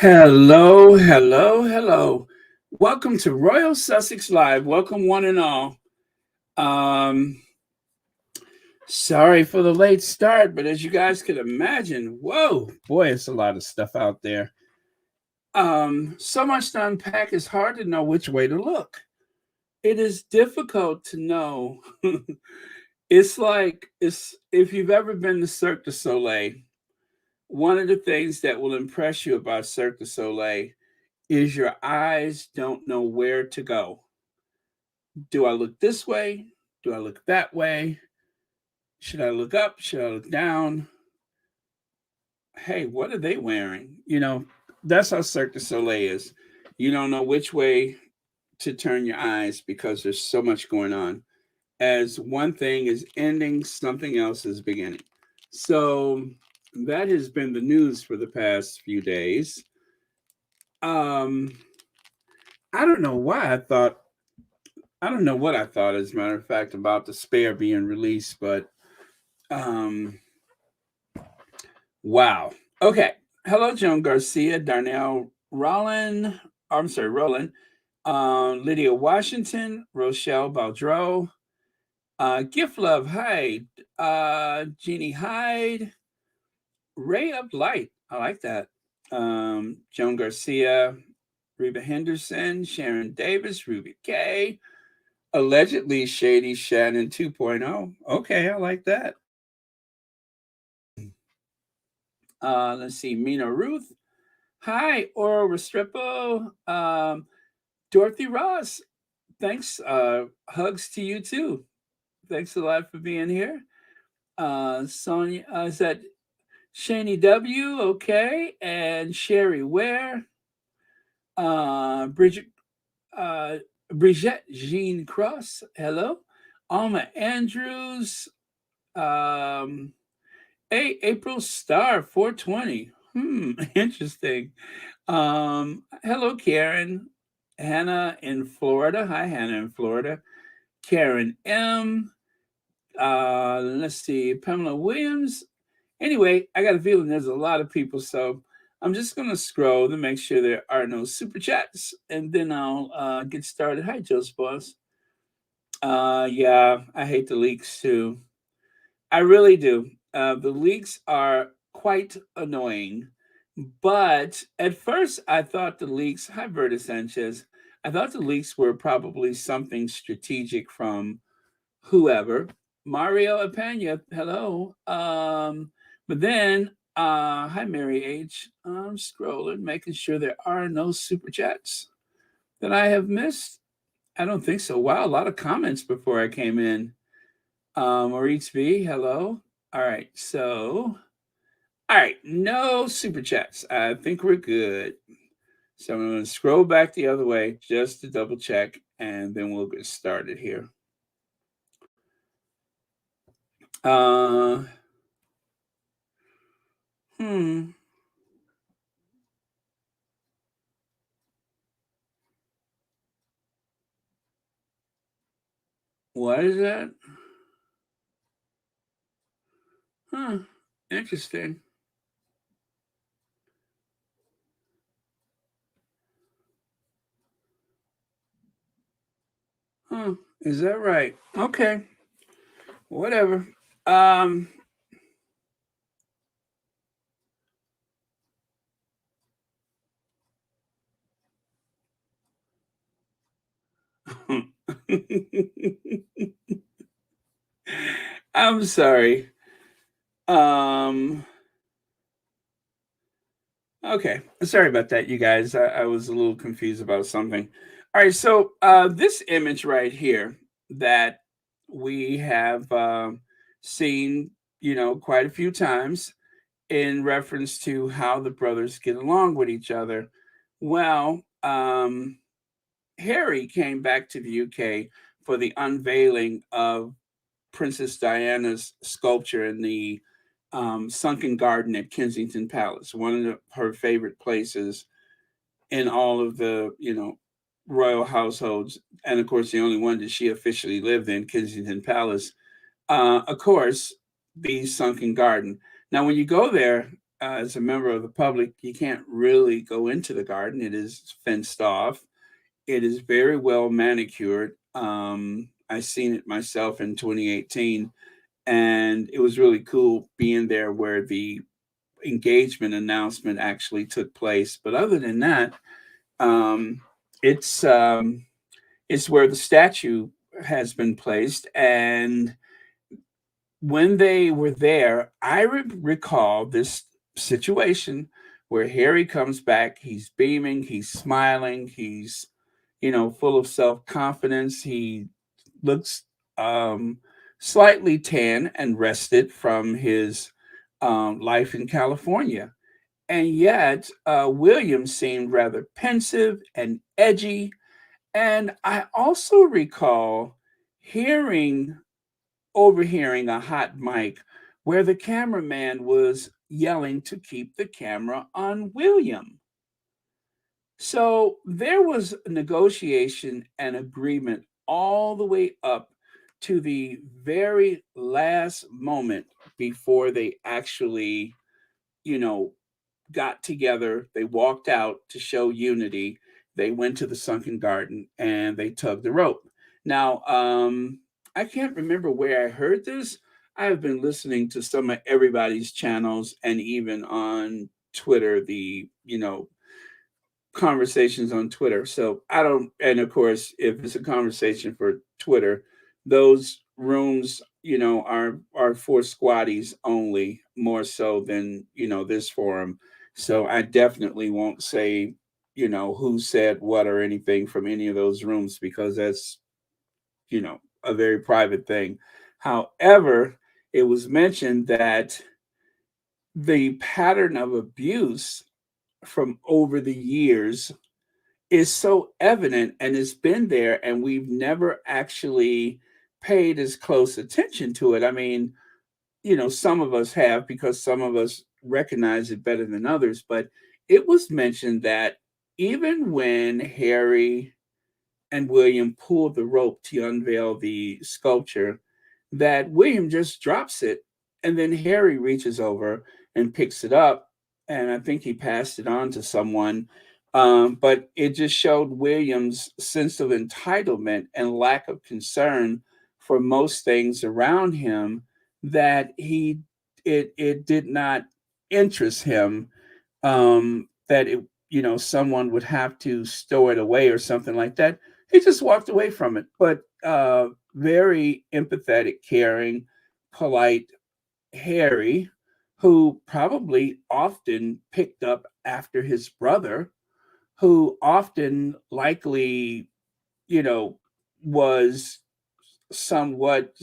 Hello, hello, hello. Welcome to Royal Sussex Live. Welcome, one and all. Um, Sorry for the late start, but as you guys could imagine, whoa, boy, it's a lot of stuff out there. So much to unpack, it's hard to know which way to look. It is difficult to know. It's like it's if you've ever been to Cirque du Soleil, one of the things that will impress you about Cirque du Soleil is your eyes don't know where to go. Do I look this way? Do I look that way? Should I look up? Should I look down? Hey, what are they wearing? That's how Cirque du Soleil is. You don't know which way to turn your eyes because there's so much going on. As one thing is ending, something else is beginning. So that has been the news for the past few days. Um, I don't know why I don't know what I thought, as a matter of fact, about the spare being released, but um, wow. Okay. Hello, Joan Garcia, Darnell Rollin. I'm sorry, Roland. Lydia Washington, Rochelle Baldreau, Gift Love Hyde, Jeannie Hyde, Ray of Light. I like that. Joan Garcia, Reba Henderson, Sharon Davis, Ruby K. Allegedly Shady Shannon 2.0. Okay, I like that. Let's see, Mina Ruth. Hi, Oro Restrepo. Dorothy Ross. Thanks. Hugs to you too. Thanks a lot for being here. Sonia, is that Shani W? Okay. And Sherry Ware. Bridget, uh, Brigitte Jean Cross. Hello. Alma Andrews. Um, April Star 420. Interesting. Hello, Karen. Hannah in Florida. Hi, Hannah in Florida. Karen M. Let's see, Pamela Williams. Anyway, I got a feeling there's a lot of people, so I'm just gonna scroll to make sure there are no super chats, and then I'll get started. Hi, Joe's boss. Yeah, I hate the leaks too. I really do. The leaks are quite annoying. But at first, I thought the leaks, hi, Berta Sanchez, I thought the leaks were probably something strategic from whoever. Mario Apanya, hello. But then, hi, Mary H. I'm scrolling, making sure there are no super chats that I have missed. I don't think so. Wow, a lot of comments before I came in. Maurice V, hello. All right, so, all right, no super chats. I think we're good. So I'm going to scroll back the other way just to double check, and then we'll get started here. Uh, hmm. What is that? Huh. Interesting. Huh. Is that right? Okay. Whatever. Um. I'm sorry. Um. Okay. Sorry about that, you guys. I was a little confused about something. All right. So this image right here that we have seen, quite a few times in reference to how the brothers get along with each other. Well, Harry came back to the UK for the unveiling of Princess Diana's sculpture in the sunken garden at Kensington Palace, one of her favorite places in all of the, royal households. And of course, the only one that she officially lived in, Kensington Palace. Of course, the sunken garden. Now, when you go there, as a member of the public, you can't really go into the garden. It is fenced off. It is very well manicured. I seen it myself in 2018, and it was really cool being there where the engagement announcement actually took place. But other than that, um, it's um, it's where the statue has been placed. And when they were there, I recall this situation where Harry comes back. He's beaming, he's smiling, he's, full of self confidence. He looks um, slightly tan and rested from his life in California. And yet, William seemed rather pensive and edgy. And I also recall hearing, overhearing a hot mic where the cameraman was yelling to keep the camera on William. So there was negotiation and agreement all the way up to the very last moment before they actually, you know, got together. They walked out to show unity. They went to the sunken garden and they tugged the rope. Now, I can't remember where I heard this. I have been listening to some of everybody's channels and even on Twitter, conversations on Twitter. So I don't, and of course, if it's a conversation for Twitter, those rooms, are for squatties only, more so than, this forum. So I definitely won't say, who said what or anything from any of those rooms because that's, a very private thing. However, it was mentioned that the pattern of abuse from over the years is so evident and it's been there and we've never actually paid as close attention to it. I mean, some of us have because some of us recognize it better than others, but it was mentioned that even when Harry and William pulled the rope to unveil the sculpture, that William just drops it and then Harry reaches over and picks it up. And I think he passed it on to someone. But it just showed William's sense of entitlement and lack of concern for most things around him that it did not interest him, that someone would have to stow it away or something like that. He just walked away from it. But very empathetic, caring, polite Harry, who probably often picked up after his brother, who often likely, you know, was somewhat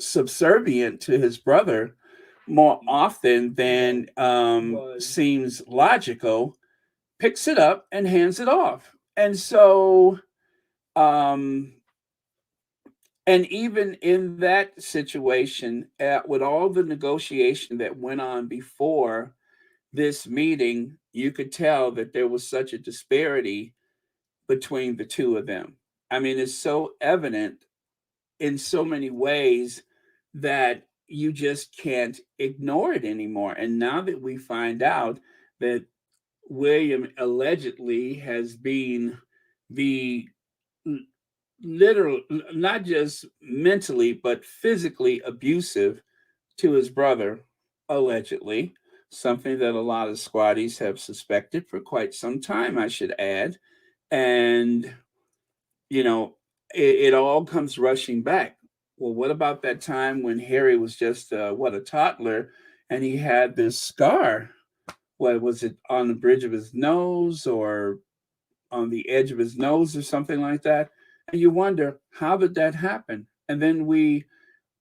subservient to his brother more often than seems logical, picks it up and hands it off. Um, and even in that situation, with all the negotiation that went on before this meeting, you could tell that there was such a disparity between the two of them. I mean, it's so evident in so many ways that you just can't ignore it anymore. And now that we find out that William allegedly has been the literal, not just mentally, but physically abusive to his brother, allegedly, something that a lot of squatties have suspected for quite some time, I should add. And, you know, it all comes rushing back. Well, what about that time when Harry was just, a toddler and he had this scar? What was it, on the bridge of his nose or on the edge of his nose or something like that? And you wonder, how did that happen? And then we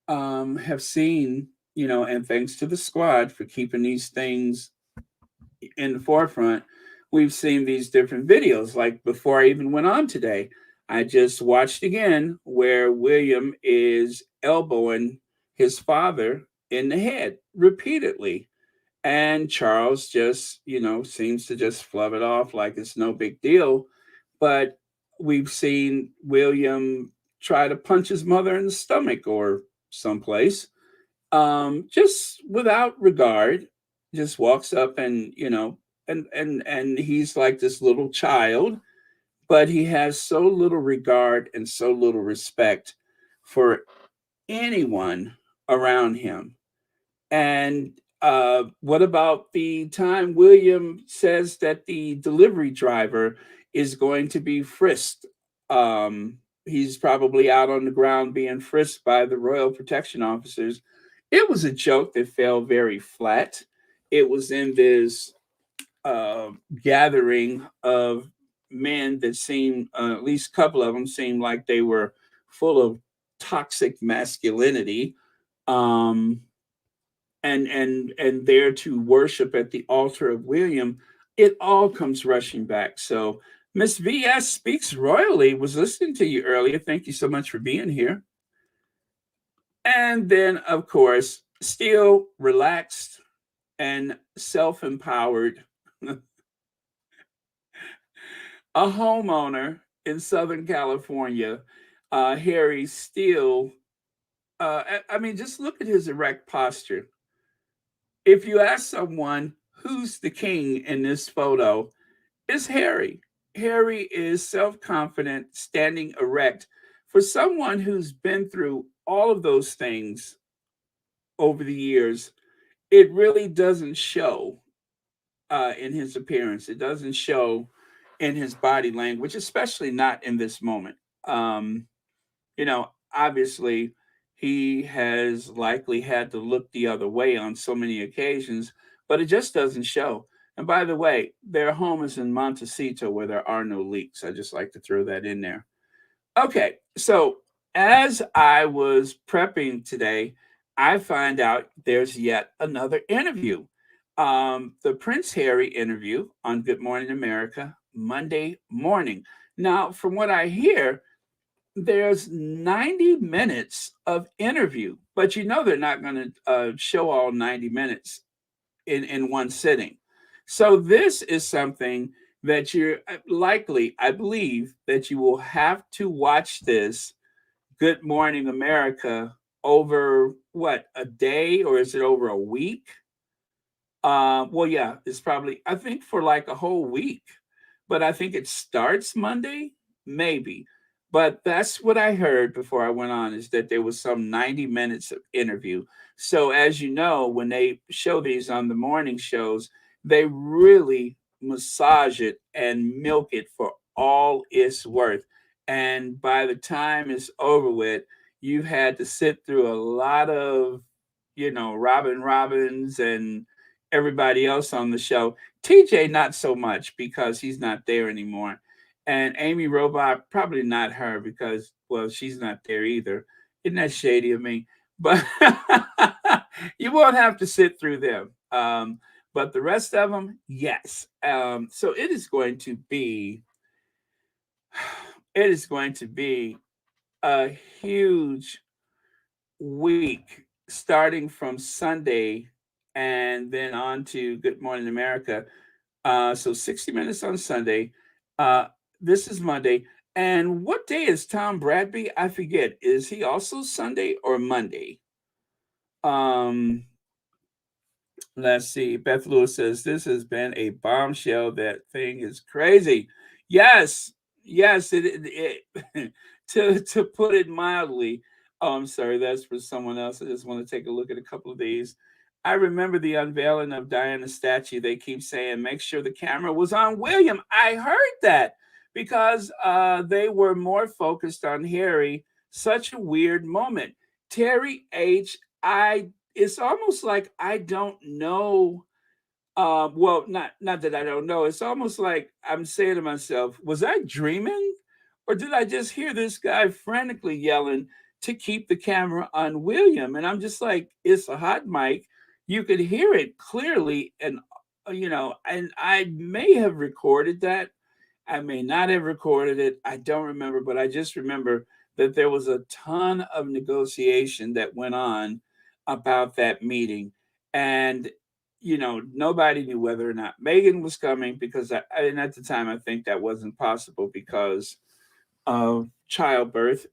have seen, and thanks to the squad for keeping these things in the forefront, we've seen these different videos. Like before I even went on today, I just watched again where William is elbowing his father in the head repeatedly. And Charles just, seems to just flub it off like it's no big deal. But we've seen William try to punch his mother in the stomach or someplace, just without regard, just walks up and, and he's like this little child, but he has so little regard and so little respect for anyone around him. And what about the time William says that the delivery driver is going to be frisked? He's probably out on the ground being frisked by the Royal Protection Officers. It was a joke that fell very flat. It was in this uh, gathering of men that seemed, at least a couple of them, seemed like they were full of toxic masculinity. Um, and there to worship at the altar of William, it all comes rushing back. So Miss VS Speaks Royally was listening to you earlier. Thank you so much for being here. And then, of course, still relaxed and self-empowered, a homeowner in Southern California, Harry still. I mean, just look at his erect posture. If you ask someone who's the king in this photo, it's Harry. Harry is self confident, standing erect. For someone who's been through all of those things over the years, it really doesn't show in his appearance. It doesn't show in his body language, especially not in this moment. Um, Obviously, he has likely had to look the other way on so many occasions, but it just doesn't show. And by the way, their home is in Montecito where there are no leaks. I just like to throw that in there. Okay, so as I was prepping today, I find out there's yet another interview. The Prince Harry interview on Good Morning America Monday morning. Now, from what I hear, there's 90 minutes of interview, but they're not going to show all 90 minutes in one sitting. So this is something that you're likely, I believe, that you will have to watch this Good Morning America over what, a day, or is it over a week? Well, yeah, it's probably, I think, for like a whole week, but I think it starts Monday, maybe. But that's what I heard before I went on, is that there was some 90 minutes of interview. So, as you know, when they show these on the morning shows, they really massage it and milk it for all it's worth. And by the time it's over with, you've had to sit through a lot of, Robin Robbins and everybody else on the show. TJ, not so much because he's not there anymore. And Amy Robot, probably not her because, well, she's not there either. Isn't that shady of me? But you won't have to sit through them. But the rest of them, yes. So it is going to be a huge week starting from Sunday and then on to Good Morning America. So 60 minutes on Sunday. Uh, this is Monday. And what day is Tom Bradby? I forget. Is he also Sunday or Monday? Um, let's see. Beth Lewis says this has been a bombshell. That thing is crazy. Yes, yes. To put it mildly. Oh, I'm sorry. That's for someone else. I just want to take a look at a couple of these. I remember the unveiling of Diana's statue. They keep saying, make sure the camera was on William. I heard that because they were more focused on Harry. Such a weird moment. Terry H. It's almost like I don't know. Well, not that I don't know. It's almost like I'm saying to myself, was I dreaming, or did I just hear this guy frantically yelling to keep the camera on William? And I'm just like, it's a hot mic. You could hear it clearly, and and I may have recorded that. I may not have recorded it. I don't remember, but I just remember that there was a ton of negotiation that went on about that meeting. And, nobody knew whether or not Megan was coming because and at the time, I think that wasn't possible because of childbirth.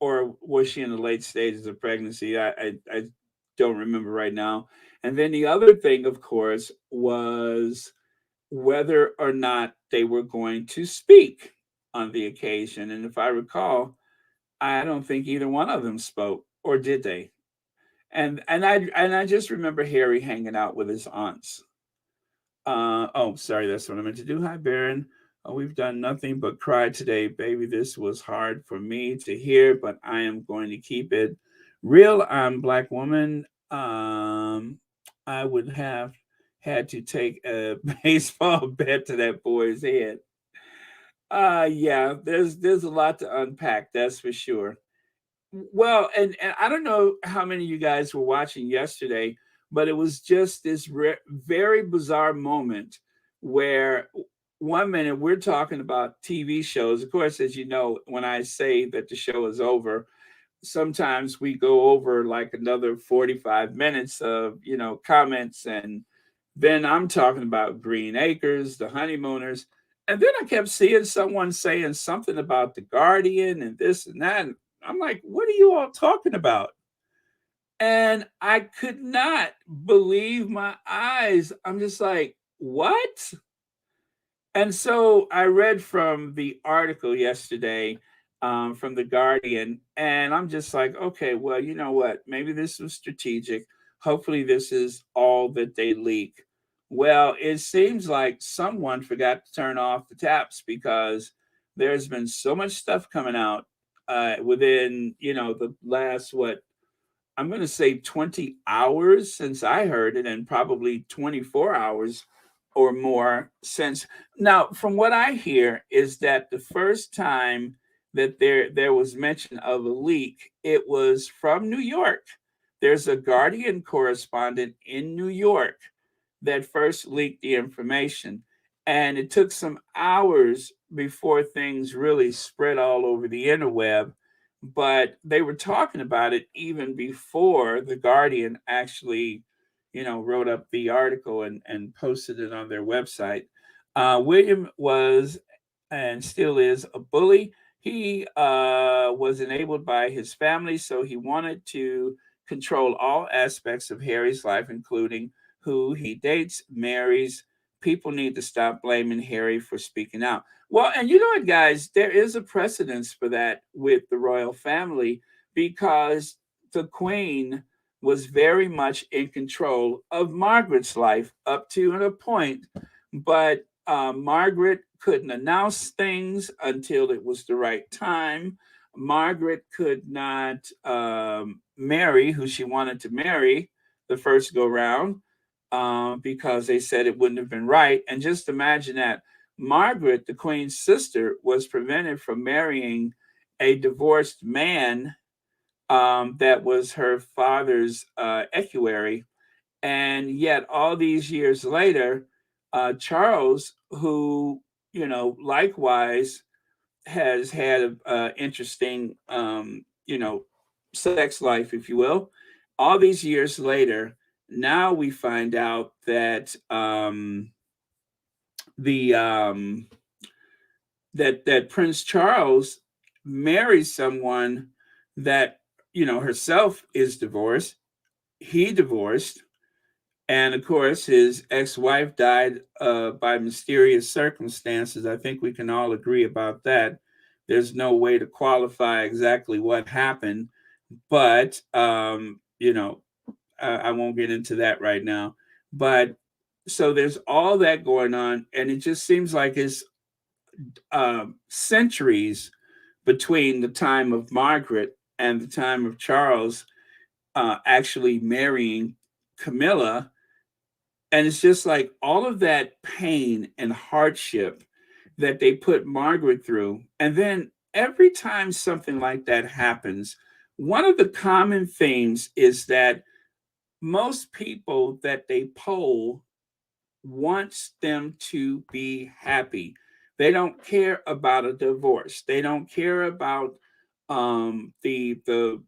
Or was she in the late stages of pregnancy? I don't remember right now. And then the other thing, of course, was whether or not they were going to speak on the occasion. And if I recall, I don't think either one of them spoke, or did they? And I just remember Harry hanging out with his aunts. Oh, sorry, that's what I meant to do. Hi, Baron. We've done nothing but cry today, baby. This was hard for me to hear, but I am going to keep it real. I'm Black woman. I would have had to take a baseball bat to that boy's head. Yeah, there's a lot to unpack, that's for sure. Well, and I don't know how many of you guys were watching yesterday, but it was just this very bizarre moment where one minute we're talking about TV shows. Of course, as you know, when I say that the show is over, sometimes we go over like another 45 minutes of, comments, and then I'm talking about Green Acres, the Honeymooners. And then I kept seeing someone saying something about the Guardian and this and that. And I'm like, what are you all talking about? And I could not believe my eyes. I'm just like, what? And so I read from the article yesterday, from the Guardian, and I'm just like, okay, well, you know what? Maybe this was strategic. Hopefully, this is all that they leak. Well, it seems like someone forgot to turn off the taps, because there's been so much stuff coming out within, the last, what, I'm going to say 20 hours since I heard it, and probably 24 hours or more since. Now, from what I hear, is that the first time that there was mention of a leak, it was from New York. There's a Guardian correspondent in New York that first leaked the information. And it took some hours before things really spread all over the interweb. But they were talking about it even before the Guardian actually, wrote up the article and posted it on their website. William was, and still is, a bully. He was enabled by his family, so he wanted to control all aspects of Harry's life, including who he dates, marries. People need to stop blaming Harry for speaking out. Well, and you know what, guys, there is a precedence for that with the royal family, because the Queen was very much in control of Margaret's life up to a point, but Margaret couldn't announce things until it was the right time. Margaret could not marry who she wanted to marry the first go round, because they said it wouldn't have been right. And just imagine that Margaret, the Queen's sister, was prevented from marrying a divorced man that was her father's equerry. And yet, all these years later, Charles, who, likewise has had a interesting, sex life, if you will, all these years later, now we find out that the that Prince Charles marries someone that, herself is divorced. He divorced, and of course, his ex-wife died by mysterious circumstances. I think we can all agree about that. There's no way to qualify exactly what happened, but I won't get into that right now. But so there's all that going on, and it just seems like it's centuries between the time of Margaret and the time of Charles actually marrying Camilla. And it's just like all of that pain and hardship that they put Margaret through. And then every time something like that happens, one of the common themes is that most people that they poll wants them to be happy. They don't care about a divorce. They don't care about the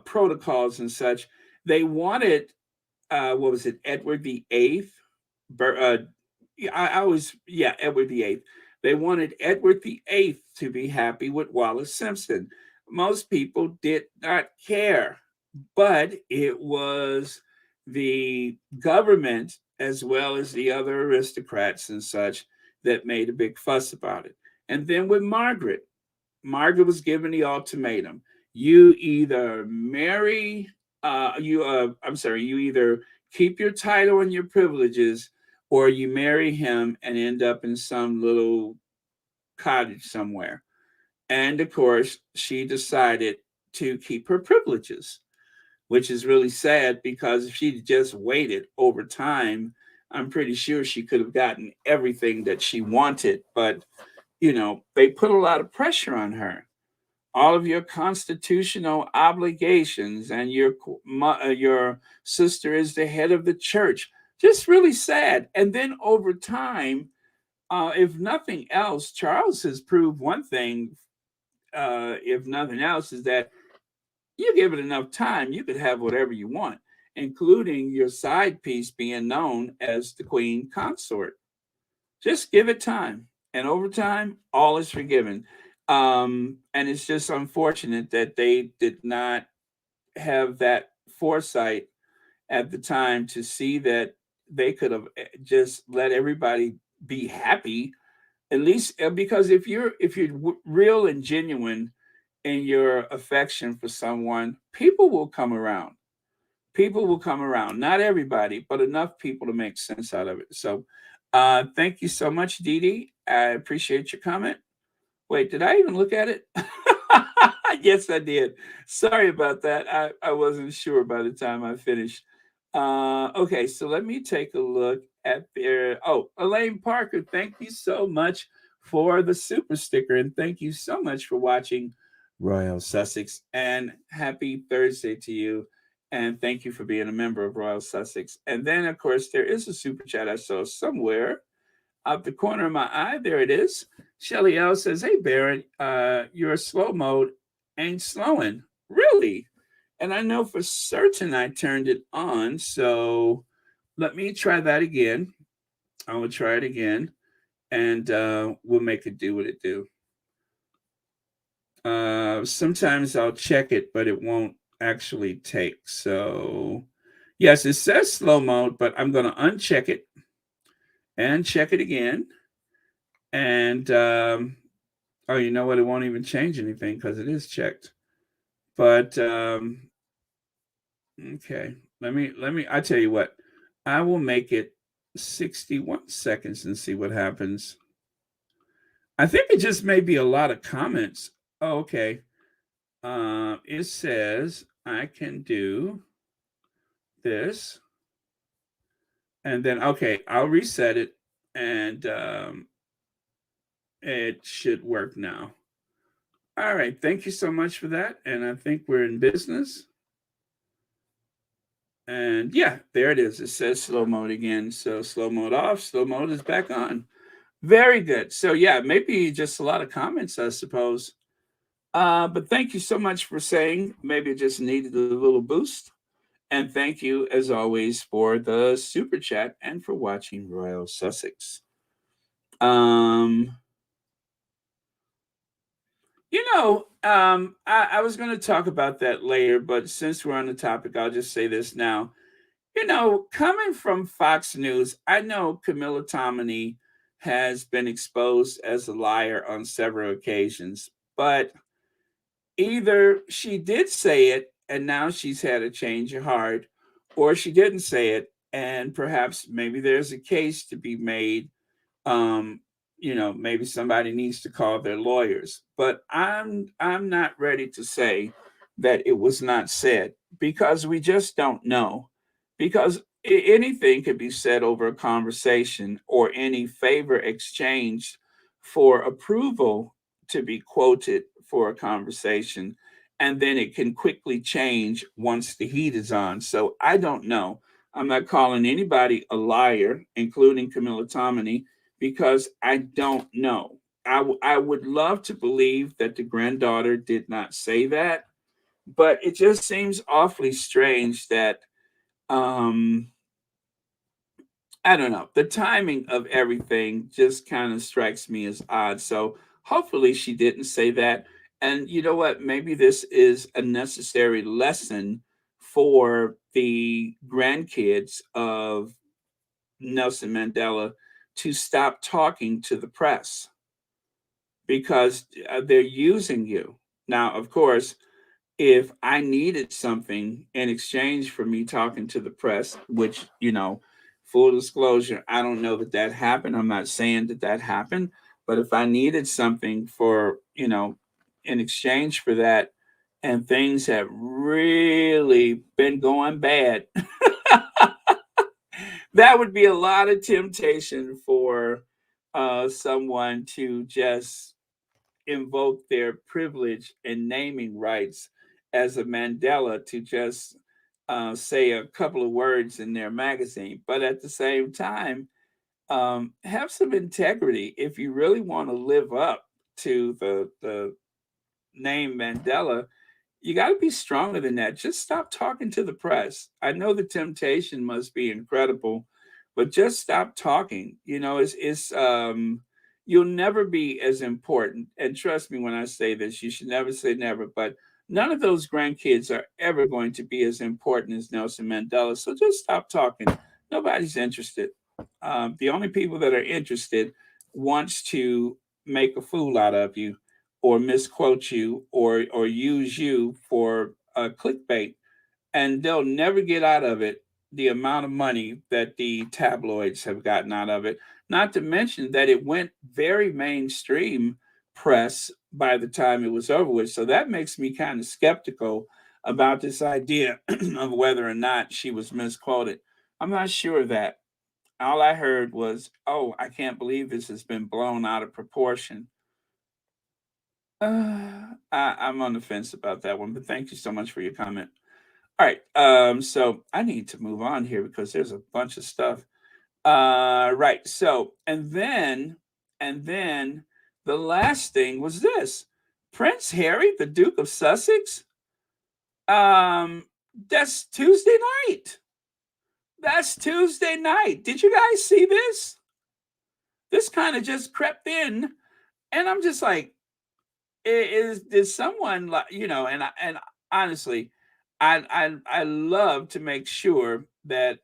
protocols and such. They wanted, what was it, Edward the Eighth? Yeah, I was, yeah, Edward the Eighth. They wanted Edward the Eighth to be happy with Wallace Simpson. Most people did not care, but it was the government, as well as the other aristocrats and such, that made a big fuss about it. And then with Margaret, Margaret was given the ultimatum: you either marry, you either keep your title and your privileges, or you marry him and end up in some little cottage somewhere. And of course, she decided to keep her privileges, which is really sad because if she'd just waited over time, I'm pretty sure she could have gotten everything that she wanted. But, they put a lot of pressure on her. All of your constitutional obligations, and your sister is the head of the church. Just really sad. And then over time, if nothing else, Charles has proved one thing. If nothing else, is that you give it enough time, you could have whatever you want, including your side piece being known as the queen consort. Just give it time. And over time, all is forgiven. And it's just unfortunate that they did not have that foresight at the time to see that they could have just let everybody be happy, at least because if you're real and genuine in your affection for someone, people will come around. People will come around. Not everybody, but enough people to make sense out of it. So, thank you so much, Dee Dee. I appreciate your comment. Wait, did I even look at it? Yes, I did. Sorry about that. I wasn't sure by the time I finished. Okay, so let me take a look at their. Oh, Elaine Parker, thank you so much for the super sticker, and thank you so much for watching Royal Sussex. And happy Thursday to you. And thank you for being a member of Royal Sussex. And then, of course, there is a super chat I saw somewhere out the corner of my eye. There it is. Shelly L says, "Hey Baron, your slow mode ain't slowing. Really?" And I know for certain I turned it on. So let me try that again. I will try it again, and we'll make it do what it do. Sometimes I'll check it, but it won't actually take. So yes, it says slow mode, but I'm going to uncheck it and check it again. And oh, you know what? It won't even change anything because it is checked. But okay, let me. I tell you what, I will make it 61 seconds and see what happens. I think it just may be a lot of comments. Oh, okay. It says I can do this, and then okay, I'll reset it, and it should work now. All right, thank you so much for that, and I think we're in business. And yeah, there it is. It says slow mode again. So slow mode off, slow mode is back on. Very good. So yeah, maybe just a lot of comments, I suppose. But thank you so much for saying maybe it just needed a little boost. And thank you, as always, for the super chat and for watching Royal Sussex. Um, I was going to talk about that later, but since we're on the topic, I'll just say this now. Coming from Fox News, I know Camilla Tominey has been exposed as a liar on several occasions, but either she did say it and now she's had a change of heart, or she didn't say it, and perhaps maybe there's a case to be made. um Maybe somebody needs to call their lawyers, but I'm not ready to say that it was not said, because we just don't know. Because anything could be said over a conversation, or any favor exchanged for approval to be quoted for a conversation, and then it can quickly change once the heat is on. So I don't know. I'm not calling anybody a liar, including Camilla Tominey, because I don't know. I would love to believe that the granddaughter did not say that, but it just seems awfully strange that um, I don't know. The timing of everything just kind of strikes me as odd. So hopefully she didn't say that. And you know what? Maybe this is a necessary lesson for the grandkids of Nelson Mandela to stop talking to the press because they're using you. Now, of course, if I needed something in exchange for me talking to the press, which, full disclosure, I don't know that that happened. I'm not saying that that happened, but if I needed something for, in exchange for that, and things have really been going bad, that would be a lot of temptation for someone to just invoke their privilege and naming rights as a Mandela to just say a couple of words in their magazine. But at the same time, have some integrity if you really want to live up to the name Mandela. You got to be stronger than that. Just stop talking to the press. I know the temptation must be incredible, but just stop talking. It's you'll never be as important. And trust me when I say this, you should never say never, but none of those grandkids are ever going to be as important as Nelson Mandela. So just stop talking. Nobody's interested. The only people that are interested wants to make a fool out of you or misquote you or use you for clickbait, and they'll never get out of it the amount of money that the tabloids have gotten out of it. Not to mention that it went very mainstream press by the time it was over with. So that makes me kind of skeptical about this idea of whether or not she was misquoted. I'm not sure of that. All I heard was, "Oh, I can't believe this has been blown out of proportion." I'm on the fence about that one, but thank you so much for your comment. All right, so I need to move on here because there's a bunch of stuff. Right. So, and then the last thing was this: Prince Harry, the Duke of Sussex. Um, that's Tuesday night. That's Tuesday night. Did you guys see this? This kind of just crept in, and I'm just like, is someone like and honestly, I love to make sure that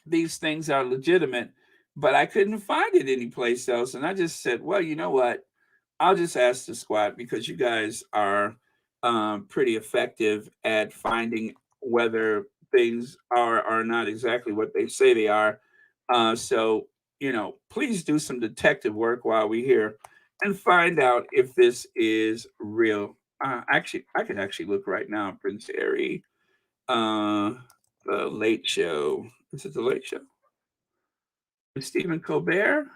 these things are legitimate, but I couldn't find it anyplace else, and I just said, well, you know what? I'll just ask the squad because you guys are pretty effective at finding whether things are not exactly what they say they are. So, please do some detective work while we're here and find out if this is real. Actually, I could actually look right now, Prince Harry, uh, the Late Show. Is it the Late Show? With Stephen Colbert?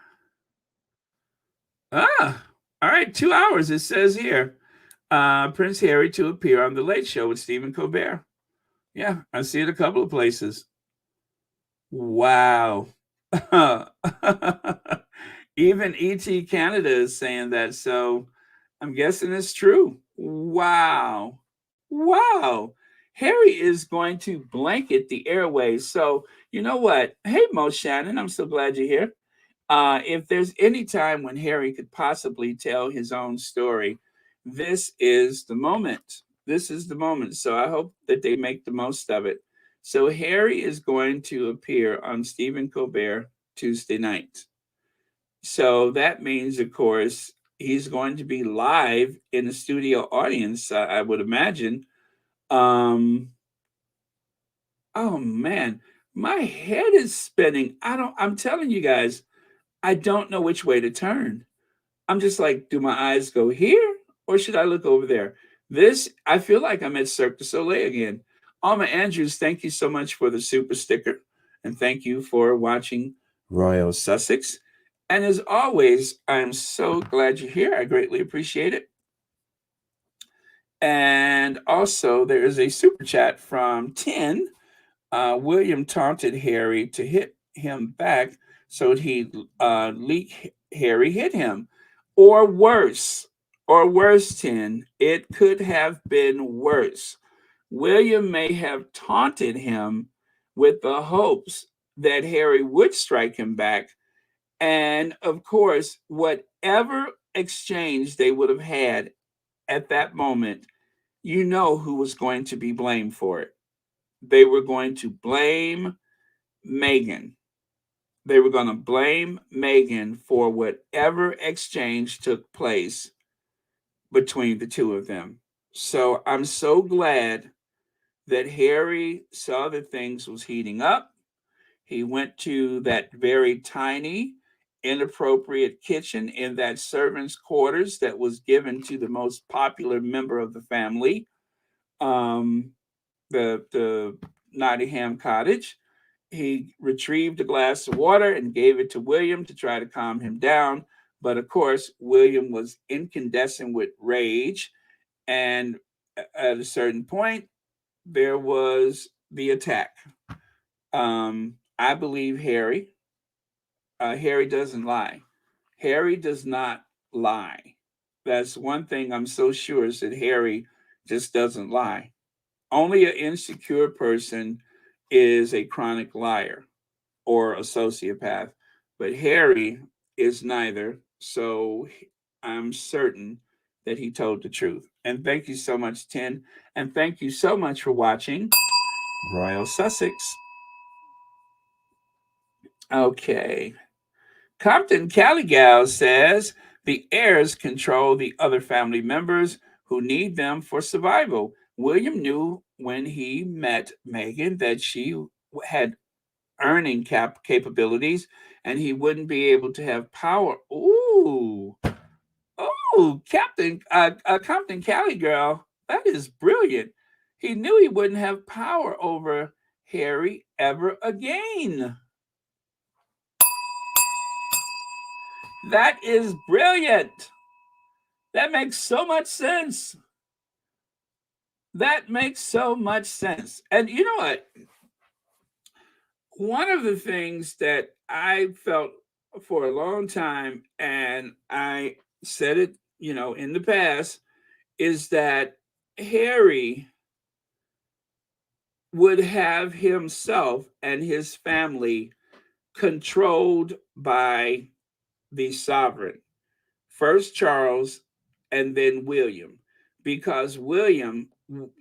All right, 2 hours, it says here. Prince Harry to appear on the Late Show with Stephen Colbert. Yeah, I see it a couple of places. Wow. Even ET Canada is saying that, so I'm guessing it's true. Wow. Wow. Harry is going to blanket the airways. So, you know what? Hey, Mo Shannon, I'm so glad you're here. If there's any time when Harry could possibly tell his own story, this is the moment. This is the moment. So I hope that they make the most of it. So Harry is going to appear on Stephen Colbert Tuesday night. So that means, of course, he's going to be live in the studio audience, I would imagine. Um, oh man, my head is spinning. I'm telling you guys, I don't know which way to turn. I'm just like, do my eyes go here or should I look over there? I feel like I'm at Cirque du Soleil again. Alma Andrews, thank you so much for the super sticker. And thank you for watching Royal Sussex. And as always, I'm so glad you're here. I greatly appreciate it. And also, there is a super chat from 10. William taunted Harry to hit him back, so he leak Harry hit him, or worse. 10. It could have been worse. William may have taunted him with the hopes that Harry would strike him back, and of course, whatever exchange they would have had at that moment, you know who was going to be blamed for it. they were going to blame Meghan. They were going to blame Meghan for whatever exchange took place between the two of them. So I'm so glad that Harry saw that things was heating up. He went to that very tiny, inappropriate kitchen in that servant's quarters that was given to the most popular member of the family, um, the Nottingham cottage. He retrieved a glass of water and gave it to William to try to calm him down. But of course, William was incandescent with rage. And at a certain point, there was the attack. I believe Harry. Harry doesn't lie. Harry does not lie. That's one thing I'm so sure is that Harry just doesn't lie. Only an insecure person is a chronic liar or a sociopath, but Harry is neither. So I'm certain that he told the truth. And thank you so much, Tin. And thank you so much for watching Royal Sussex. Okay. Compton Caligal says the heirs control the other family members who need them for survival. William knew when he met Meghan that she had earning capabilities and he wouldn't be able to have power. Ooh, Compton Cali girl, that is brilliant. He knew he wouldn't have power over Harry ever again. That is brilliant. That makes so much sense. That makes so much sense. And you know what? One of the things that I felt for a long time, and I said it, in the past, is that Harry would have himself and his family controlled by the sovereign. First Charles and then William, because William,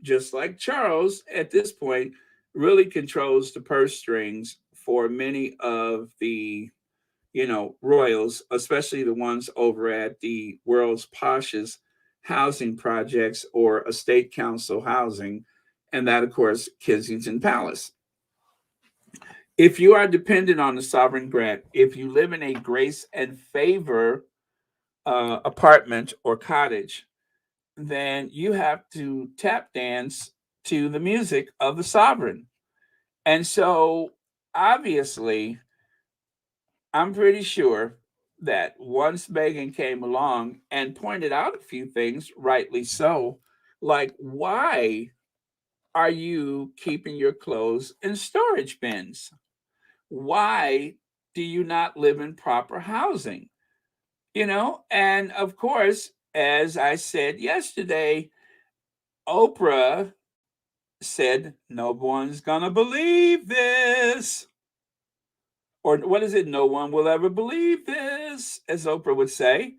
just like Charles at this point, really controls the purse strings for many of the royals, especially the ones over at the world's poshest housing projects or estate council housing, and that of course Kensington Palace. If you are dependent on the sovereign grant, if you live in a grace and favor apartment or cottage, then you have to tap dance to the music of the sovereign. And so, obviously, I'm pretty sure that once Megan came along and pointed out a few things, rightly so, like why are you keeping your clothes in storage bins? Why do you not live in proper housing? And of course, as I said yesterday, Oprah said, no one's gonna believe this. Or what is it? No one will ever believe this, as Oprah would say.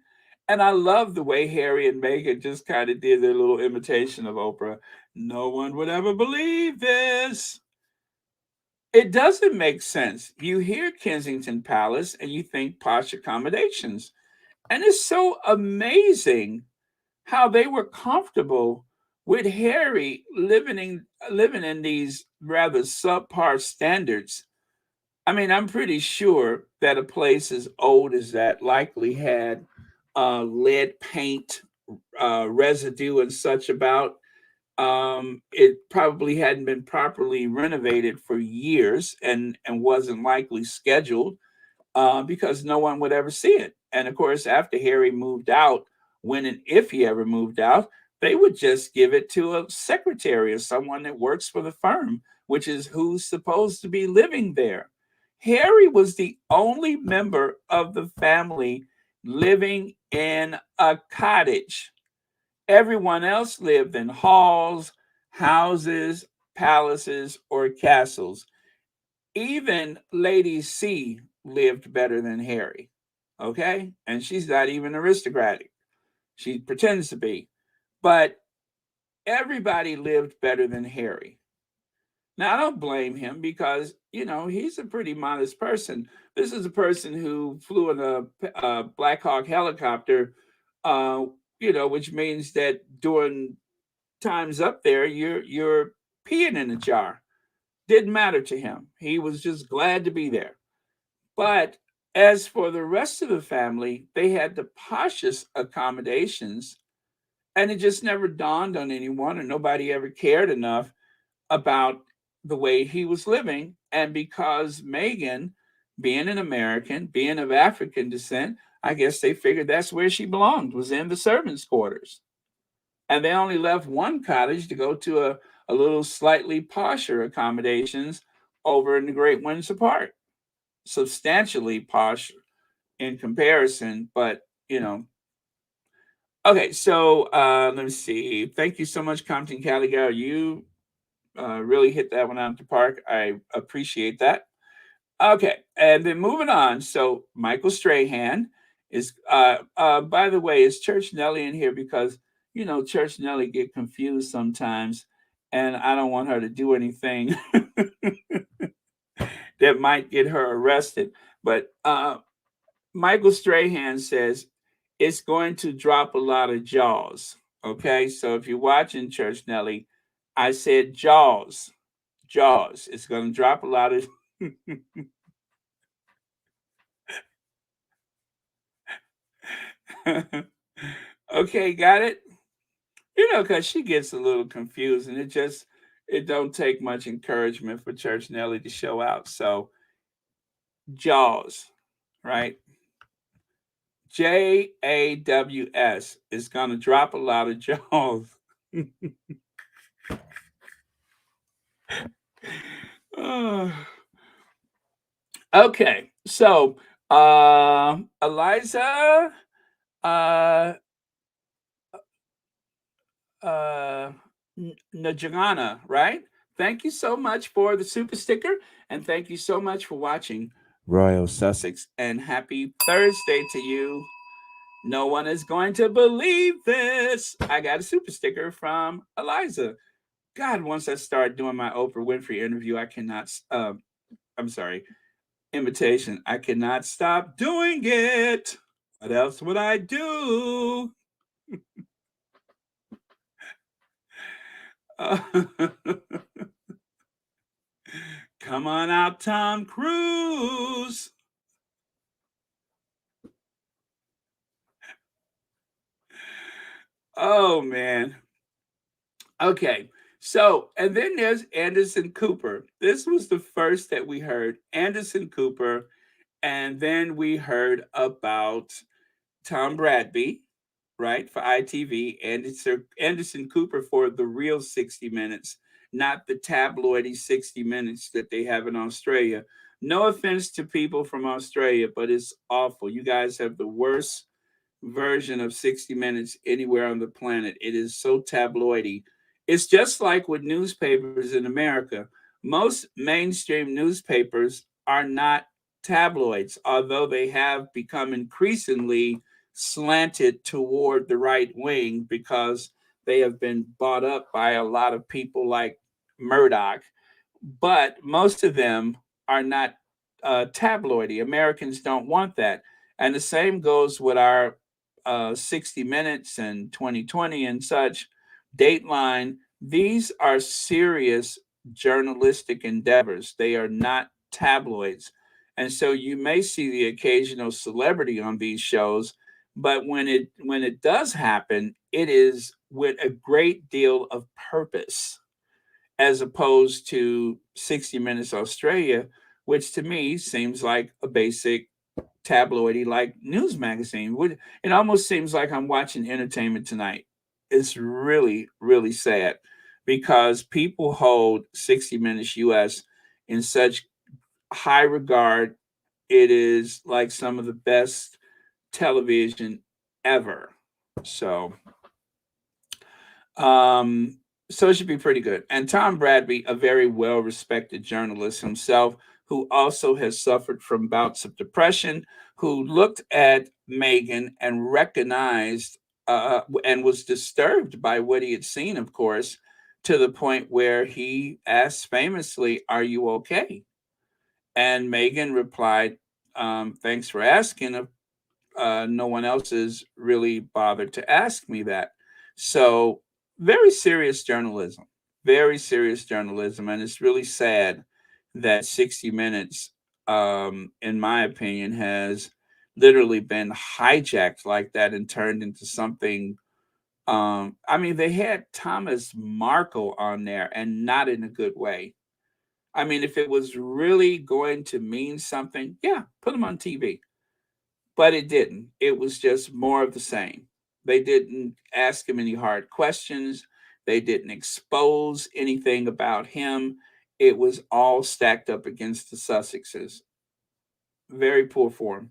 And I love the way Harry and Meghan just kind of did their little imitation of Oprah. No one would ever believe this. It doesn't make sense. You hear Kensington Palace and you think posh accommodations. And it's so amazing how they were comfortable with Harry living in these rather subpar standards. I mean, I'm pretty sure that a place as old as that likely had lead paint residue and such about. It probably hadn't been properly renovated for years and wasn't likely scheduled because no one would ever see it. And of course, after Harry moved out, when and if he ever moved out, they would just give it to a secretary or someone that works for the firm, which is who's supposed to be living there. Harry was the only member of the family living in a cottage. Everyone else lived in halls, houses, palaces, or castles. Even Lady C lived better than Harry. Okay? And she's not even aristocratic. She pretends to be. But everybody lived better than Harry. Now, I don't blame him because, he's a pretty modest person. This is a person who flew in a Black Hawk helicopter, uh, which means that during times up there, you're peeing in a jar. Didn't matter to him. He was just glad to be there. But as for the rest of the family, they had the poshest accommodations, and it just never dawned on anyone, or nobody ever cared enough about the way he was living. And because Megan, being an American, being of African descent, I guess they figured that's where she belonged, was in the servants' quarters. And they only left one cottage to go to a little slightly posher accommodations over in the Great Windsor Park. Substantially posh in comparison, but Okay, so let me see. Thank you so much, Compton Caligar. You really hit that one out of the park. I appreciate that. Okay, and then moving on. So Michael Strahan is. By the way, is Church Nelly in here because Church Nelly get confused sometimes, and I don't want her to do anything that might get her arrested. But Michael Strahan says it's going to drop a lot of jaws. Okay, so if you're watching Church Nelly, I said jaws. Jaws. It's going to drop a lot of. Okay, got it. Because she gets a little confused, and it don't take much encouragement for Church Nelly to show out. So jaws, right? JAWS is going to drop a lot of jaws. Uh, okay, so Eliza, uh, uh, Najagana, right? Thank you so much for the super sticker, and thank you so much for watching Royal Sussex. And happy Thursday to you. No one is going to believe this. I got a super sticker from Eliza. God, once I start doing my Oprah Winfrey interview, I cannot. I'm sorry, imitation. I cannot stop doing it. What else would I do? Uh, come on out, Tom Cruise. Oh man. Okay. So, and then there's Anderson Cooper. This was the first that we heard. Anderson Cooper. And then we heard about Tom Bradby, right, for ITV, and it's Anderson Cooper for the real 60 Minutes, not the tabloidy 60 Minutes that they have in Australia. No offense to people from Australia, but it's awful. You guys have the worst version of 60 Minutes anywhere on the planet. It is so tabloidy. It's just like with newspapers in America. Most mainstream newspapers are not tabloids, although they have become increasingly slanted toward the right wing because they have been bought up by a lot of people like Murdoch. But most of them are not tabloidy. Americans don't want that. And the same goes with our 60 Minutes and 2020 and such, Dateline. These are serious journalistic endeavors. They are not tabloids. And so you may see the occasional celebrity on these shows, but when it does happen, it is with a great deal of purpose as opposed to 60 Minutes Australia, which to me seems like a basic tabloidy like news magazine. It almost seems like I'm watching Entertainment Tonight. It's really, really sad because people hold 60 Minutes US in such high regard. It is like some of the best television ever. So um, so it should be pretty good. And Tom Bradby, a very well respected journalist himself, who also has suffered from bouts of depression, who looked at Megan and recognized and was disturbed by what he had seen, of course, to the point where he asked famously, "Are you okay?" And Meghan replied, "Thanks for asking. No one else has really bothered to ask me that." So, very serious journalism, very serious journalism. And it's really sad that 60 Minutes, in my opinion, has literally been hijacked like that and turned into something. I mean, they had Thomas Markle on there and not in a good way. I mean, if it was really going to mean something, yeah, put him on TV, but it didn't. It was just more of the same. They didn't ask him any hard questions. They didn't expose anything about him. It was all stacked up against the Sussexes. Very poor form.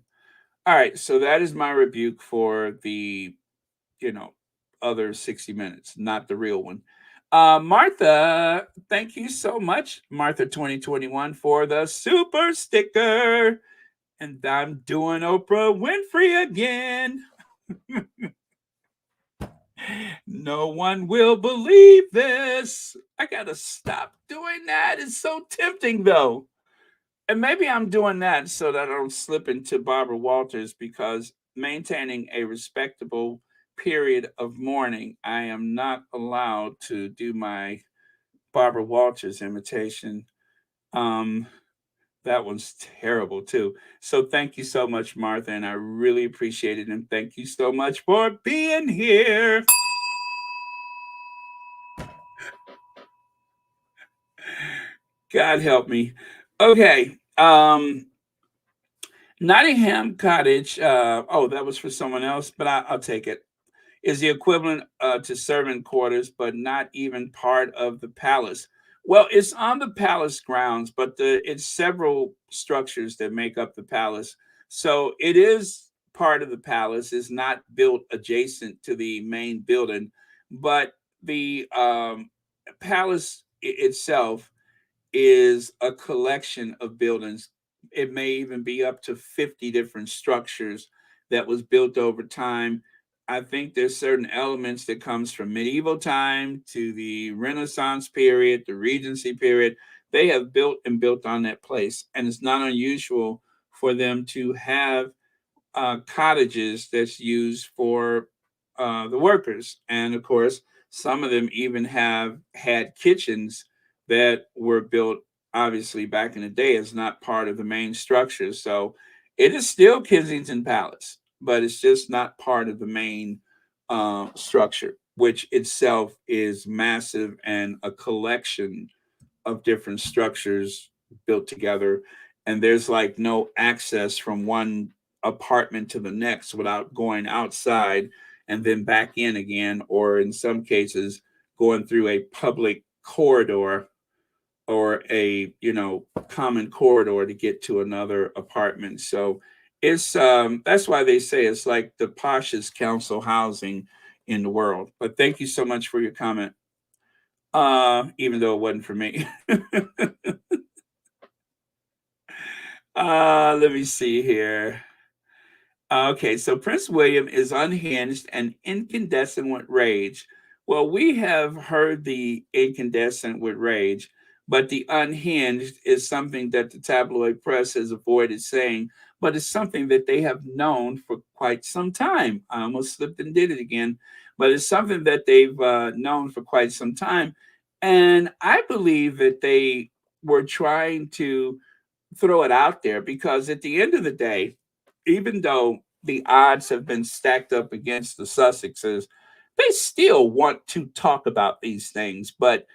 All right, so that is my rebuke for the, you know, other 60 Minutes, not the real one. Martha, thank you so much, Martha 2021, for the super sticker. And I'm doing Oprah Winfrey again. No one will believe this. I gotta stop doing that. It's so tempting, though. And maybe I'm doing that so that I don't slip into Barbara Walters, because maintaining a respectable period of mourning, I am not allowed to do my Barbara Walters imitation. Um, that one's terrible too. So thank you so much, Martha, and I really appreciate it. And thank you so much for being here. God help me. Okay. Nottingham Cottage. Oh, that was for someone else, but I'll take it. Is the equivalent to servant quarters, but not even part of the palace. Well, it's on the palace grounds, but it's several structures that make up the palace. So it is part of the palace. It's not built adjacent to the main building, but the palace itself is a collection of buildings. It may even be up to 50 different structures that was built over time. I think there's certain elements that comes from medieval time to the Renaissance period, the Regency period. They have built and built on that place, and it's not unusual for them to have cottages that's used for the workers. And of course, some of them even have had kitchens that were built obviously back in the day as not part of the main structure. So it is still Kensington Palace, but it's just not part of the main structure, which itself is massive and a collection of different structures built together. And there's like no access from one apartment to the next without going outside and then back in again, or in some cases, going through a public corridor or a common corridor to get to another apartment. So it's that's why they say it's like the poshest council housing in the world. But thank you so much for your comment, even though it wasn't for me. Let me see here. Okay, so Prince William is unhinged and incandescent with rage. Well, we have heard the incandescent with rage, but the unhinged is something that the tabloid press has avoided saying, but it's something that they have known for quite some time. I almost slipped and did it again, but it's something that they've known for quite some time. And I believe that they were trying to throw it out there because at the end of the day, even though the odds have been stacked up against the Sussexes, they still want to talk about these things. But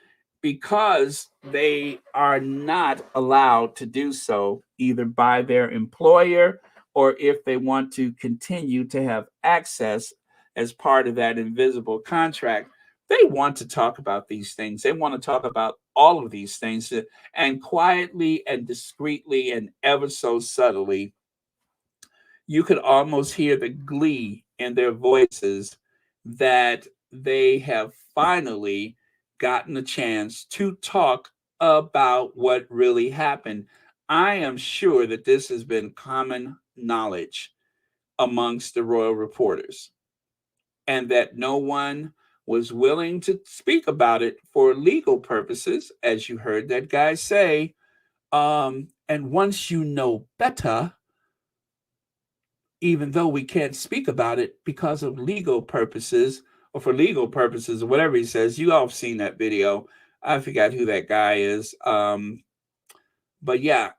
because they are not allowed to do so, either by their employer or if they want to continue to have access as part of that invisible contract, they want to talk about these things. They want to talk about all of these things, and quietly and discreetly and ever so subtly you could almost hear the glee in their voices that they have finally gotten a chance to talk about what really happened. I am sure that this has been common knowledge amongst the royal reporters, and that no one was willing to speak about it for legal purposes, as you heard that guy say. And once you know better, even though we can't speak about it because of legal purposes or for legal purposes or whatever he says, you all have seen that video. I forgot who that guy is. But yeah,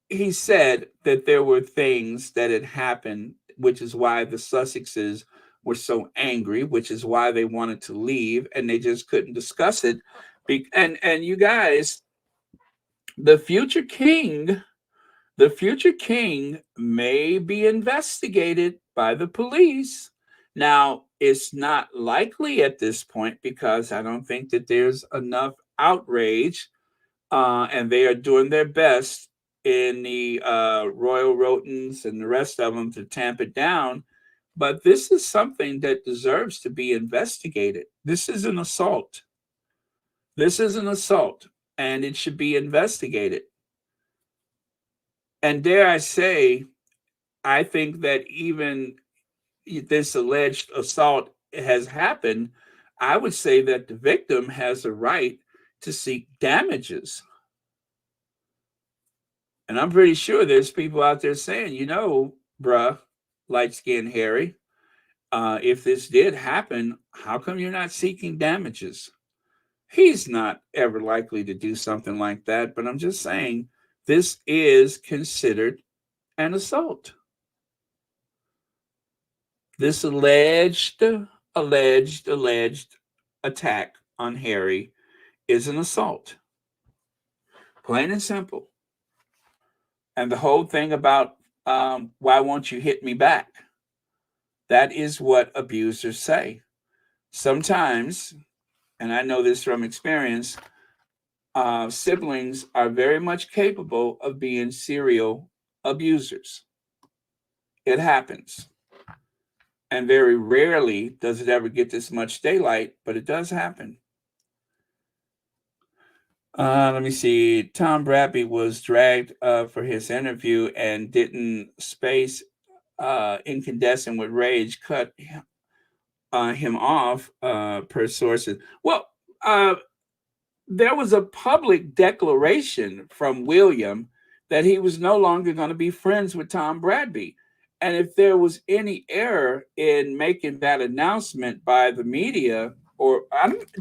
he said that there were things that had happened, which is why the Sussexes were so angry, which is why they wanted to leave, and they just couldn't discuss it. And you guys, the future king, the future king may be investigated by the police. Now, it's not likely at this point because I don't think that there's enough outrage, and they are doing their best in the Royal Rotans and the rest of them to tamp it down. But this is something that deserves to be investigated. This is an assault. This is an assault, and it should be investigated. And dare I say, I think that even this alleged assault has happened, I would say that the victim has a right to seek damages. And I'm pretty sure there's people out there saying, bruh, light skinned Harry, if this did happen, how come you're not seeking damages? He's not ever likely to do something like that, but I'm just saying this is considered an assault. This alleged attack on Harry is an assault. Plain and simple. And the whole thing about why won't you hit me back? That is what abusers say. Sometimes, and I know this from experience, siblings are very much capable of being serial abusers. It happens. And very rarely does it ever get this much daylight, but it does happen. Let me see. Tom Bradby was dragged for his interview and didn't space incandescent with rage cut him off per sources. Well, there was a public declaration from William that he was no longer going to be friends with Tom Bradby. And if there was any error in making that announcement by the media, or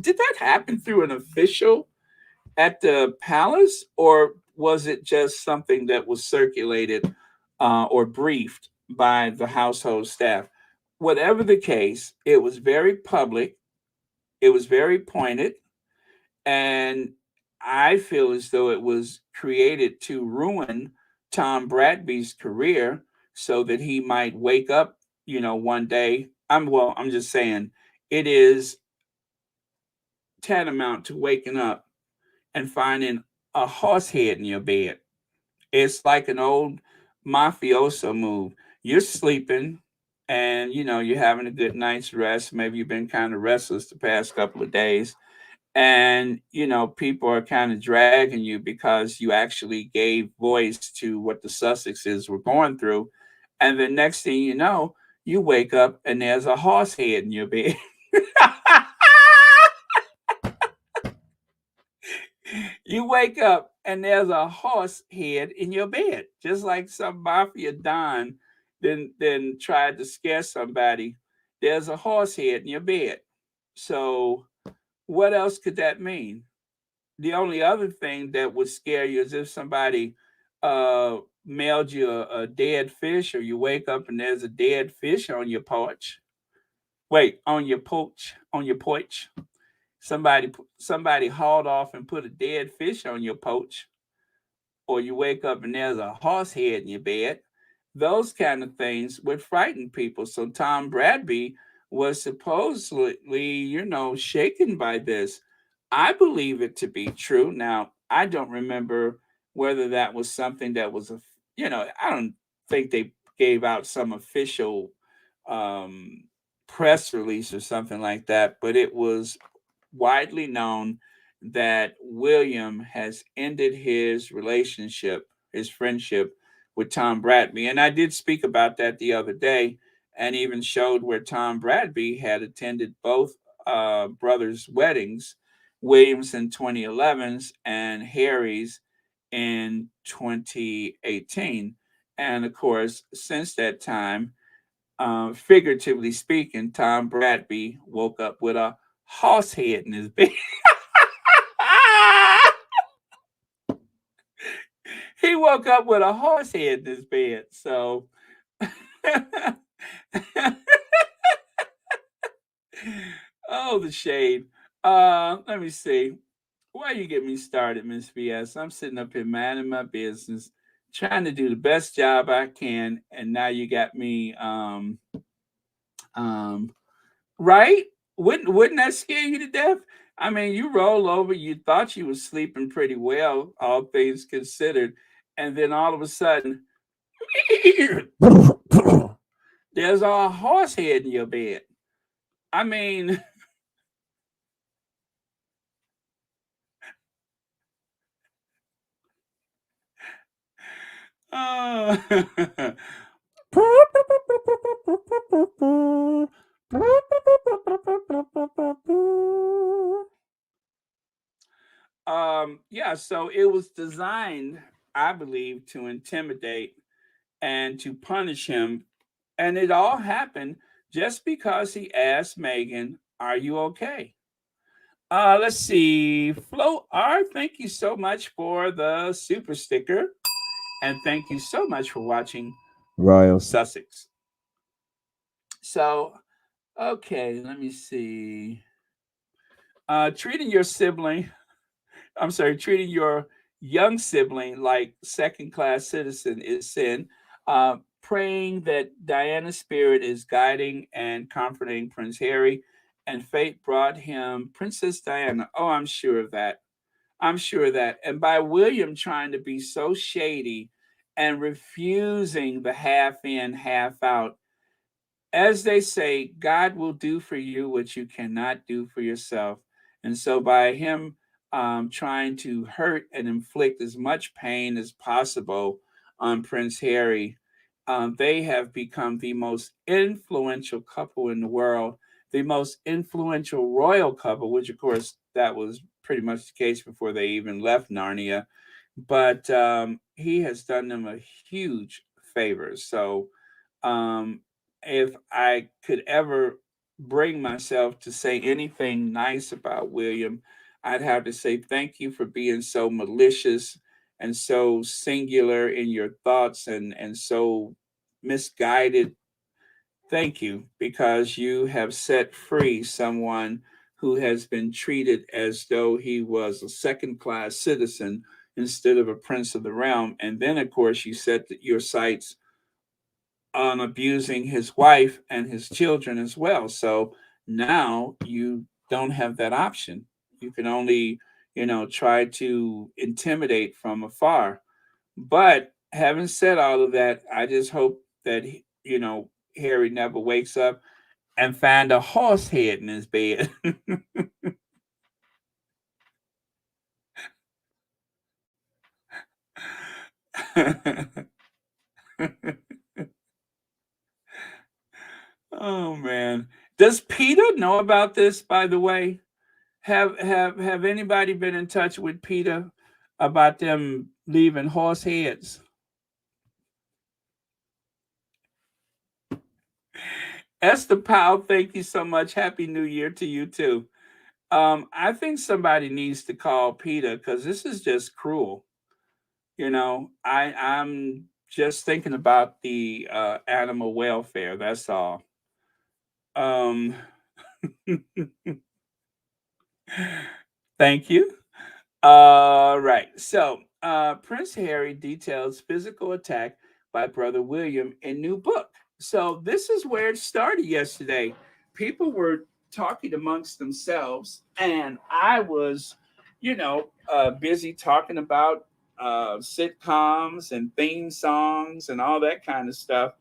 did that happen through an official at the palace, or was it just something that was circulated or briefed by the household staff? Whatever the case, it was very public, it was very pointed, and I feel as though it was created to ruin Tom Bradby's career so that he might wake up, one day. I'm just saying it is tantamount to waking up and finding a horse head in your bed. It's like an old mafioso move. You're sleeping and you're having a good night's rest. Maybe you've been kind of restless the past couple of days. And people are kind of dragging you because you actually gave voice to what the Sussexes were going through. And the next thing you know, you wake up and there's a horse head in your bed. You wake up and there's a horse head in your bed, just like some mafia don then tried to scare somebody. There's a horse head in your bed. So what else could that mean? The only other thing that would scare you is if somebody mailed you a dead fish, or you wake up and there's a dead fish on your porch. Wait, on your porch. Somebody hauled off and put a dead fish on your porch, or you wake up and there's a horse head in your bed. Those kind of things would frighten people. So Tom Bradby was supposedly, shaken by this. I believe it to be true. Now, I don't remember whether that was something that was I don't think they gave out some official press release or something like that, but it was widely known that William has ended his relationship, his friendship with Tom Bradby. And I did speak about that the other day. and even showed where Tom Bradby had attended both brothers' weddings, Williams in 2011's and Harry's in 2018. And of course, since that time, figuratively speaking, Tom Bradby woke up with a horse head in his bed. He woke up with a horse head in his bed. So, oh, the shade. Let me see. Why you get me started, Miss BS? I'm sitting up here minding my business, trying to do the best job I can, and now you got me um right? Wouldn't that scare you to death? I mean, you roll over, you thought you was sleeping pretty well, all things considered, and then all of a sudden, there's a horse head in your bed. I mean, uh, yeah, so it was designed, I believe, to intimidate and to punish him. And it all happened just because he asked Megan, "Are you okay?" Let's see. Flo R, thank you so much for the super sticker. And thank you so much for watching Royal Sussex. So, okay, let me see. Treating your sibling, I'm sorry, treating your young sibling like second class citizen is sin. Praying that Diana's spirit is guiding and comforting Prince Harry, and fate brought him Princess Diana. Oh, I'm sure of that. I'm sure of that. And by William trying to be so shady and refusing the half in, half out, as they say, God will do for you what you cannot do for yourself. And so, by him trying to hurt and inflict as much pain as possible on Prince Harry, they have become the most influential couple in the world, the most influential royal couple, which, of course, that was pretty much the case before they even left Narnia. But he has done them a huge favor. So, um, if I could ever bring myself to say anything nice about William, I'd have to say thank you for being so malicious and so singular in your thoughts and so misguided. Thank you, because you have set free someone who has been treated as though he was a second class citizen instead of a prince of the realm. And then, of course, you set your sights on abusing his wife and his children as well. So now you don't have that option. You can only, try to intimidate from afar. But having said all of that, I just hope that Harry never wakes up and find a horse head in his bed. Oh man. Does Peter know about this, by the way? Have anybody been in touch with Peter about them leaving horse heads? Esther Powell, thank you so much. Happy New Year to you too. I think somebody needs to call Peter because this is just cruel. I'm just thinking about the animal welfare. That's all. Um, thank you. All right. So, Prince Harry details physical attack by brother William in new book. So, this is where it started yesterday. People were talking amongst themselves, and I was, busy talking about sitcoms and theme songs and all that kind of stuff.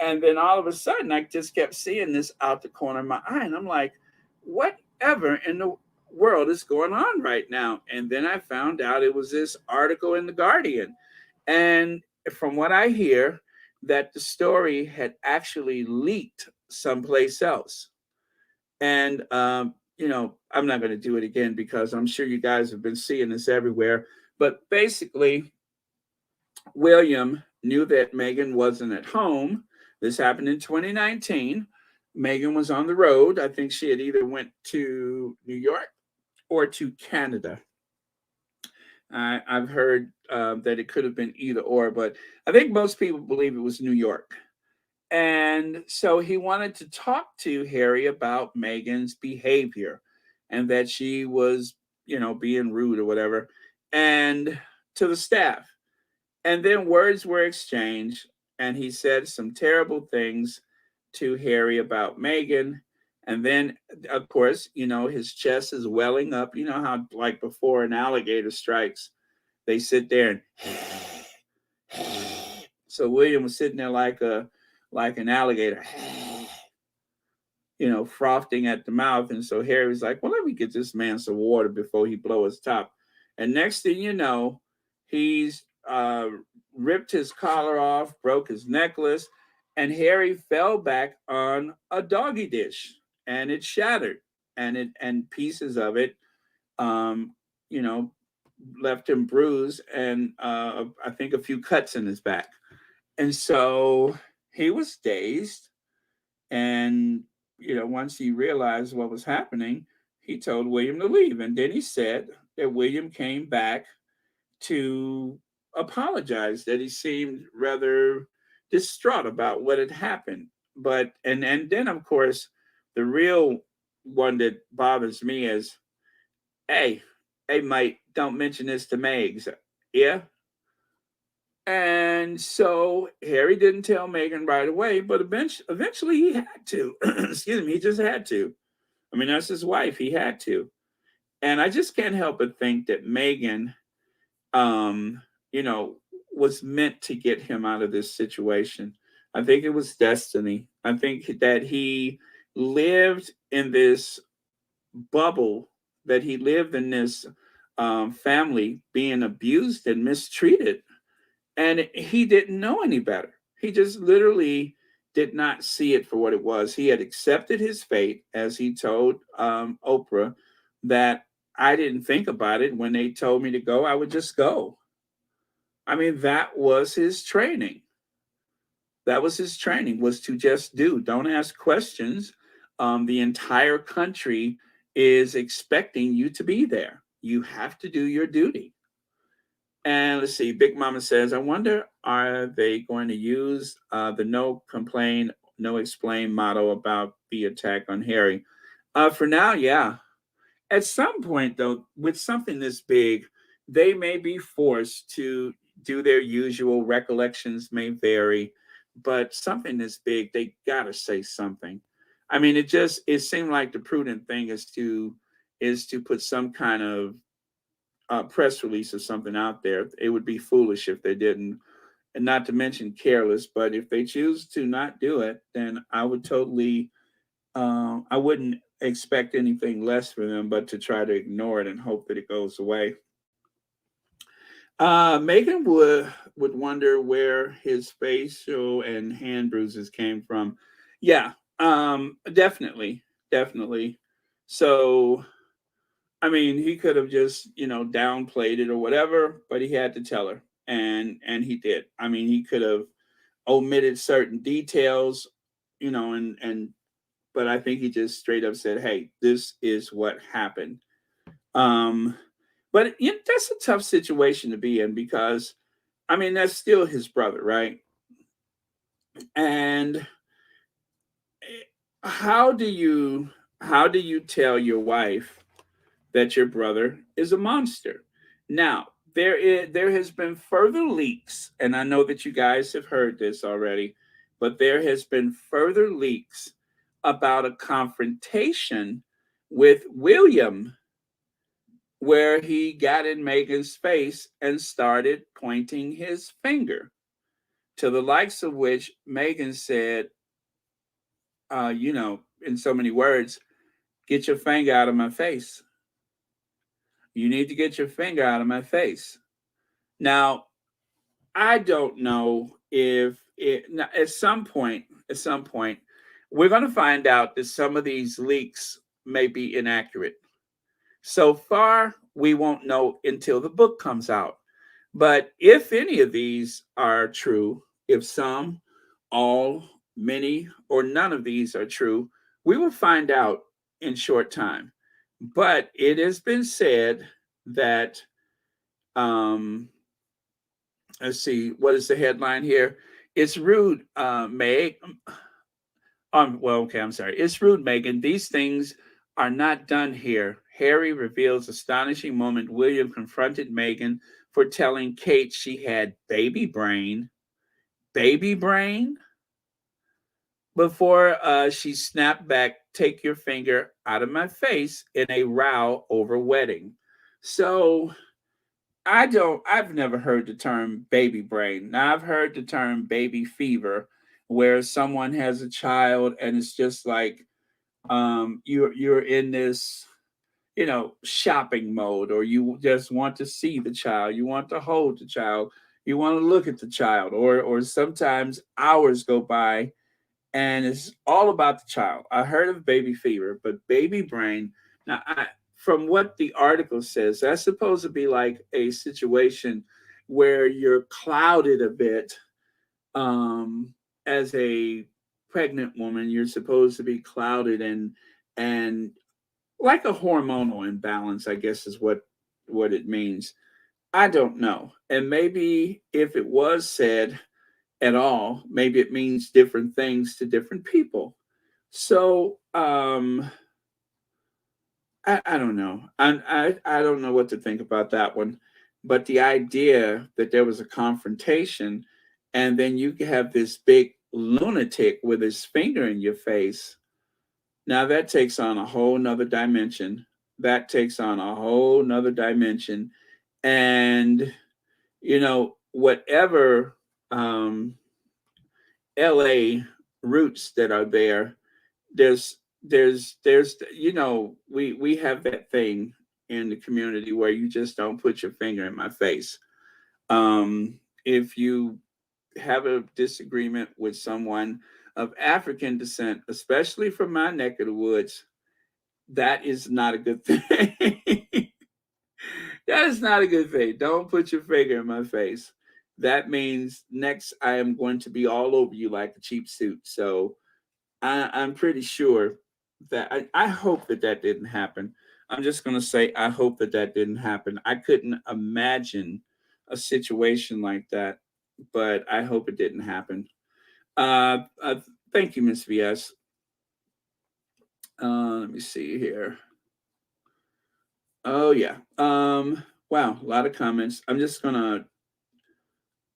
And then all of a sudden, I just kept seeing this out the corner of my eye. And I'm like, whatever in the world is going on right now? And then I found out it was this article in The Guardian. And from what I hear, that the story had actually leaked someplace else. And, I'm not going to do it again because I'm sure you guys have been seeing this everywhere. But basically, William knew that Megan wasn't at home. This happened in 2019. Megan was on the road. I think she had either went to New York or to Canada. I've heard that it could have been either or, but I think most people believe it was New York. And so he wanted to talk to Harry about Megan's behavior and that she was, being rude or whatever, and to the staff. And then words were exchanged, and he said some terrible things to Harry about Megan. And then, of course, his chest is welling up. You know how, like before an alligator strikes, they sit there and so William was sitting there like an alligator, frothing at the mouth. And so Harry was like, well, let me get this man some water before he blow his top. And next thing you know, he's ripped his collar off, broke his necklace, and Harry fell back on a doggy dish, and it shattered, and pieces of it, um, you know, left him bruised, and I think a few cuts in his back. And so he was dazed, and once he realized what was happening, he told William to leave, and then he said that William came back to apologize, that he seemed rather distraught about what had happened. But and then of course the real one that bothers me is, hey, hey mate, don't mention this to Megs. Yeah. And so Harry didn't tell Megan right away, but eventually he had to. Excuse me, he just had to. I mean, that's his wife. He had to. And I just can't help but think that Megan um, you know, was meant to get him out of this situation. I think it was destiny. I think that he lived in this bubble, that he lived in this family being abused and mistreated, and he didn't know any better. He just literally did not see it for what it was. He had accepted his fate, as he told Oprah, that I didn't think about it. When they told me to go, I would just go. I mean, that was his training. That was his training, was to just do. Don't ask questions. The entire country is expecting you to be there. You have to do your duty. And let's see, Big Mama says, I wonder, are they going to use the no complain, no explain motto about the attack on Harry? For now, yeah. At some point, though, with something this big, they may be forced to do their usual. Recollections may vary, but something this big, they gotta say something. I mean, it seemed like the prudent thing is to put some kind of press release or something out there. It would be foolish if they didn't, and not to mention careless. But if they choose to not do it, then I would totally I wouldn't expect anything less from them but to try to ignore it and hope that it goes away. Megan would wonder where his facial and hand bruises came from. Yeah, definitely, definitely. So, I mean, he could have just downplayed it or whatever, but he had to tell her, and he did. I mean, he could have omitted certain details, and but I think he just straight up said, "Hey, this is what happened." Um, but that's a tough situation to be in because, I mean, that's still his brother, right? And how do you how do you tell your wife that your brother is a monster? Now, there has been further leaks, and I know that you guys have heard this already, but there has been further leaks about a confrontation with William where he got in Megan's face and started pointing his finger, to the likes of which Megan said, in so many words, get your finger out of my face. You need to get your finger out of my face. Now, I don't know if at some point, we're going to find out that some of these leaks may be inaccurate. So far, we won't know until the book comes out. But if any of these are true, if some, all, many, or none of these are true, we will find out in short time. But it has been said that, um, let's see, what is the headline here? It's rude, Meg. Well, okay, I'm sorry. It's rude, Megan. These things are not done here. Harry reveals astonishing moment. William confronted Megan for telling Kate she had baby brain, before she snapped back, "Take your finger out of my face," in a row over wedding. So I've never heard the term baby brain. Now I've heard the term baby fever, where someone has a child and it's just like, you're in this, shopping mode, or you just want to see the child, you want to hold the child, you want to look at the child, or sometimes hours go by and it's all about the child. I heard of baby fever, but baby brain. Now, from what the article says, that's supposed to be like a situation where you're clouded a bit. As a pregnant woman, you're supposed to be clouded and like a hormonal imbalance, I guess is what it means. I don't know, and maybe if it was said at all, maybe it means different things to different people. So I don't know. I don't know what to think about that one. But the idea that there was a confrontation and then you have this big lunatic with his finger in your face, now that takes on a whole nother dimension. That takes on a whole nother dimension. And, whatever LA roots that are there, there's we have that thing in the community where you just don't put your finger in my face. If you have a disagreement with someone of African descent, especially from my neck of the woods, that is not a good thing. That is not a good thing. Don't put your finger in my face. That means next I am going to be all over you like a cheap suit. So I'm pretty sure that I hope that that didn't happen. I'm just going to say I hope that that didn't happen. I couldn't imagine a situation like that, but I hope it didn't happen. Uh, uh, Thank you, Miss VS. Let me see here. Oh yeah. Wow, a lot of comments. I'm just gonna.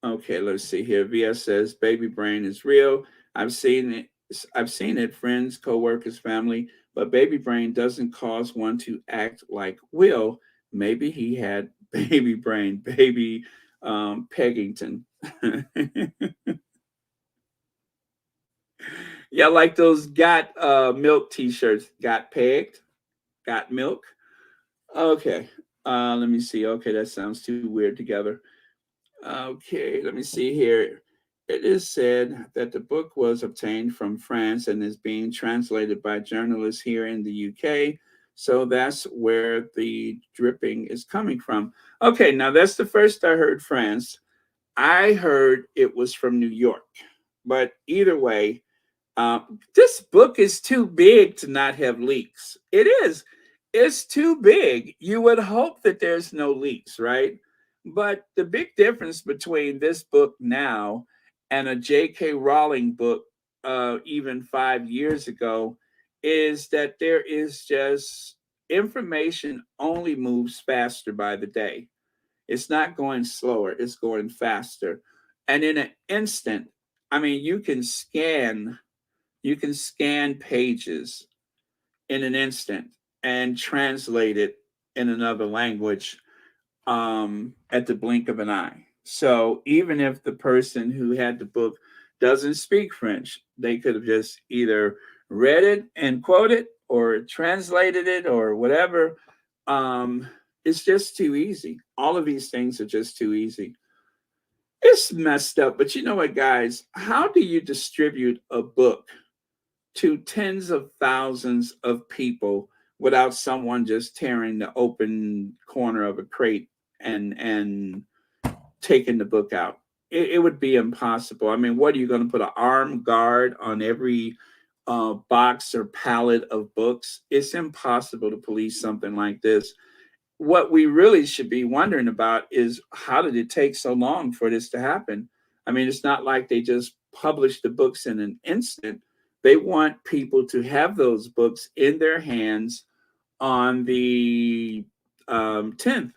Okay, let's see here. VS says baby brain is real. I've seen it. I've seen it. Friends, coworkers, family. But baby brain doesn't cause one to act like Will. Maybe he had baby brain, baby Peggington. Yeah, like those got milk T-shirts. Got pegged. Got milk. Okay. Let me see. Okay, that sounds too weird together. Okay, let me see here. It is said that the book was obtained from France and is being translated by journalists here in the UK. So that's where the dripping is coming from. Okay, now that's the first I heard France. I heard it was from New York. But either way, this book is too big to not have leaks. It is. It's too big. You would hope that there's no leaks, right? But the big difference between this book now and a J.K. Rowling book, even 5 years ago, is that there is just information only moves faster by the day. It's not going slower, it's going faster. And in an instant, I mean, you can scan pages in an instant and translate it in another language at the blink of an eye. So even if the person who had the book doesn't speak French, they could have just either read it and quoted or translated it or whatever. It's just too easy. All of these things are just too easy. just messed up. But you know what, guys? How do you distribute a book to tens of thousands of people without someone just tearing the open corner of a crate and taking the book out? It would be impossible. I mean, what are you going to put an armed guard on every box or pallet of books? It's impossible to police something like this. What we really should be wondering about is how did it take so long for this to happen? I mean, it's not like they just published the books in an instant. They want people to have those books in their hands on the 10th,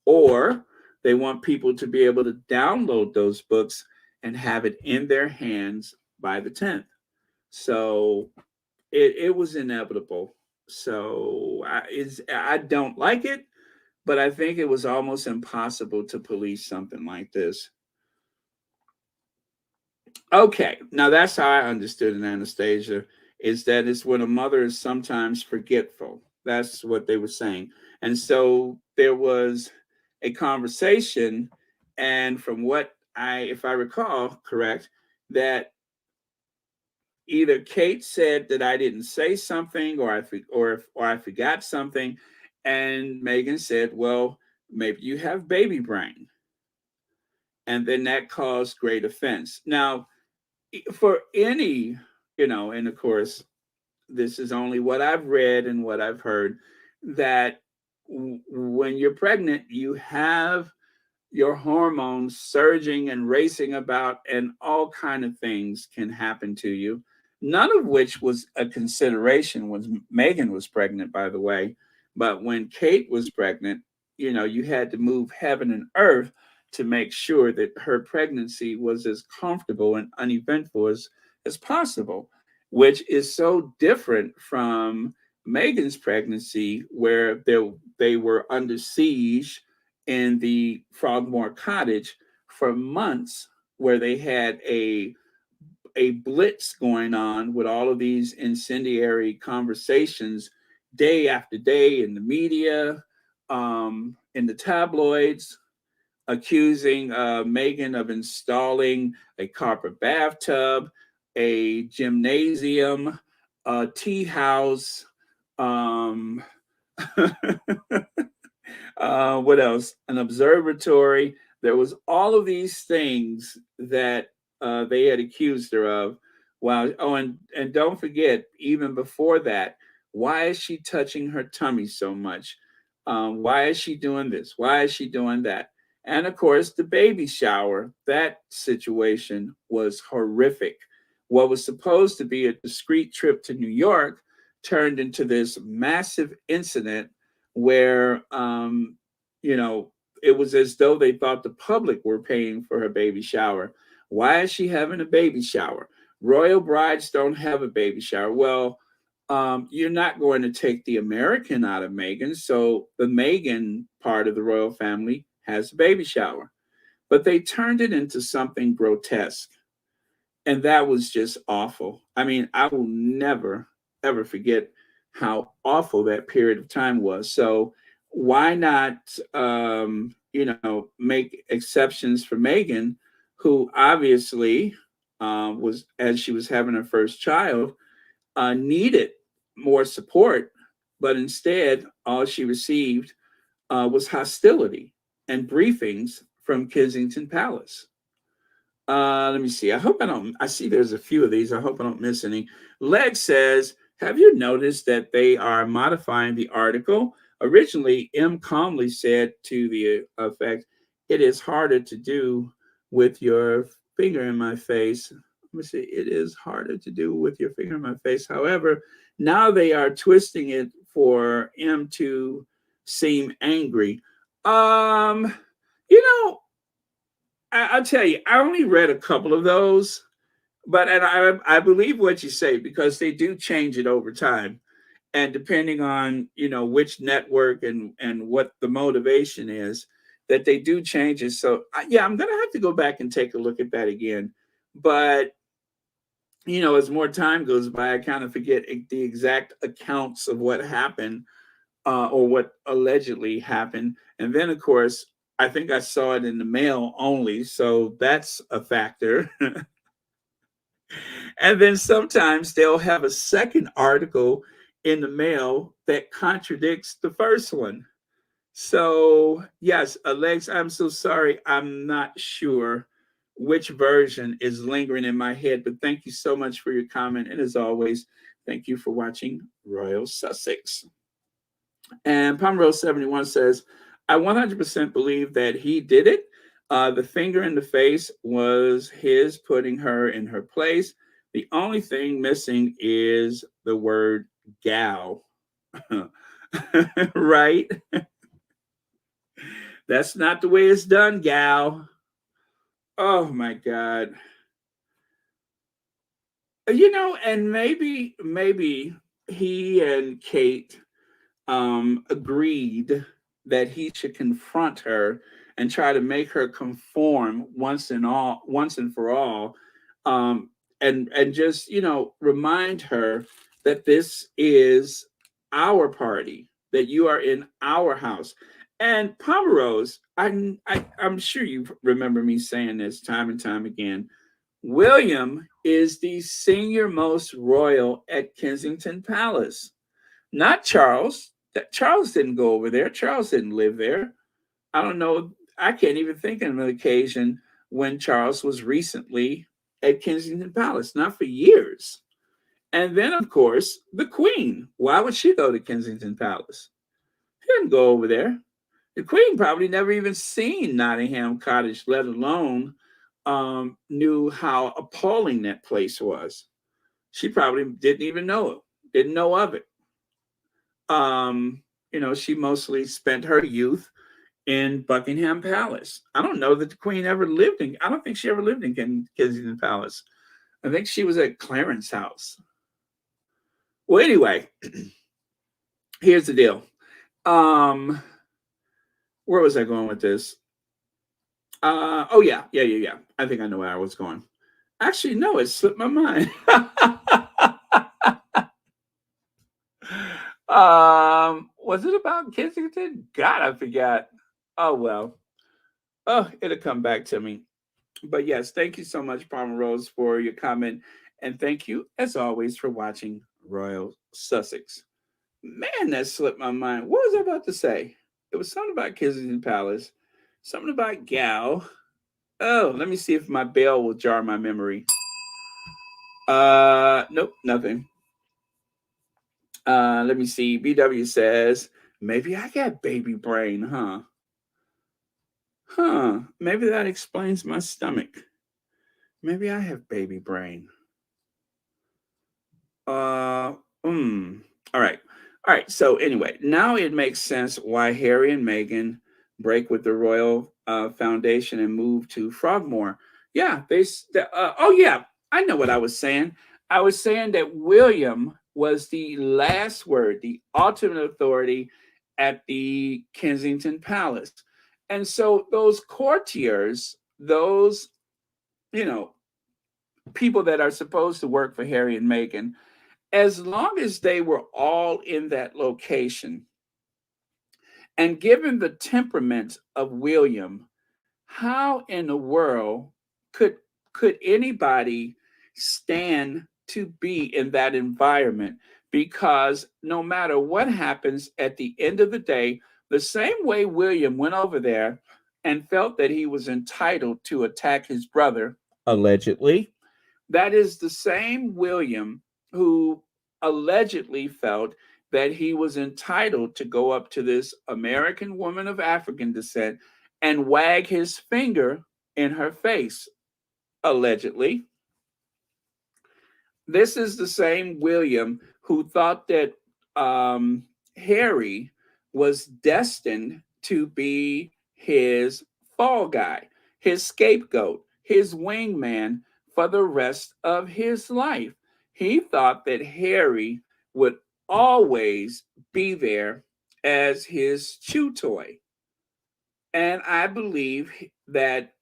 or they want people to be able to download those books and have it in their hands by the 10th. So it was inevitable. So I don't like it, but I think it was almost impossible to police something like this. Okay, now that's how I understood it, Anastasia, is that it's when a mother is sometimes forgetful. That's what they were saying. And so there was a conversation, and from what if I recall correct, that either Kate said that I didn't say something, or I forgot something, and Megan said, "Well, maybe you have baby brain," and then that caused great offense. Now, for any, and of course, this is only what I've read and what I've heard, that when you're pregnant, you have your hormones surging and racing about, and all kind of things can happen to you, none of which was a consideration when Megan was pregnant, by the way. But when Kate was pregnant, you had to move heaven and earth to make sure that her pregnancy was as comfortable and uneventful as possible, which is so different from Megan's pregnancy, where they were under siege in the Frogmore Cottage for months, where they had a blitz going on with all of these incendiary conversations day after day in the media, in the tabloids, accusing Megan of installing a copper bathtub, a gymnasium, a tea house, um, what else? An observatory. There was all of these things that they had accused her of. Wow. Oh, and don't forget, even before that, why is she touching her tummy so much? Why is she doing this? Why is she doing that? And of course, the baby shower, that situation was horrific. What was supposed to be a discreet trip to New York turned into this massive incident where, you know, it was as though they thought the public were paying for her baby shower. Why is she having a baby shower? Royal brides don't have a baby shower. Well, you're not going to take the American out of Meghan, so the Meghan part of the royal family has a baby shower. But they turned it into something grotesque, and that was just awful. I mean, I will never ever forget how awful that period of time was. So why not, make exceptions for Meghan, who obviously was, as she was having her first child, needed more support, but instead all she received was hostility and briefings from Kensington Palace. Let me see. I see there's a few of these. I hope I don't miss any. Leg says, have you noticed that they are modifying the article? Originally, M calmly said to the effect, it is harder to do with your finger in my face. Let me see. It is harder to do with your finger in my face. However, now they are twisting it for M to seem angry. Um, you know, I'll tell you, I only read a couple of those, but and I believe what you say, because they do change it over time, and depending on which network and what the motivation is, that they do change it. So yeah, I'm gonna have to go back and take a look at that again. But as more time goes by, I kind of forget the exact accounts of what happened, or what allegedly happened, and then of course I think I saw it in the mail only, so that's a factor. And then sometimes they'll have a second article in the mail that contradicts the first one. So, yes, Alex, I'm so sorry. I'm not sure which version is lingering in my head, but thank you so much for your comment. And as always, thank you for watching Royal Sussex. And Pomerose71 says, I 100% believe that he did it. The finger in the face was his putting her in her place. The only thing missing is the word gal. Right? That's not the way it's done, gal. Oh my God. And maybe he and Kate agreed that he should confront her and try to make her conform once and for all, um, and just remind her that this is our party, that you are in our house. And Pomerose, I'm sure you remember me saying this time and time again. William is the senior most royal at Kensington Palace, not Charles. That Charles didn't go over there. Charles didn't live there. I don't know. I can't even think of an occasion when Charles was recently at Kensington Palace, not for years. And then, of course, the Queen. Why would she go to Kensington Palace? She didn't go over there. The Queen probably never even seen Nottingham Cottage, let alone knew how appalling that place was. She probably didn't even know it, didn't know of it. She mostly spent her youth in Buckingham Palace. I don't know that the Queen ever lived in. I don't think she ever lived in Kensington Palace. I think she was at Clarence House. Well, anyway, here's the deal. Where was I going with this? Oh yeah. I think I know where I was going. Actually, no, it slipped my mind. Was it about Kensington? God, I forgot. Oh well. Oh, it'll come back to me. But yes, thank you so much, Palmer Rose, for your comment. And thank you, as always, for watching Royal Sussex. Man, that slipped my mind. What was I about to say? It was something about Kensington Palace, something about Gal. Oh, let me see if my bell will jar my memory. Nope, nothing. Let me see. BW says, maybe I got baby brain, huh? Maybe that explains my stomach. Maybe I have baby brain. Uh, All right. All right. So anyway, now it makes sense why Harry and Meghan break with the Royal Foundation and move to Frogmore. Yeah, oh yeah, I know what I was saying. I was saying that William was the last word, the ultimate authority at the Kensington Palace. And so those courtiers, those, you know, people that are supposed to work for Harry and Meghan, as long as they were all in that location, and given the temperament of William, how in the world could anybody stand to be in that environment? Because no matter what happens at the end of the day, the same way William went over there and felt that he was entitled to attack his brother, allegedly, that is the same William who allegedly felt that he was entitled to go up to this American woman of African descent and wag his finger in her face, allegedly. This is the same William who thought that Harry was destined to be his fall guy, his scapegoat, his wingman for the rest of his life. He thought that Harry would always be there as his chew toy. And I believe that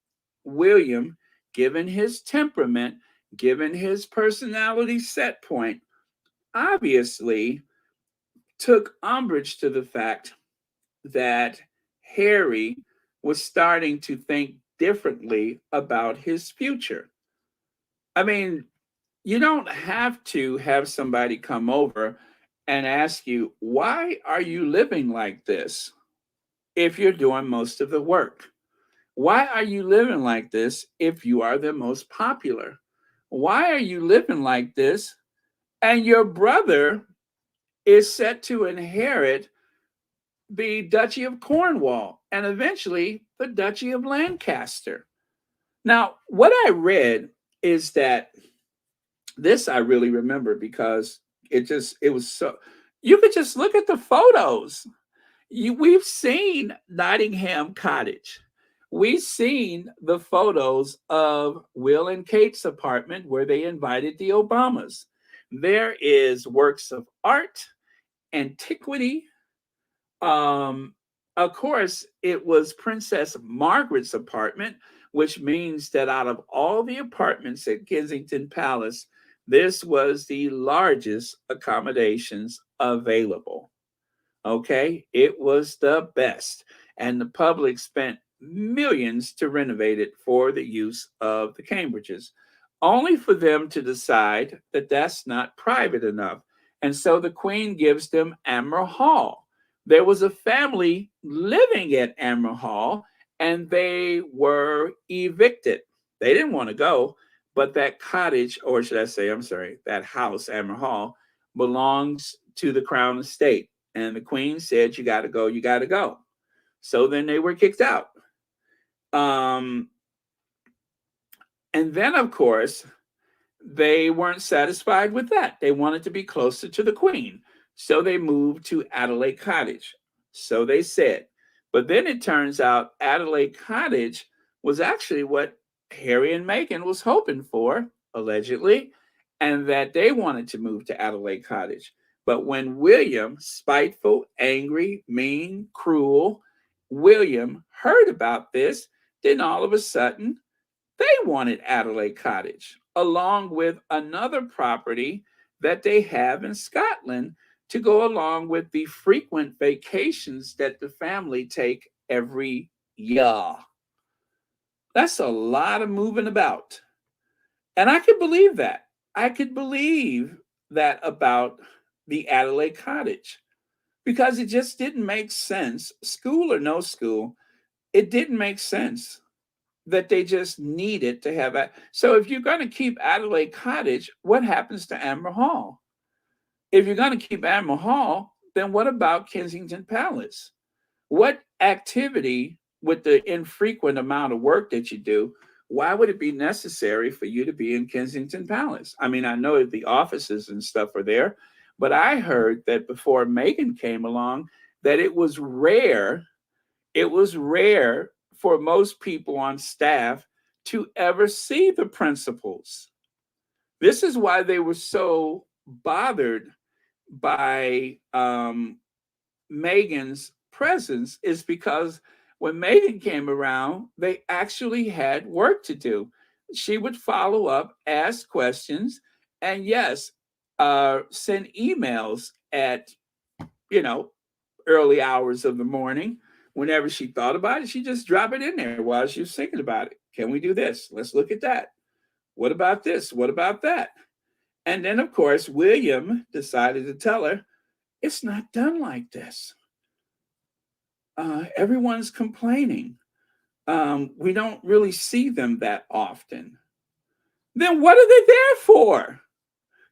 William, given his temperament, given his personality set point, obviously took umbrage to the fact that Harry was starting to think differently about his future. I mean, you don't have to have somebody come over and ask you, why are you living like this if you're doing most of the work? Why are you living like this if you are the most popular? Why are you living like this and your brother is set to inherit the Duchy of Cornwall and eventually the Duchy of Lancaster? Now, what I read is that this I really remember because it was so, you could just look at the photos. We've seen Nottingham Cottage. We've seen the photos of Will and Kate's apartment where they invited the Obamas. There is works of art, antiquity. Um, of course, it was Princess Margaret's apartment, which means that out of all the apartments at Kensington Palace, this was the largest accommodations available. Okay, it was the best, and the public spent millions to renovate it for the use of the Cambridges, only for them to decide that that's not private enough. And so the Queen gives them Admiral Hall. There was a family living at Admiral Hall, and they were evicted. They didn't want to go, but that cottage, or should I say, I'm sorry, that house, Admiral Hall, belongs to the Crown Estate. And the Queen said, you got to go, you got to go. So then they were kicked out. Um, and then, of course, they weren't satisfied with that. They wanted to be closer to the Queen. So they moved to Adelaide Cottage. So they said. But then it turns out Adelaide Cottage was actually what Harry and Meghan was hoping for, allegedly, and that they wanted to move to Adelaide Cottage. But when William, spiteful, angry, mean, cruel, William heard about this, then all of a sudden they wanted Adelaide Cottage, along with another property that they have in Scotland to go along with the frequent vacations that the family take every year. That's a lot of moving about. And I could believe that. I could believe that about the Adelaide Cottage because it just didn't make sense, school or no school, it didn't make sense that they just needed to have a. So if you're going to keep Adelaide Cottage, what happens to Admiral Hall? If you're going to keep Admiral Hall, then what about Kensington Palace? What activity with the infrequent amount of work that you do, why would it be necessary for you to be in Kensington Palace? I mean, I know the offices and stuff are there, but I heard that before Meghan came along, that it was rare for most people on staff to ever see the principals. This is why they were so bothered by Meghan's presence, is because when Meghan came around, they actually had work to do. She would follow up, ask questions, and yes, send emails at, you know, early hours of the morning. Whenever she thought about it, she just drop it in there while she was thinking about it. Can we do this? Let's look at that. What about this? What about that? And then, of course, William decided to tell her, it's not done like this. Everyone's complaining. We don't really see them that often. Then what are they there for?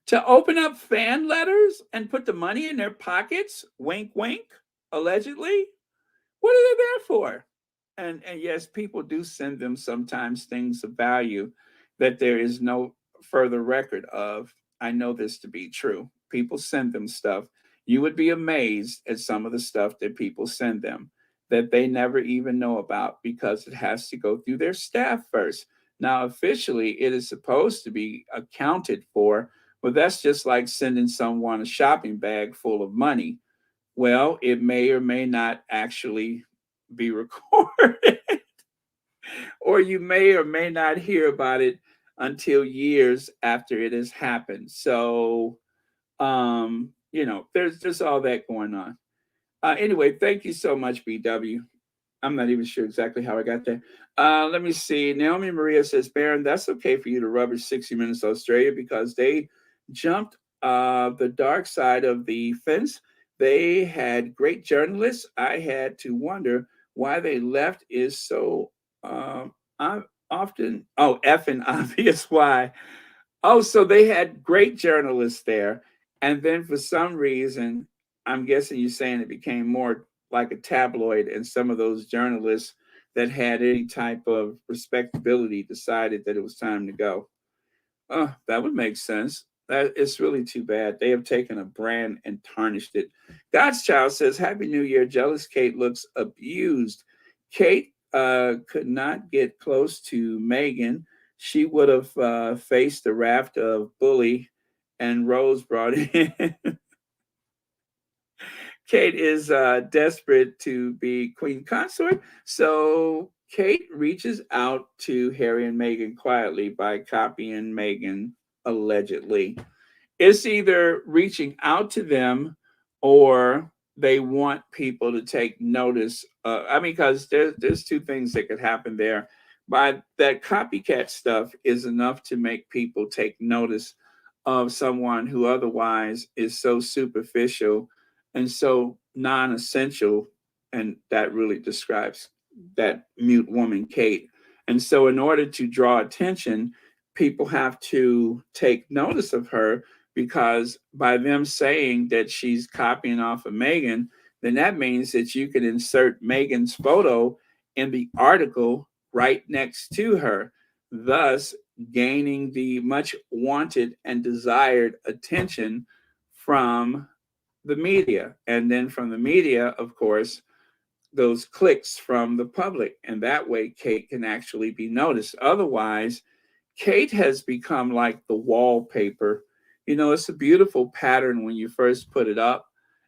To open up fan letters and put the money in their pockets? Wink, wink, allegedly. What are they there for? And yes, people do send them sometimes things of value that there is no further record of. I know this to be true. People send them stuff. You would be amazed at some of the stuff that people send them that they never even know about because it has to go through their staff first. Now, officially, it is supposed to be accounted for, but that's just like sending someone a shopping bag full of money. Well, it may or may not actually be recorded, or you may or may not hear about it until years after it has happened. So, there's just all that going on. Anyway, thank you so much, BW. I'm not even sure exactly how I got there. Let me see. Naomi Maria says, Baron, that's okay for you to rubbish 60 Minutes Australia because they jumped the dark side of the fence. They had great journalists. I had to wonder why they left is so often, oh, effing obvious why. Oh, so they had great journalists there. And then for some reason, I'm guessing you're saying it became more like a tabloid, and some of those journalists that had any type of respectability decided that it was time to go. That would make sense. That it's really too bad. They have taken a brand and tarnished it. God's Child says, Happy New Year. Jealous Kate looks abused. Kate could not get close to Megan. She would have faced a raft of bully, and Rose brought in. Kate is desperate to be queen consort. So Kate reaches out to Harry and Meghan quietly by copying Meghan, allegedly. It's either reaching out to them or they want people to take notice. I mean, because there's two things that could happen there. By that copycat stuff is enough to make people take notice of someone who otherwise is so superficial and so non-essential, and that really describes that mute woman, Kate. And so, in order to draw attention, people have to take notice of her because by them saying that she's copying off of Megan, then that means that you can insert Megan's photo in the article right next to her, thus gaining the much wanted and desired attention from the media. And then from the media, of course, those clicks from the public. And that way, Kate can actually be noticed. Otherwise, Kate has become like the wallpaper. You know, it's a beautiful pattern when you first put it up,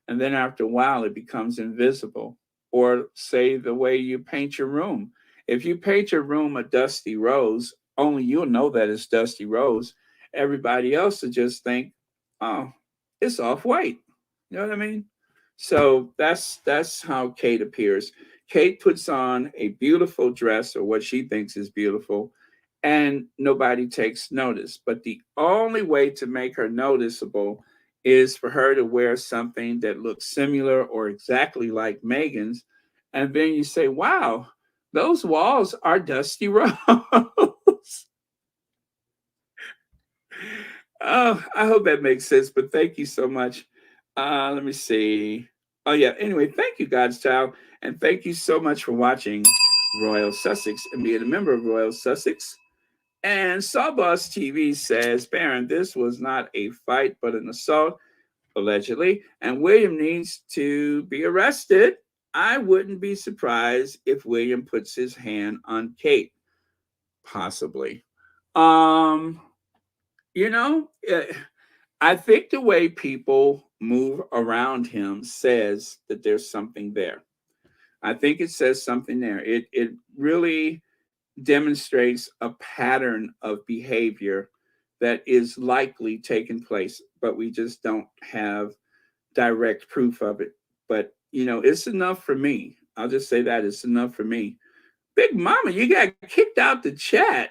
and then after a while, it becomes invisible. Or, say, the way you paint your room. If you paint your room a dusty rose, only you'll know that it's dusty rose. Everybody else will just think, oh, it's off white. You know what I mean? So that's how Kate appears. Kate puts on a beautiful dress, or what she thinks is beautiful, and nobody takes notice. But the only way to make her noticeable is for her to wear something that looks similar or exactly like Megan's. And then you say, wow, those walls are dusty rose. Oh, I hope that makes sense. But thank you so much. Let me see. Oh, yeah. Anyway, thank you, God's Child. And thank you so much for watching Royal Sussex and being a member of Royal Sussex. And Sawboss TV says, Baron, this was not a fight, but an assault, allegedly. And William needs to be arrested. I wouldn't be surprised if William puts his hand on Kate, possibly. Um, you know, I think the way people move around him says that there's something there. I think it says something there. It really demonstrates a pattern of behavior that is likely taking place, but we just don't have direct proof of it. But you know, it's enough for me. I'll just say that it's enough for me. Big Mama, you got kicked out the chat.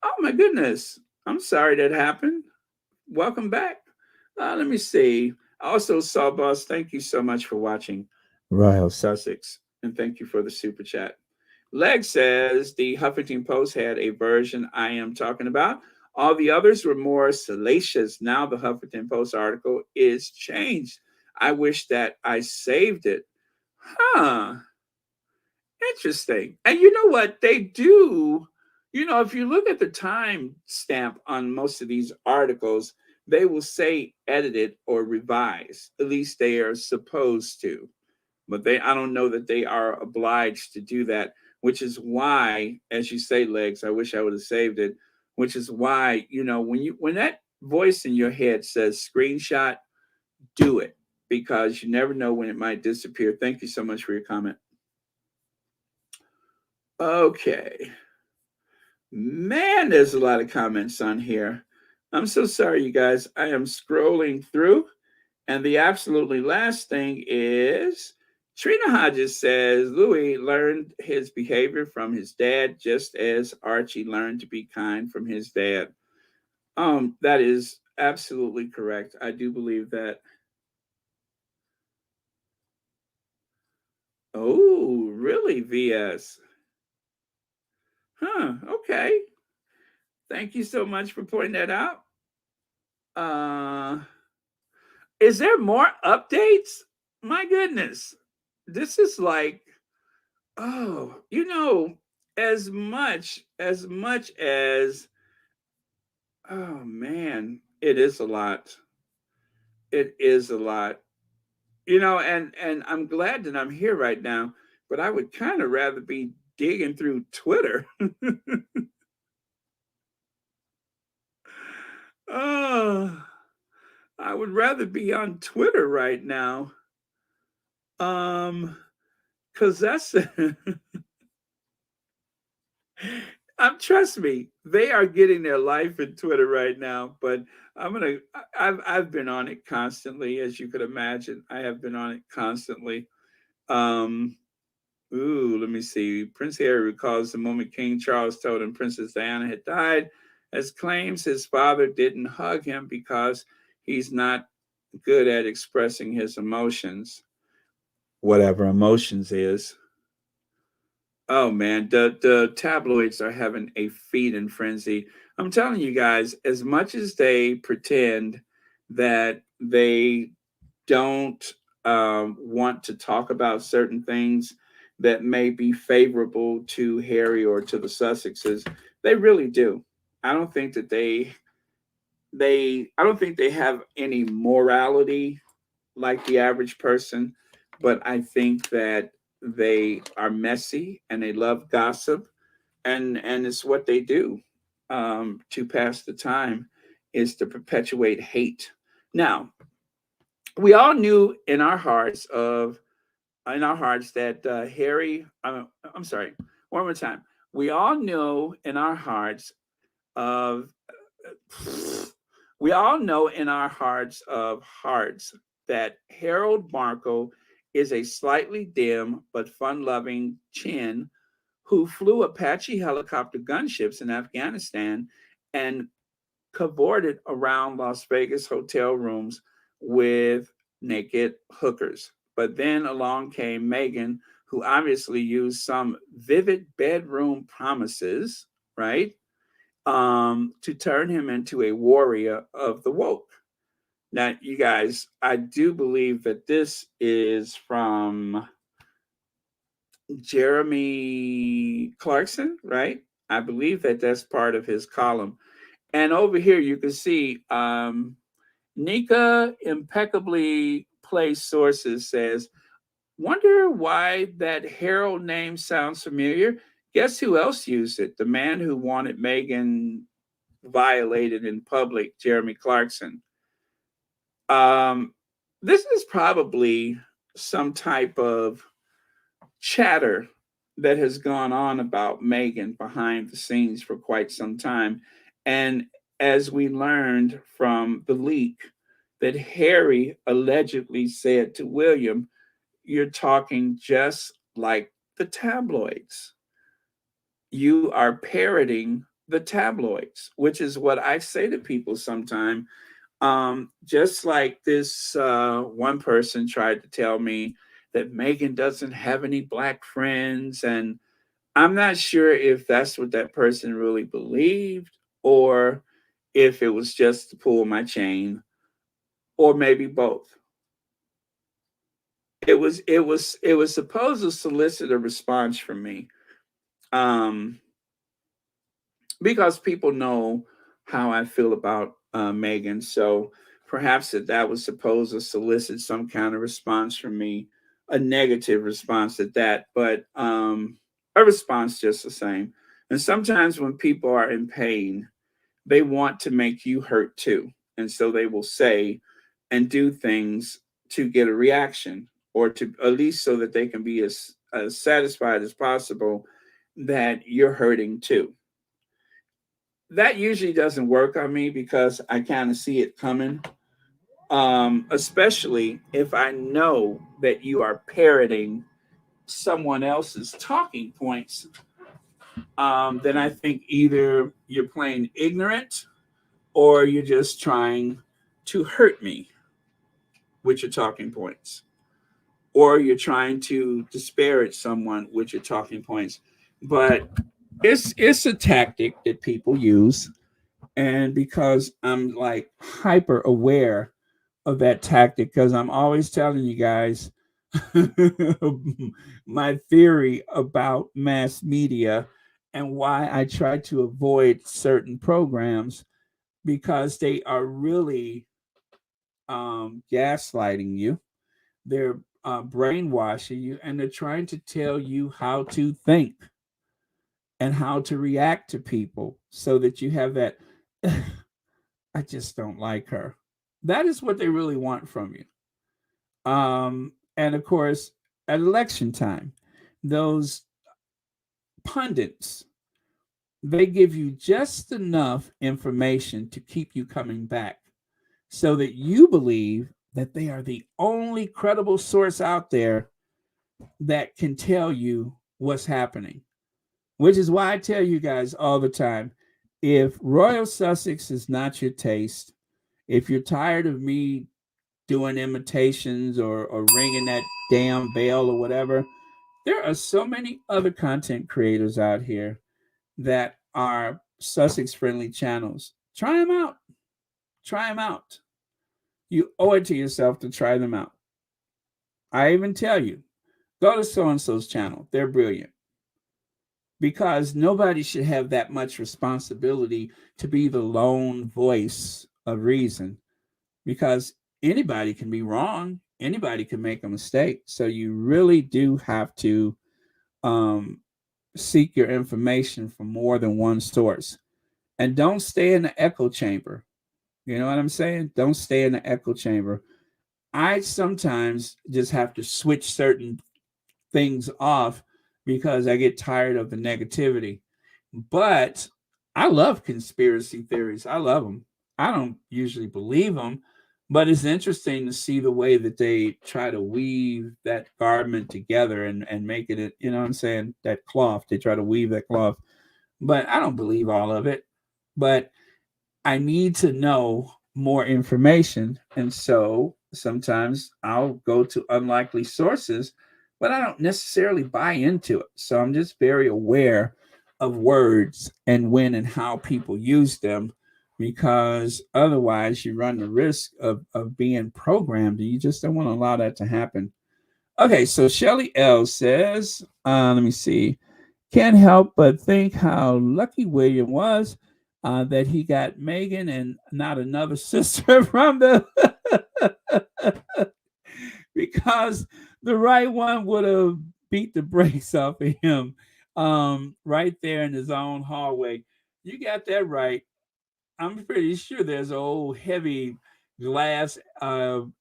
Oh my goodness. I'm sorry that happened. Welcome back. Let me see. Also, Sawboss, thank you so much for watching Royal Sussex, and thank you for the super chat. Leg says the Huffington Post had a version I am talking about. All the others were more salacious. Now the Huffington Post article is changed. I wish that I saved it. Huh. Interesting. And you know what? They do. You know, if you look at the time stamp on most of these articles, they will say edited or revised. At least they are supposed to. But I don't know that they are obliged to do that, which is why, as you say, Legs, I wish I would have saved it, which is why, you know, when that voice in your head says screenshot, do it, because you never know when it might disappear. Thank you so much for your comment. Okay. Man, there's a lot of comments on here. I'm so sorry, you guys. I am scrolling through. And the absolutely last thing is Trina Hodges says Louis learned his behavior from his dad, just as Archie learned to be kind from his dad. That is absolutely correct. I do believe that. Oh, really, VS? Huh. Okay. Thank you so much for pointing that out. Uh, is there more updates? My goodness, this is like, oh, as much as oh man, it is a lot. It is a lot. And I'm glad that I'm here right now, but I would kind of rather be digging through Twitter. Oh, I would rather be on Twitter right now. Um, cause that's trust me, they are getting their life in Twitter right now. But I've been on it constantly, as you could imagine. I have been on it constantly. Um, Ooh, let me see. Prince Harry recalls the moment King Charles told him Princess Diana had died, as claims his father didn't hug him because he's not good at expressing his emotions, whatever emotions is. Oh man, the tabloids are having a feeding frenzy. I'm telling you guys, as much as they pretend that they don't want to talk about certain things that may be favorable to Harry or to the Sussexes, they really do. I don't think that I don't think they have any morality like the average person, but I think that they are messy and they love gossip, and it's what they do to pass the time, is to perpetuate hate. Now, we all knew in our hearts that Harry. I'm sorry. One more time. We all know in our hearts of. We all know in our hearts of hearts that Harold Marco is a slightly dim but fun-loving chin who flew Apache helicopter gunships in Afghanistan and cavorted around Las Vegas hotel rooms with naked hookers. But then along came Megan, who obviously used some vivid bedroom promises, right? To turn him into a warrior of the woke. Now, you guys, I do believe that this is from Jeremy Clarkson, right? I believe that that's part of his column. And over here, you can see Nika impeccably placed sources says, wonder why that Harold name sounds familiar. Guess who else used it? The man who wanted Megan violated in public, Jeremy Clarkson. Um, this is probably some type of chatter that has gone on about Megan behind the scenes for quite some time. And as we learned from the leak, that Harry allegedly said to William, you're talking just like the tabloids. You are parroting the tabloids, which is what I say to people sometimes. Just like this one person tried to tell me that Megan doesn't have any black friends. And I'm not sure if that's what that person really believed or if it was just to pull my chain or maybe both. It was supposed to solicit a response from me. Um, because people know how I feel about Megan. So perhaps that was supposed to solicit some kind of response from me, a negative response at that, but a response just the same. And sometimes when people are in pain, they want to make you hurt too. And so they will say and do things to get a reaction or to at least so that they can be as satisfied as possible that you're hurting too. That usually doesn't work on me because I kind of see it coming. especially if I know that you are parroting someone else's talking points. Then I think either you're playing ignorant or you're just trying to hurt me with your talking points, or you're trying to disparage someone with your talking points. But it's a tactic that people use, and because I'm like hyper aware of that tactic, because I'm always telling you guys my theory about mass media and why I try to avoid certain programs, because they are really gaslighting you. They're brainwashing you, and they're trying to tell you how to think and how to react to people so that you have that I just don't like her. That is what they really want from you. And of course, at election time, those pundits, they give you just enough information to keep you coming back so that you believe that they are the only credible source out there that can tell you what's happening. Which is why I tell you guys all the time, if Royal Sussex is not your taste, if you're tired of me doing imitations or ringing that damn bell or whatever, there are so many other content creators out here that are Sussex friendly channels. Try them out. Try them out. You owe it to yourself to try them out. I even tell you, go to so and so's channel. They're brilliant. Because nobody should have that much responsibility to be the lone voice of reason, because anybody can be wrong, anybody can make a mistake. So you really do have to um, seek your information from more than one source, and don't stay in the echo chamber. You know what I'm saying? Don't stay in the echo chamber. I sometimes just have to switch certain things off because I get tired of the negativity. But I love conspiracy theories. I love them. I don't usually believe them, but it's interesting to see the way that they try to weave that garment together and make it, you know what I'm saying? That cloth, they try to weave that cloth. But I don't believe all of it. But I need to know more information. And so sometimes I'll go to unlikely sources, but I don't necessarily buy into it. So I'm just very aware of words and when and how people use them, because otherwise you run the risk of being programmed, and you just don't want to allow that to happen. Okay, so Shelly L says, let me see. Can't help but think how lucky William was that he got Megan and not another sister from the because the right one would have beat the brakes off of him right there in his own hallway. You got that right. I'm pretty sure there's an old heavy glass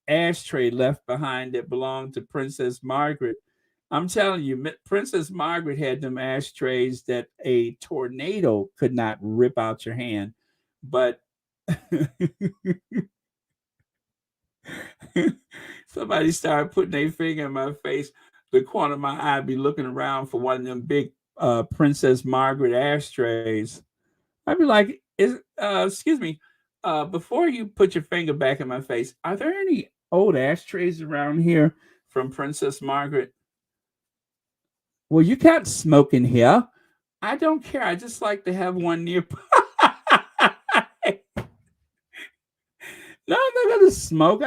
ashtray left behind that belonged to Princess Margaret. I'm telling you, Princess Margaret had them ashtrays that a tornado could not rip out your hand. But somebody started putting their finger in my face, the corner of my eye be looking around for one of them big Princess Margaret ashtrays. I'd be like, excuse me, before you put your finger back in my face, are there any old ashtrays around here from Princess Margaret? Well, you can't smoke in here. I don't care. I just like to have one nearby. No, I'm not gonna smoke.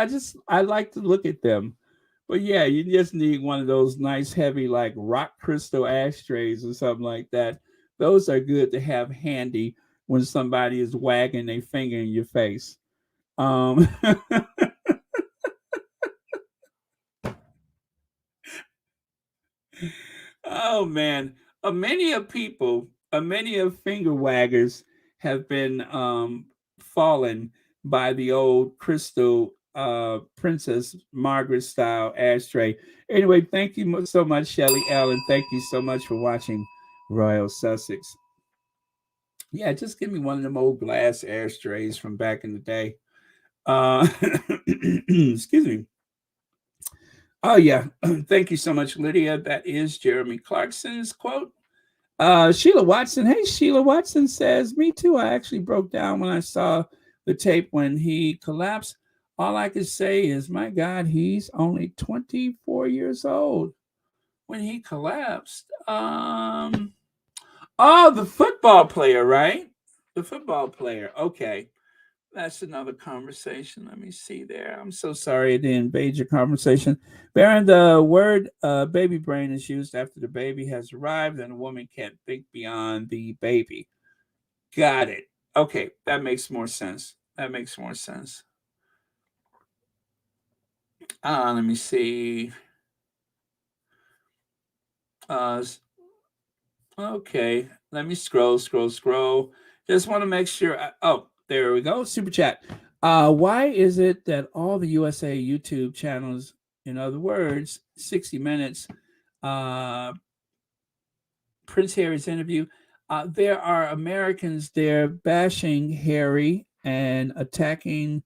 I like to look at them. But yeah, you just need one of those nice heavy like rock crystal ashtrays or something like that. Those are good to have handy when somebody is wagging their finger in your face. Um oh man, many of finger waggers have been fallen by the old crystal Princess Margaret style ashtray. Anyway, thank you so much, Shelly Allen. Thank you so much for watching Royal Sussex. Yeah, just give me one of them old glass ashtrays from back in the day. Excuse me. Oh yeah, thank you so much, Lydia. That is Jeremy Clarkson's quote. Sheila Watson. Hey, Sheila Watson says, "Me too. I actually broke down when I saw the tape when he collapsed. All I could say is, my God, he's only 24 years old when he collapsed." Oh, the football player, right? The football player. Okay. That's another conversation. Let me see there. I'm so sorry to invade your conversation. Baron, the word baby brain is used after the baby has arrived and a woman can't think beyond the baby. Got it. Okay, that makes more sense. That makes more sense. Let me see. Uh, okay, let me scroll. Just want to make sure. Oh, there we go. Super chat. Why is it that all the USA YouTube channels, in other words, 60 Minutes, uh, Prince Harry's interview, there are Americans there bashing Harry and attacking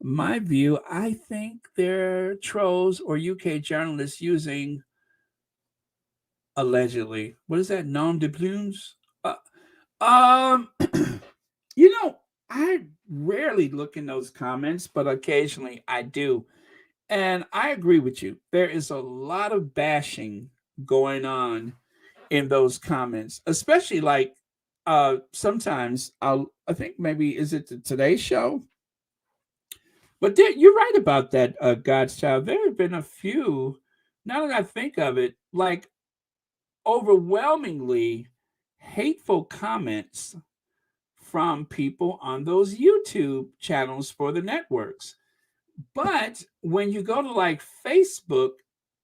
my view? I think they're trolls or UK journalists using allegedly. What is that? Nom de plumes? Um, you know, I rarely look in those comments, but occasionally I do. And I agree with you. There is a lot of bashing going on in those comments, especially like sometimes I think maybe is it the Today Show? But you're right about that, God's Child. There have been a few, now that I think of it, like overwhelmingly hateful comments from people on those YouTube channels for the networks. But when you go to like Facebook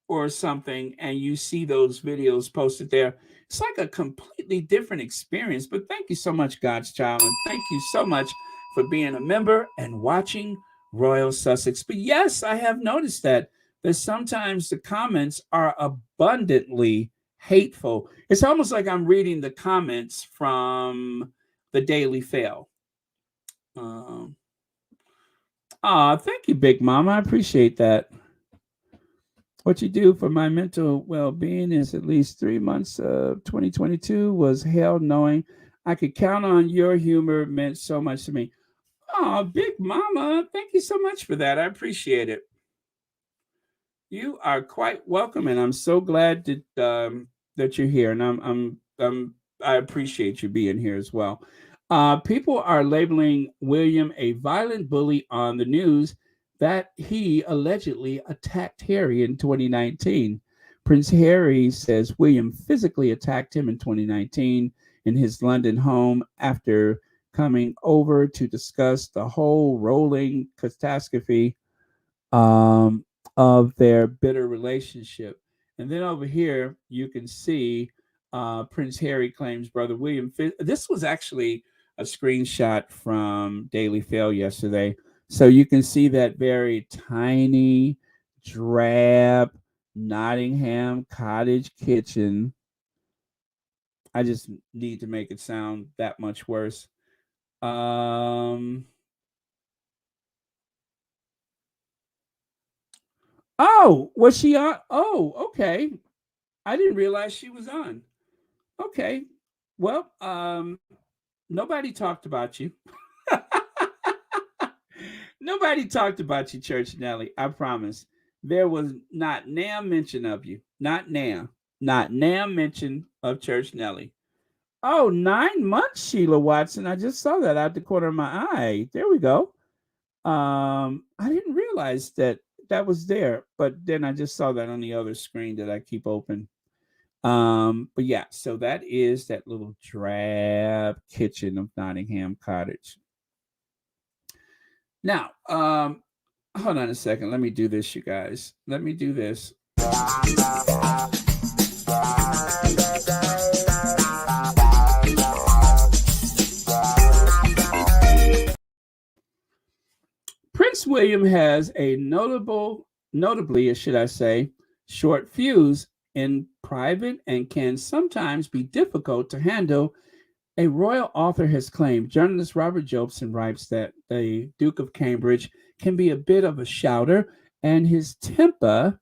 or something and you see those videos posted there, it's like a completely different experience. But thank you so much, God's Child. And thank you so much for being a member and watching Royal Sussex. But yes, I have noticed that sometimes the comments are abundantly hateful. It's almost like I'm reading the comments from the Daily Fail. Um, thank you, Big Mama. I appreciate that. What you do for my mental well-being is at least 3 months of 2022 was hell, knowing I could count on your humor meant so much to me. Oh, Big Mama, thank you so much for that. I appreciate it. You are quite welcome, and I'm so glad that you're here, and I appreciate you being here as well. People are labeling William a violent bully on the news that he allegedly attacked Harry in 2019. Prince Harry says William physically attacked him in 2019 in his London home after coming over to discuss the whole rolling catastrophe um, of their bitter relationship. And then over here, you can see Prince Harry claims brother William. This was actually a screenshot from Daily Fail yesterday. So you can see that very tiny, drab Nottingham cottage kitchen. I just need to make it sound that much worse. Oh, was she on? Oh, okay. I didn't realize she was on. Okay. Well, nobody talked about you. Nobody talked about you, Church Nelly. I promise. There was not now mention of you. Not now. Not now mention of Church Nelly. Oh, 9 months, Sheila Watson. I just saw that out the corner of my eye. There we go. I didn't realize that was there, but then I just saw that on the other screen that I keep open. But yeah, so that is that little drab kitchen of Nottingham Cottage. Now, hold on a second. Let me do this, you guys. Let me do this. Prince William has a notably, should I say, short fuse in private and can sometimes be difficult to handle. A royal author has claimed. Journalist Robert Jobson writes that the Duke of Cambridge can be a bit of a shouter, and his temper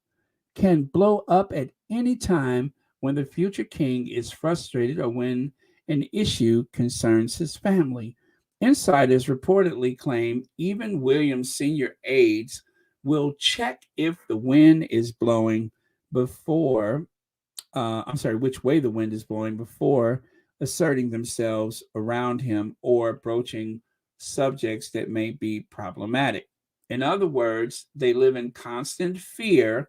can blow up at any time when the future king is frustrated or when an issue concerns his family. Insiders reportedly claim even William's senior aides will check if the wind is blowing before, which way the wind is blowing before asserting themselves around him or broaching subjects that may be problematic. In other words, they live in constant fear.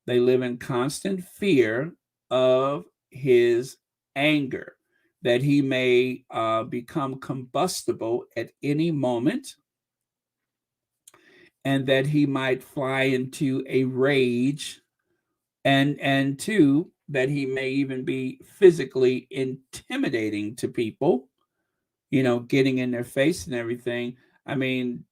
They live in constant fear of his anger, that he may become combustible at any moment, and that he might fly into a rage, and two, that he may even be physically intimidating to people, getting in their face and everything. I mean,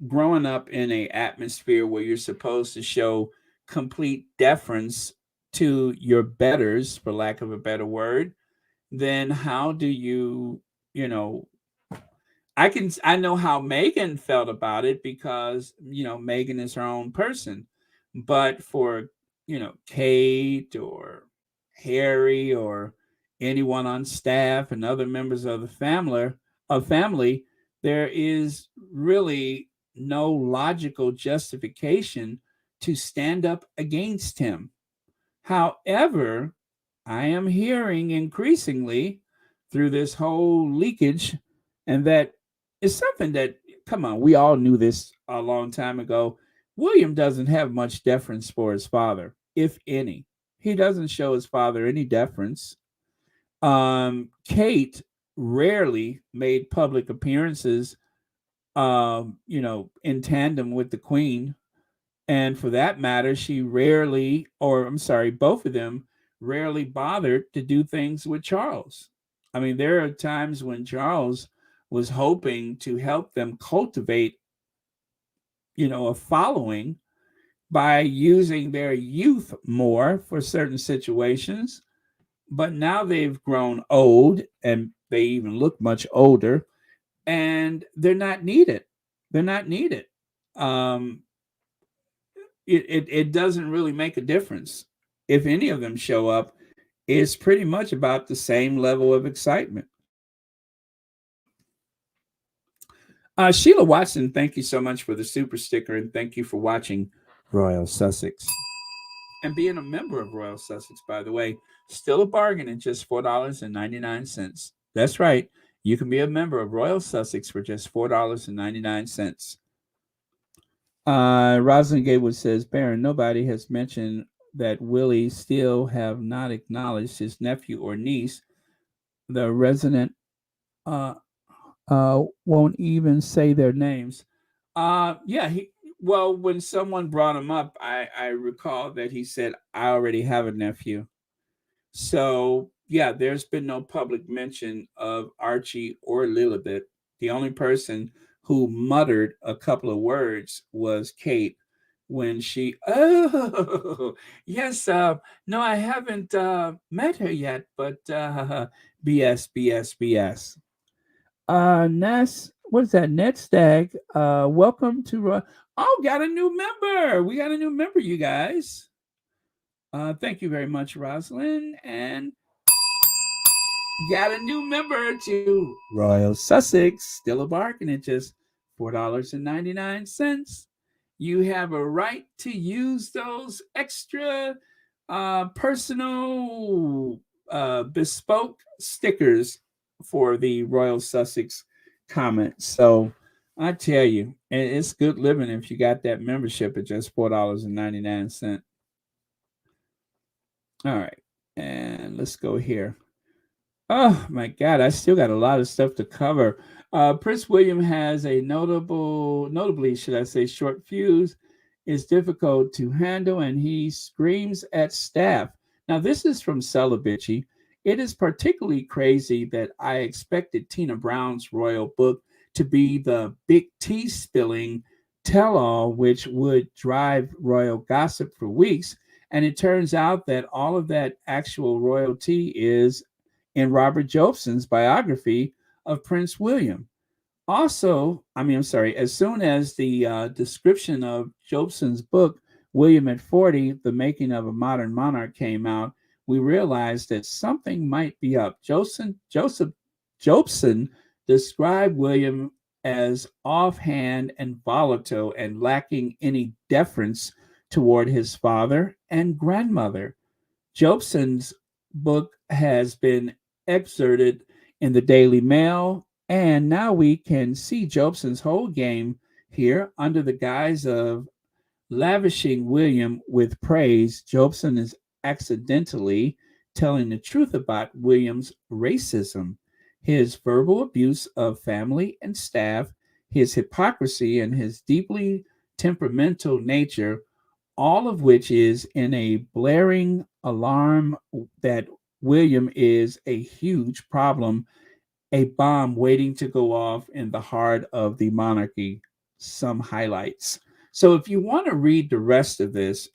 growing up in a atmosphere where you're supposed to show complete deference to your betters, for lack of a better word, then how do you, you know, I know how Megan felt about it because, Megan is her own person. But for, Kate or Harry or anyone on staff and other members of the family, there is really no logical justification to stand up against him. However, I am hearing increasingly through this whole leakage, and that is something that, come on, we all knew this a long time ago. William doesn't have much deference for his father, if any. He doesn't show his father any deference. Kate rarely made public appearances, in tandem with the Queen. And for that matter, she rarely, or I'm sorry, both of them rarely bothered to do things with Charles. I mean, there are times when Charles was hoping to help them cultivate, a following by using their youth more for certain situations. But now they've grown old and they even look much older, and they're not needed. They're not needed. Um, it doesn't really make a difference. If any of them show up, it's pretty much about the same level of excitement. Sheila Watson, thank you so much for the super sticker, and thank you for watching Royal Sussex. And being a member of Royal Sussex, by the way, still a bargain at just $4.99. That's right. You can be a member of Royal Sussex for just $4.99. Rosalind Gatewood says, Baron, nobody has mentioned that Willie still have not acknowledged his nephew or niece. The resident won't even say their names. Yeah, well, when someone brought him up, I recall that he said, I already have a nephew. So, yeah, there's been no public mention of Archie or Lilibet. The only person who muttered a couple of words was Kate when she, oh, yes, no, I haven't met her yet, but BS, BS, BS. Ness, what is that? Netstag, welcome to, oh, got a new member. We got a new member, you guys. Thank you very much, Rosalind. And got a new member to Royal Sussex. Still a bargain at just $4.99. You have a right to use those extra personal bespoke stickers for the Royal Sussex comment. So I tell you, it's good living if you got that membership at just $4.99. All right. And let's go here. Oh my God, I still got a lot of stuff to cover. Prince William has a notably, should I say, short fuse. Is difficult to handle, and he screams at staff. Now, this is from Celebici. It is particularly crazy that I expected Tina Brown's royal book to be the big tea spilling tell all, which would drive royal gossip for weeks. And it turns out that all of that actual royalty is in Robert Jobson's biography of Prince William. Also, I'm sorry, as soon as the description of Jobson's book, William at 40, The Making of a Modern Monarch, came out, we realized that something might be up. Jobson described William as offhand and volatile and lacking any deference toward his father and grandmother. Jobson's book has been excerpted in the Daily Mail, and now we can see Jobson's whole game here under the guise of lavishing William with praise. Jobson is accidentally telling the truth about William's racism, his verbal abuse of family and staff, his hypocrisy, and his deeply temperamental nature, all of which is in a blaring alarm that William is a huge problem, a bomb waiting to go off in the heart of the monarchy. Some highlights. So if you want to read the rest of this,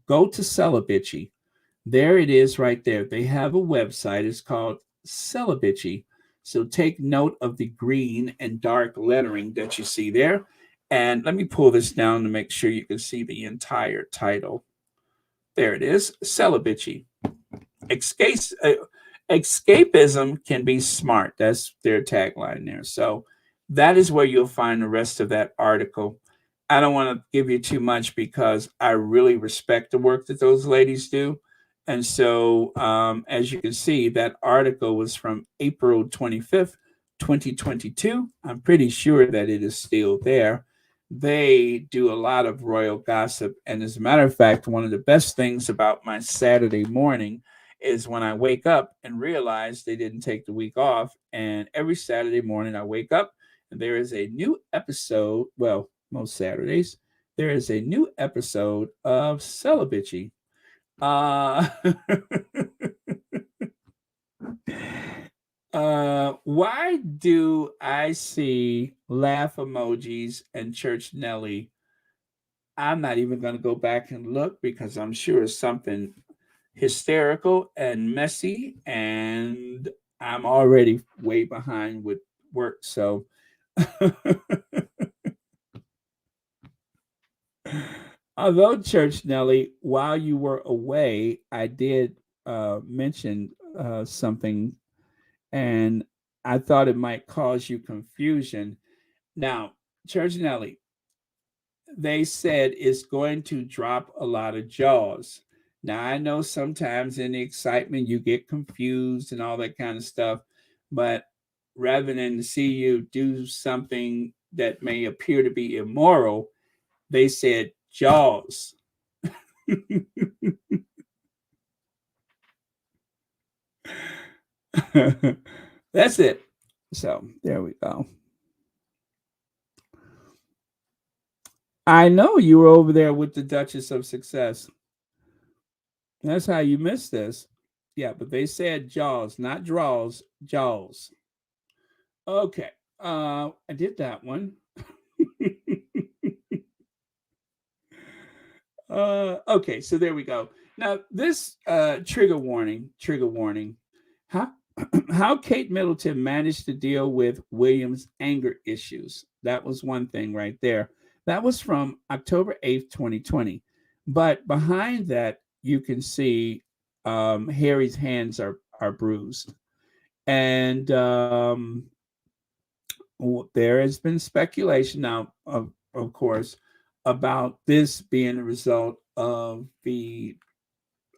go to Celibici. There it is right there. They have a website. It's called Celibici. So take note of the green and dark lettering that you see there. And let me pull this down to make sure you can see the entire title. There it is, Celibici. Escape, Escapism can be smart. That's their tagline there. So that is where you'll find the rest of that article. I don't want to give you too much because I really respect the work that those ladies do. And so, as you can see, that article was from April 25th, 2022. I'm pretty sure that it is still there. They do a lot of royal gossip. And as a matter of fact, one of the best things about my Saturday morning is when I wake up and realize they didn't take the week off. And every Saturday morning, I wake up and there is a new episode. Well, most Saturdays, there is a new episode of Celibici. Uh, why do I see laugh emojis and Church Nelly? I'm not even going to go back and look because I'm sure it's something hysterical and messy, and I'm already way behind with work. So, although Church Nelly, while you were away, I did mention something, and I thought it might cause you confusion. Now, Church Nelly, they said it's going to drop a lot of jaws. Now, I know sometimes in the excitement you get confused and all that kind of stuff, but rather than to see you do something that may appear to be immoral, they said jaws. That's it. So there we go. I know you were over there with the Duchess of Success. That's how you missed this. Yeah, but they said jaws, not draws, jaws. Okay. I did that one. Okay, so there we go. Now this trigger warning. How how Kate Middleton managed to deal with Williams' anger issues. That was one thing right there. That was from October 8th, 2020. But behind that, you can see Harry's hands are bruised. And there has been speculation now, of course, about this being a result of the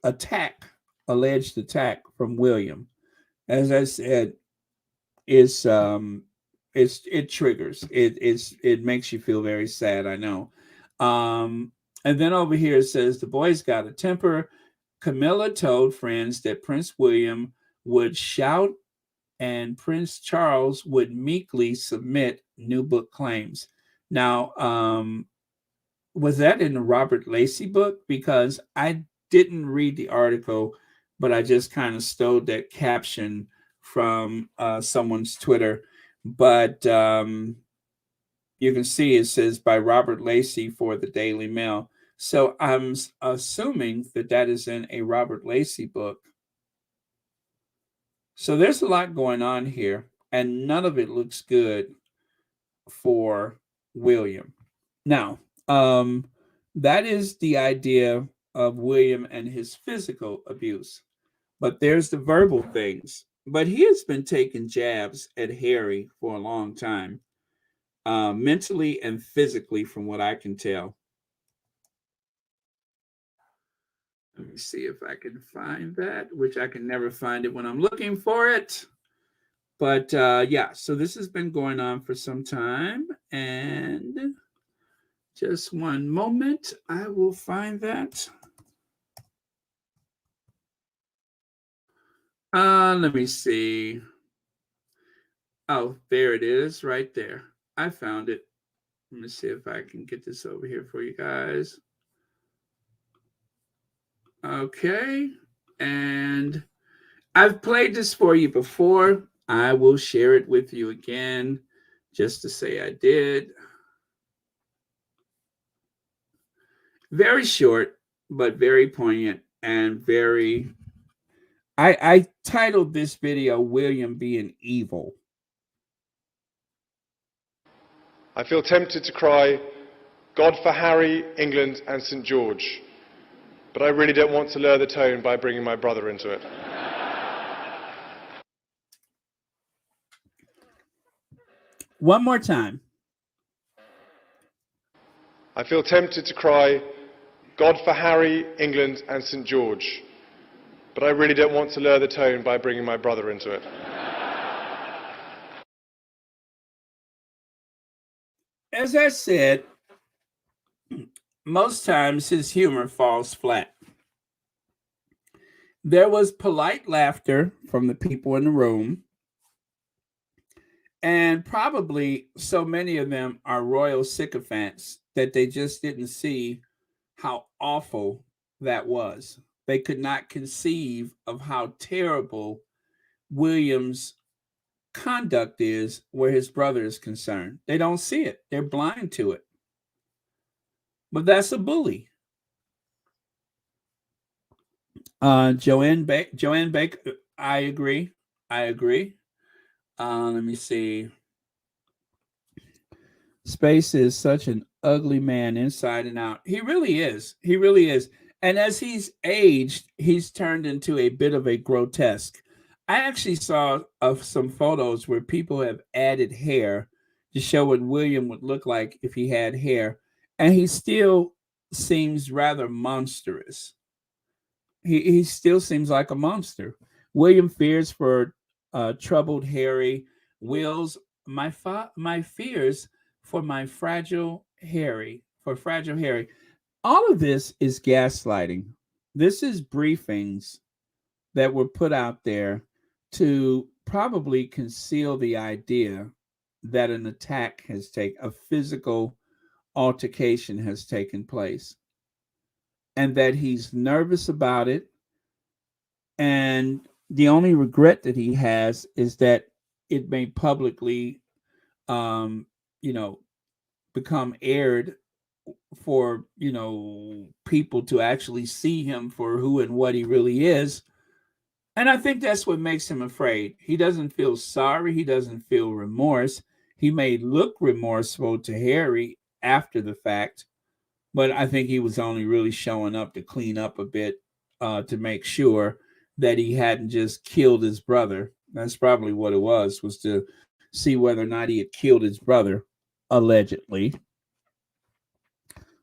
attack, alleged attack from William. As I said, it's it triggers. It makes you feel very sad, I know. And then over here it says the boy's got a temper. Camilla told friends that Prince William would shout and Prince Charles would meekly submit new book claims. Now, was that in the Robert Lacey book? Because I didn't read the article, but I just kind of stole that caption from someone's Twitter. But you can see it says by Robert Lacey for the Daily Mail. So I'm assuming that that is in a Robert Lacey book. So there's a lot going on here, and none of it looks good. for William. Now, that is the idea of William and his physical abuse. But there's the verbal things. But he has been taking jabs at Harry for a long time, mentally and physically, from what I can tell. Let me see if I can find that, which I can never find it when I'm looking for it. But yeah, so this has been going on for some time. And just one moment, I will find that. Let me see. Oh, there it is, right there. I found it. Let me see if I can get this over here for you guys. Okay. And I've played this for you before. I will share it with you again just to say I did. Very short, but very poignant and very. I titled this video William Being Evil. I feel tempted to cry, God for Harry, England and St George. But I really don't want to lower the tone by bringing my brother into it. One more time. I feel tempted to cry, God for Harry, England and St George. But I really don't want to lower the tone by bringing my brother into it. As I said, most times his humor falls flat. There was polite laughter from the people in the room, and probably so many of them are royal sycophants that they just didn't see how awful that was. They could not conceive of how terrible William's conduct is where his brother is concerned. They don't see it, they're blind to it. But that's a bully. Joanne Baker, I agree. I agree. Let me see. Space is such an ugly man inside and out. He really is. He really is. And as he's aged, he's turned into a bit of a grotesque. I actually saw some photos where people have added hair to show what William would look like if he had hair. And he still seems rather monstrous. He still seems like a monster. William fears for troubled Harry. Will's my fears for my fragile Harry, for fragile Harry. All of this is gaslighting. This is briefings that were put out there to probably conceal the idea that an attack has taken, a physical altercation has taken place, and that he's nervous about it. And the only regret that he has is that it may publicly, um, you know, become aired for, people to actually see him for who and what he really is. And I think that's what makes him afraid. He doesn't feel sorry. He doesn't feel remorse. He may look remorseful to Harry after the fact, but I think he was only really showing up to clean up a bit, to make sure that he hadn't just killed his brother. That's probably what it was to see whether or not he had killed his brother, allegedly.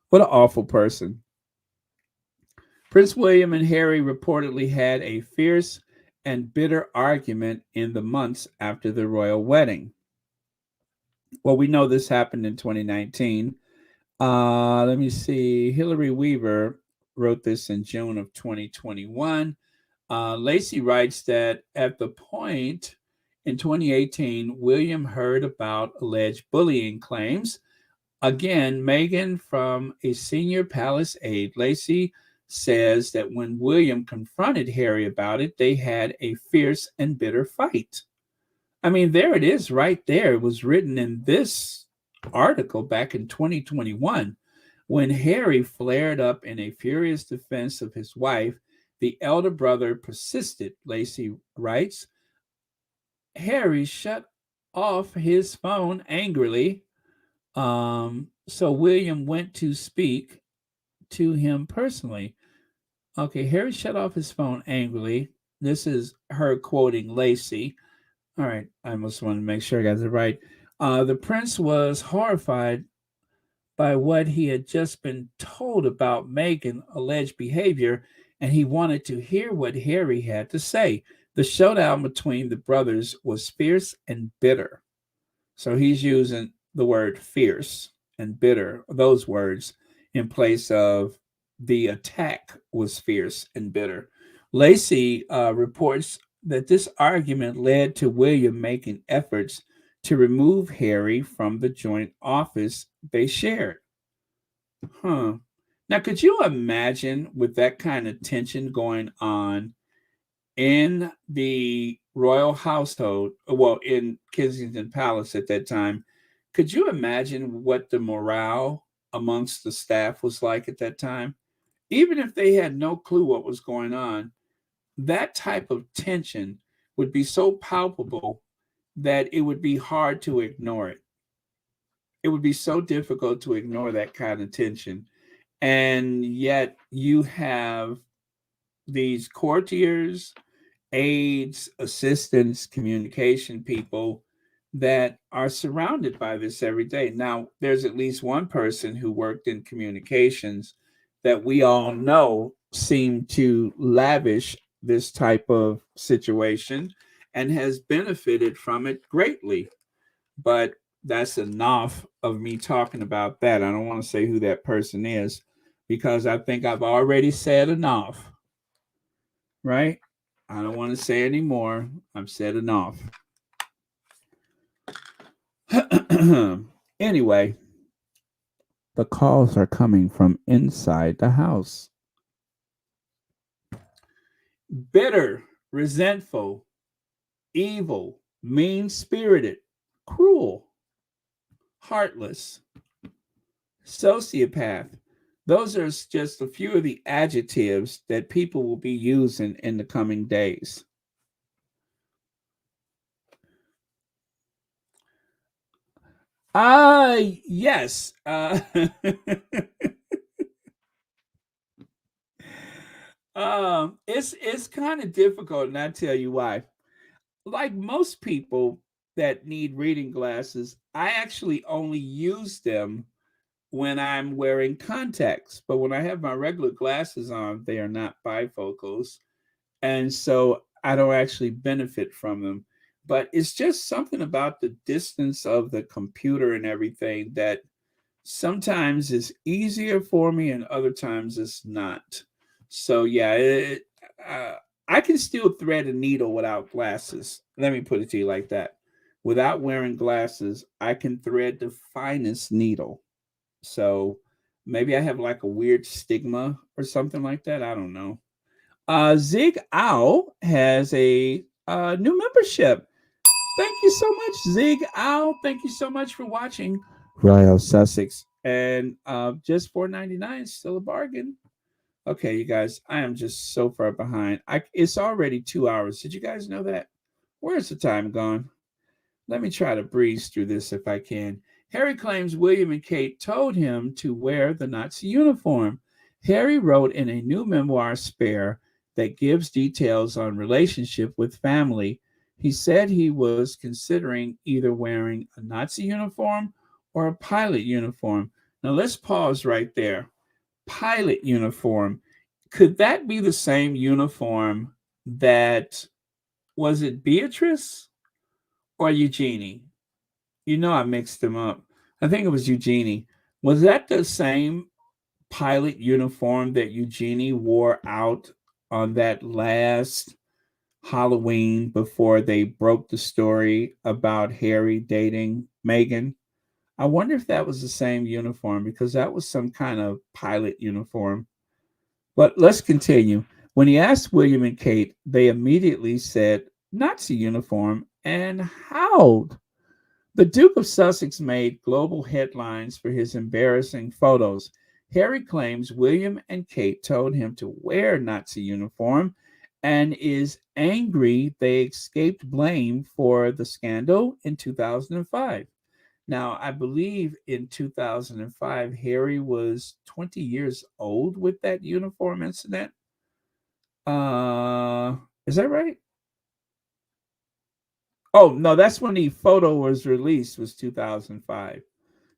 What an awful person. Prince William and Harry reportedly had a fierce and bitter argument in the months after the royal wedding. Well, we know this happened in 2019. Let me see. Hillary Weaver wrote this in June of 2021. Lacey writes that at the point in 2018, William heard about alleged bullying claims. Again, Megan from a senior palace aide, Lacey says that when William confronted Harry about it, they had a fierce and bitter fight. I mean, there it is right there. It was written in this article back in 2021. When Harry flared up in a furious defense of his wife, the elder brother persisted, Lacey writes. Harry shut off his phone angrily So William went to speak to him personally. Okay, Harry shut off his phone angrily. This is her quoting Lacey. All right, I must want to make sure I got it right. The prince was horrified by what he had just been told about Meghan's alleged behavior, and he wanted to hear what Harry had to say. The showdown between the brothers was fierce and bitter. So he's using the word fierce and bitter, those words, in place of the attack was fierce and bitter. Lacey reports that this argument led to William making efforts to remove Harry from the joint office they shared. Huh. Now, could you imagine with that kind of tension going on in the royal household, well, in Kensington Palace at that time, could you imagine what the morale amongst the staff was like at that time? Even if they had no clue what was going on, that type of tension would be so palpable that it would be hard to ignore it. It would be so difficult to ignore that kind of tension. And yet you have these courtiers, aides, assistants, communication people that are surrounded by this every day. Now, there's at least one person who worked in communications that we all know seemed to lavish this type of situation and has benefited from it greatly. But that's enough of me talking about that. I don't want to say who that person is because I think I've already said enough, right? I don't want to say anymore. I've said enough. Anyway, the calls are coming from inside the house. Bitter, resentful, evil, mean spirited, cruel, heartless, sociopath. Those are just a few of the adjectives that people will be using in the coming days. Yes. It's kind of difficult, and I tell you why. Like most people that need reading glasses, I actually only use them when I'm wearing contacts. But when I have my regular glasses on, they are not bifocals. And so I don't actually benefit from them. But it's just something about the distance of the computer and everything that sometimes is easier for me and other times it's not. So yeah, uh, I can still thread a needle without glasses. Let me put it to you like that. Without wearing glasses, I can thread the finest needle. So maybe I have like a weird stigma or something like that. I don't know. Zig Owl has a new membership. Thank you so much, Zig Owl. Thank you so much for watching Royal Sussex. And just $4.99 is still a bargain. Okay, you guys, I am just so far behind. It's already 2 hours. Did you guys know that? Where's the time gone? Let me try to breeze through this if I can. Harry claims William and Kate told him to wear the Nazi uniform. Harry wrote in a new memoir, Spare, that gives details on relationship with family. He said he was considering either wearing a Nazi uniform or a pilot uniform. Now let's pause right there. Pilot uniform. Could that be the same uniform that was it Beatrice or Eugenie? You know, I mixed them up. I think it was Eugenie. Was that the same pilot uniform that Eugenie wore out on that last Halloween before they broke the story about Harry dating Meghan? I wonder if that was the same uniform because that was some kind of pilot uniform. But let's continue. When he asked William and Kate, they immediately said Nazi uniform and howled. The Duke of Sussex made global headlines for his embarrassing photos. Harry claims William and Kate told him to wear Nazi uniform and is angry they escaped blame for the scandal in 2005. Now, I believe in 2005, Harry was 20 years old with that uniform incident. Uh, is that right? Oh, no, that's when the photo was released, was 2005.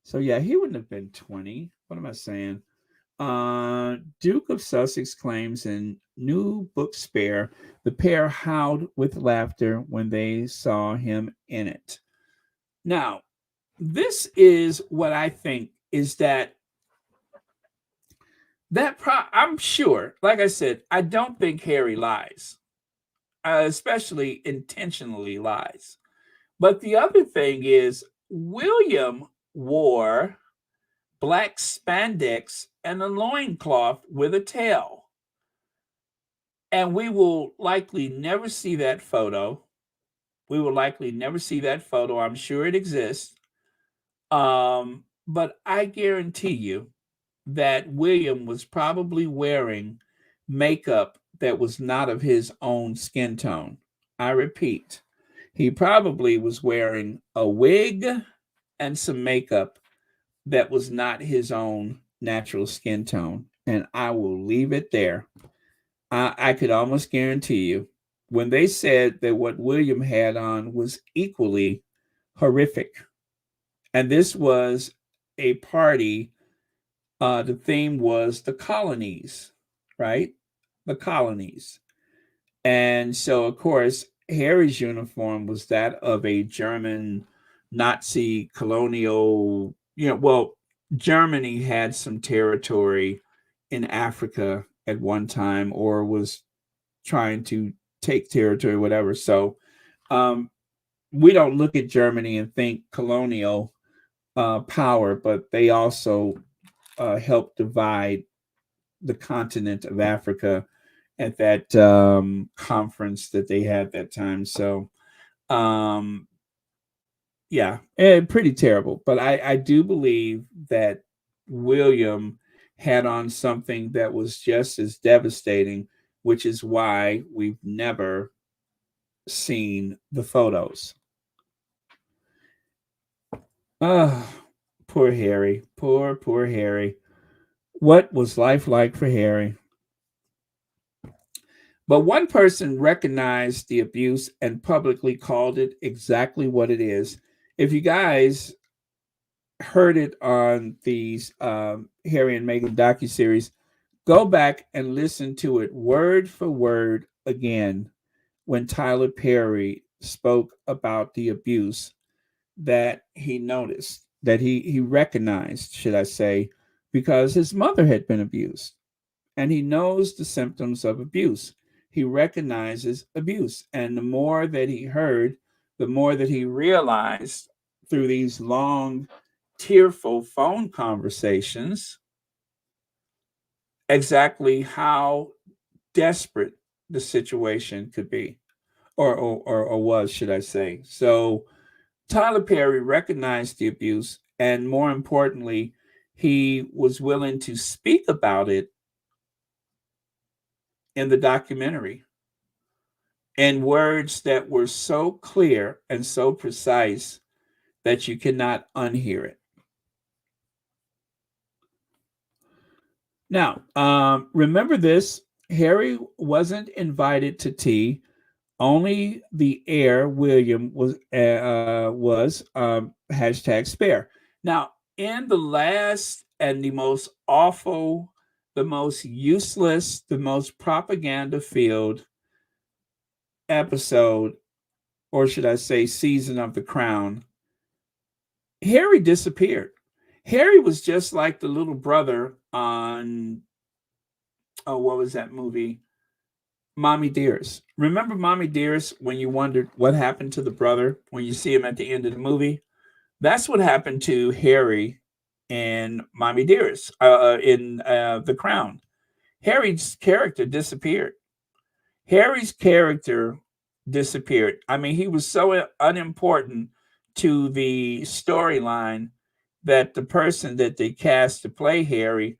So yeah, he wouldn't have been 20. What am I saying? Duke of Sussex claims in New Book Spare the pair howled with laughter when they saw him in it. Now, this is what I think is I'm sure, like I said, I don't think Harry lies, especially intentionally lies. But the other thing is, William wore black spandex and a loincloth with a tail. And we will likely never see that photo. We will likely never see that photo. I'm sure it exists. But I guarantee you that William was probably wearing makeup that was not of his own skin tone. I repeat, he probably was wearing a wig and some makeup that was not his own natural skin tone. And I will leave it there. I could almost guarantee you when they said that what William had on was equally horrific. And this was a party. The theme was the colonies, right? The colonies. And so, of course, Harry's uniform was that of a German Nazi colonial, well, Germany had some territory in Africa at one time or was trying to take territory, whatever. So um, we don't look at Germany and think colonial power, but they also helped divide the continent of Africa at that conference that they had that time. So, um, yeah, pretty terrible. But I do believe that William had on something that was just as devastating, which is why we've never seen the photos. Ah, poor Harry. Poor Harry. What was life like for Harry? But one person recognized the abuse and publicly called it exactly what it is. If you guys heard it on these Harry and Meghan docuseries, go back and listen to it word for word again when Tyler Perry spoke about the abuse that he noticed, that he recognized, should I say, because his mother had been abused and he knows the symptoms of abuse. He recognizes abuse. And the more that he heard, the more that he realized through these long, tearful phone conversations exactly how desperate the situation could be, or was, should I say. So Tyler Perry recognized the abuse, and more importantly, he was willing to speak about it in the documentary in words that were so clear and so precise that you cannot unhear it. Now, remember this: Harry wasn't invited to tea. Only the heir William was hashtag spare. Now, in the last and the most awful, the most useless, the most propaganda filled episode, or should I say, season of The Crown, Harry disappeared. Harry was just like the little brother on, oh, what was that movie? Mommy Dearest. Remember Mommy Dearest when you wondered what happened to the brother when you see him at the end of the movie? That's what happened to Harry in Mommy Dearest, in The Crown. Harry's character disappeared. Harry's character disappeared. I mean, he was so unimportant to the storyline that the person that they cast to play Harry,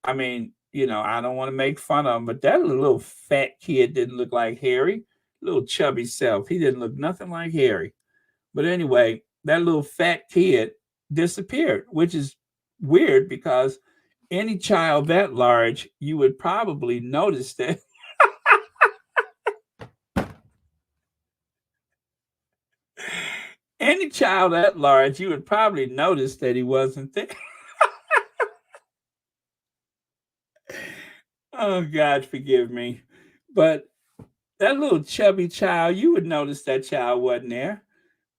I mean, I don't want to make fun of him, but that little fat kid didn't look like Harry. Little chubby self. He didn't look nothing like Harry. But anyway, that little fat kid disappeared, which is weird because any child that large, you would probably notice that. Any child that large, you would probably notice that he wasn't there. Oh, God, forgive me. But that little chubby child, you would notice that child wasn't there.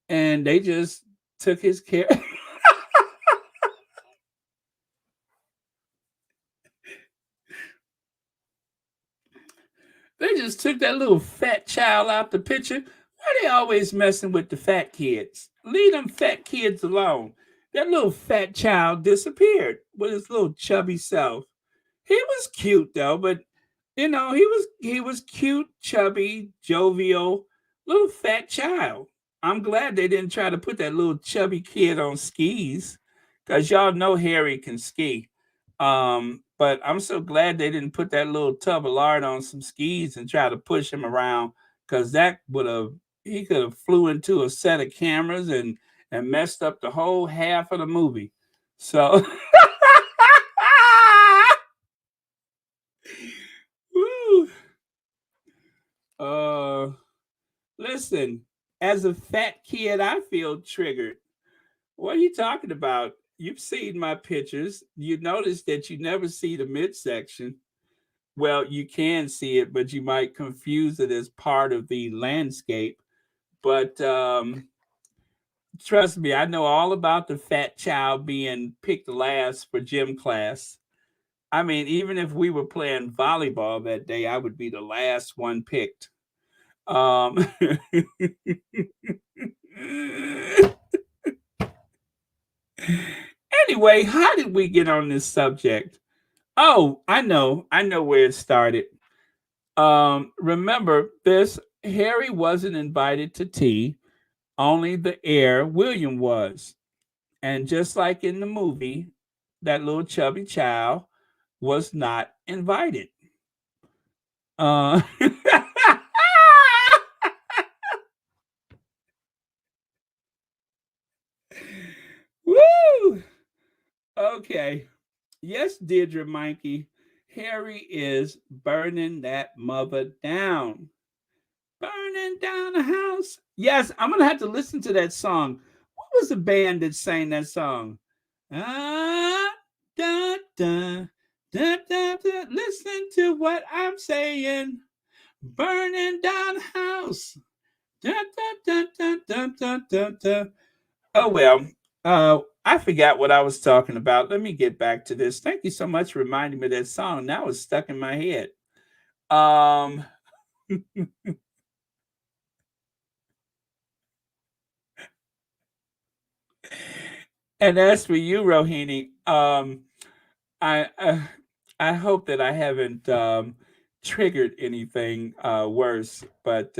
And they just took his care. They just took that little fat child out the picture. Why they always messing with the fat kids? Leave them fat kids alone. That little fat child disappeared with his little chubby self. He was cute though, but he was cute, chubby, jovial, little fat child. I'm glad they didn't try to put that little chubby kid on skis, cause y'all know Harry can ski. But I'm so glad they didn't put that little tub of lard on some skis and try to push him around, cause that would have he could have flew into a set of cameras and messed up the whole half of the movie. So. Woo. Uh, Listen, as a fat kid, I feel triggered. What are you talking about? You've seen my pictures. You notice that you never see the midsection. Well, you can see it, but you might confuse it as part of the landscape. But trust me, I know all about the fat child being picked last for gym class. I mean, even if we were playing volleyball that day, I would be the last one picked. Um, anyway, how did we get on this subject? Oh, I know where it started. Remember this: Harry wasn't invited to tea; only the heir William was. And just like in the movie, that little chubby child was not invited. Uh, Woo! Okay. Yes, Deirdre Mikey, Harry is burning that mother down. Burning down the house. Yes, I'm gonna have to listen to that song. What was the band that sang that song? Ah, da, da, da, da, da. Listen to what I'm saying. Burning down the house. Da, da, da, da, da, da, da. Oh well. I forgot what I was talking about. Let me get back to this. Thank you so much for reminding me of that song. Now it's stuck in my head. Um, and as for you, Rohini, I I hope that I haven't triggered anything worse, but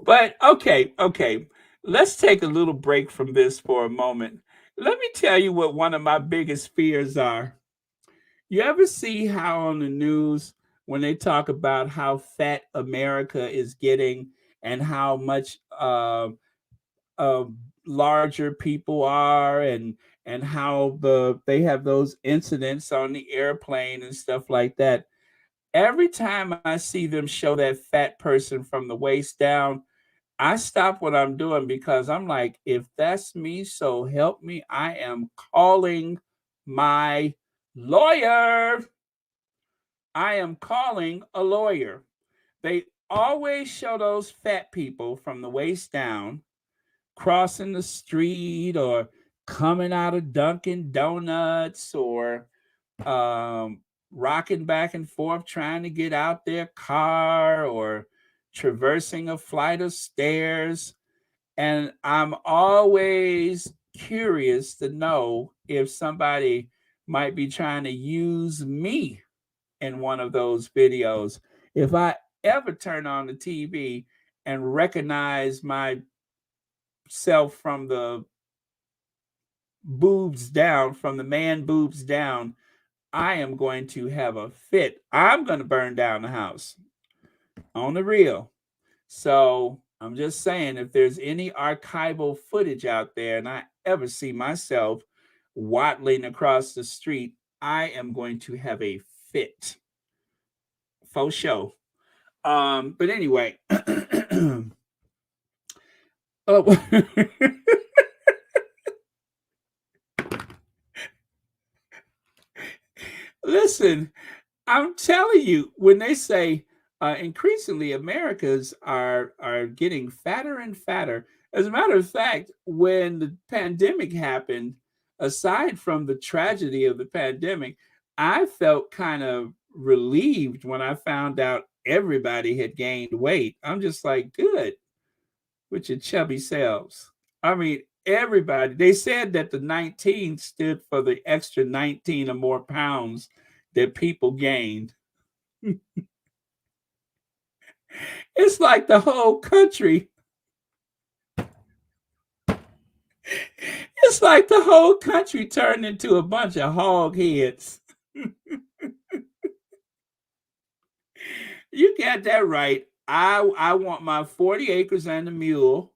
but okay, okay. Let's take a little break from this for a moment. Let me tell you what one of my biggest fears are. You ever see how on the news when they talk about how fat America is getting and how much uh, larger people are and how they have those incidents on the airplane and stuff like that. Every time I see them show that fat person from the waist down, I stop what I'm doing because I'm like, if that's me, so help me, I am calling my lawyer. I am calling a lawyer. They always show those fat people from the waist down crossing the street or coming out of Dunkin' Donuts or rocking back and forth trying to get out their car or traversing a flight of stairs. And I'm always curious to know if somebody might be trying to use me in one of those videos. If I ever turn on the TV and recognize myself from the boobs down, from the man boobs down, I am going to have a fit. I'm going to burn down the house. on the real. So I'm just saying, if there's any archival footage out there and I ever see myself waddling across the street, I am going to have a fit. Faux show. But anyway, oh, listen, I'm telling you, when they say increasingly Americas are getting fatter and fatter. As a matter of fact, when the pandemic happened, aside from the tragedy of the pandemic, I felt kind of relieved when I found out everybody had gained weight. I'm just like, good, with your chubby selves. I mean, everybody. They said that the 19 stood for the extra 19 or more pounds that people gained. It's like the whole country. It's like the whole country turned into a bunch of hog heads. You got that right. I want my 40 acres and a mule,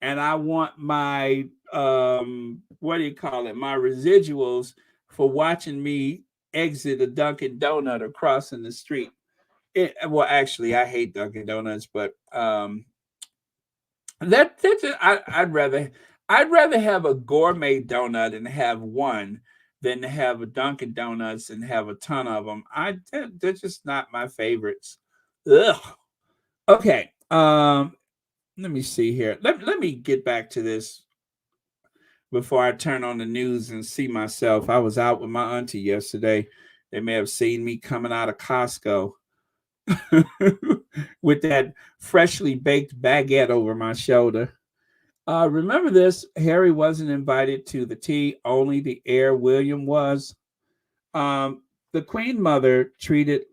and I want my what do you call it? My residuals for watching me exit a Dunkin' Donut or crossing the street. Well, actually, I hate Dunkin' Donuts, but I'd rather have a gourmet donut and have one than to have a Dunkin' Donuts and have a ton of them. They're just not my favorites. Ugh. Okay. Let me see here. Let me get back to this before I turn on the news and see myself. I was out with my auntie yesterday. They may have seen me coming out of Costco with that freshly baked baguette over my shoulder. Remember this, Harry wasn't invited to the tea, only the heir William was. The Queen Mother treated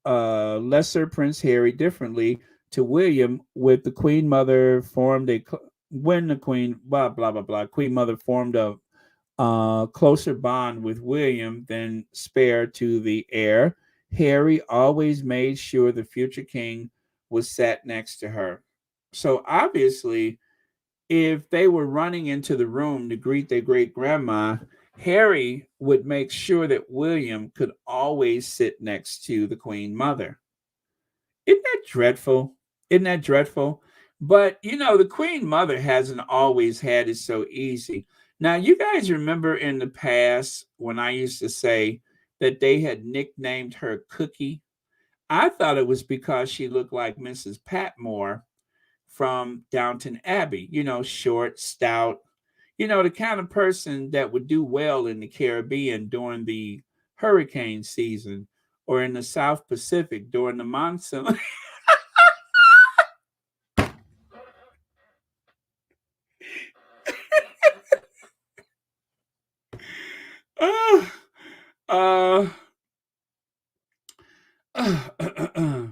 lesser Prince Harry differently to William, with the Queen Mother formed a when the Queen blah blah blah blah Queen Mother formed a closer bond with William than spare to the heir. Harry always made sure the future king was sat next to her. So obviously, if they were running into the room to greet their great grandma, Harry would make sure that William could always sit next to the Queen Mother. Isn't that dreadful? Isn't that dreadful? But the Queen Mother hasn't always had it so easy. Now, you guys remember in the past when I used to say that they had nicknamed her Cookie? I thought it was because she looked like Mrs. Patmore from Downton Abbey, short, stout, the kind of person that would do well in the Caribbean during the hurricane season or in the South Pacific during the monsoon. uh, uh,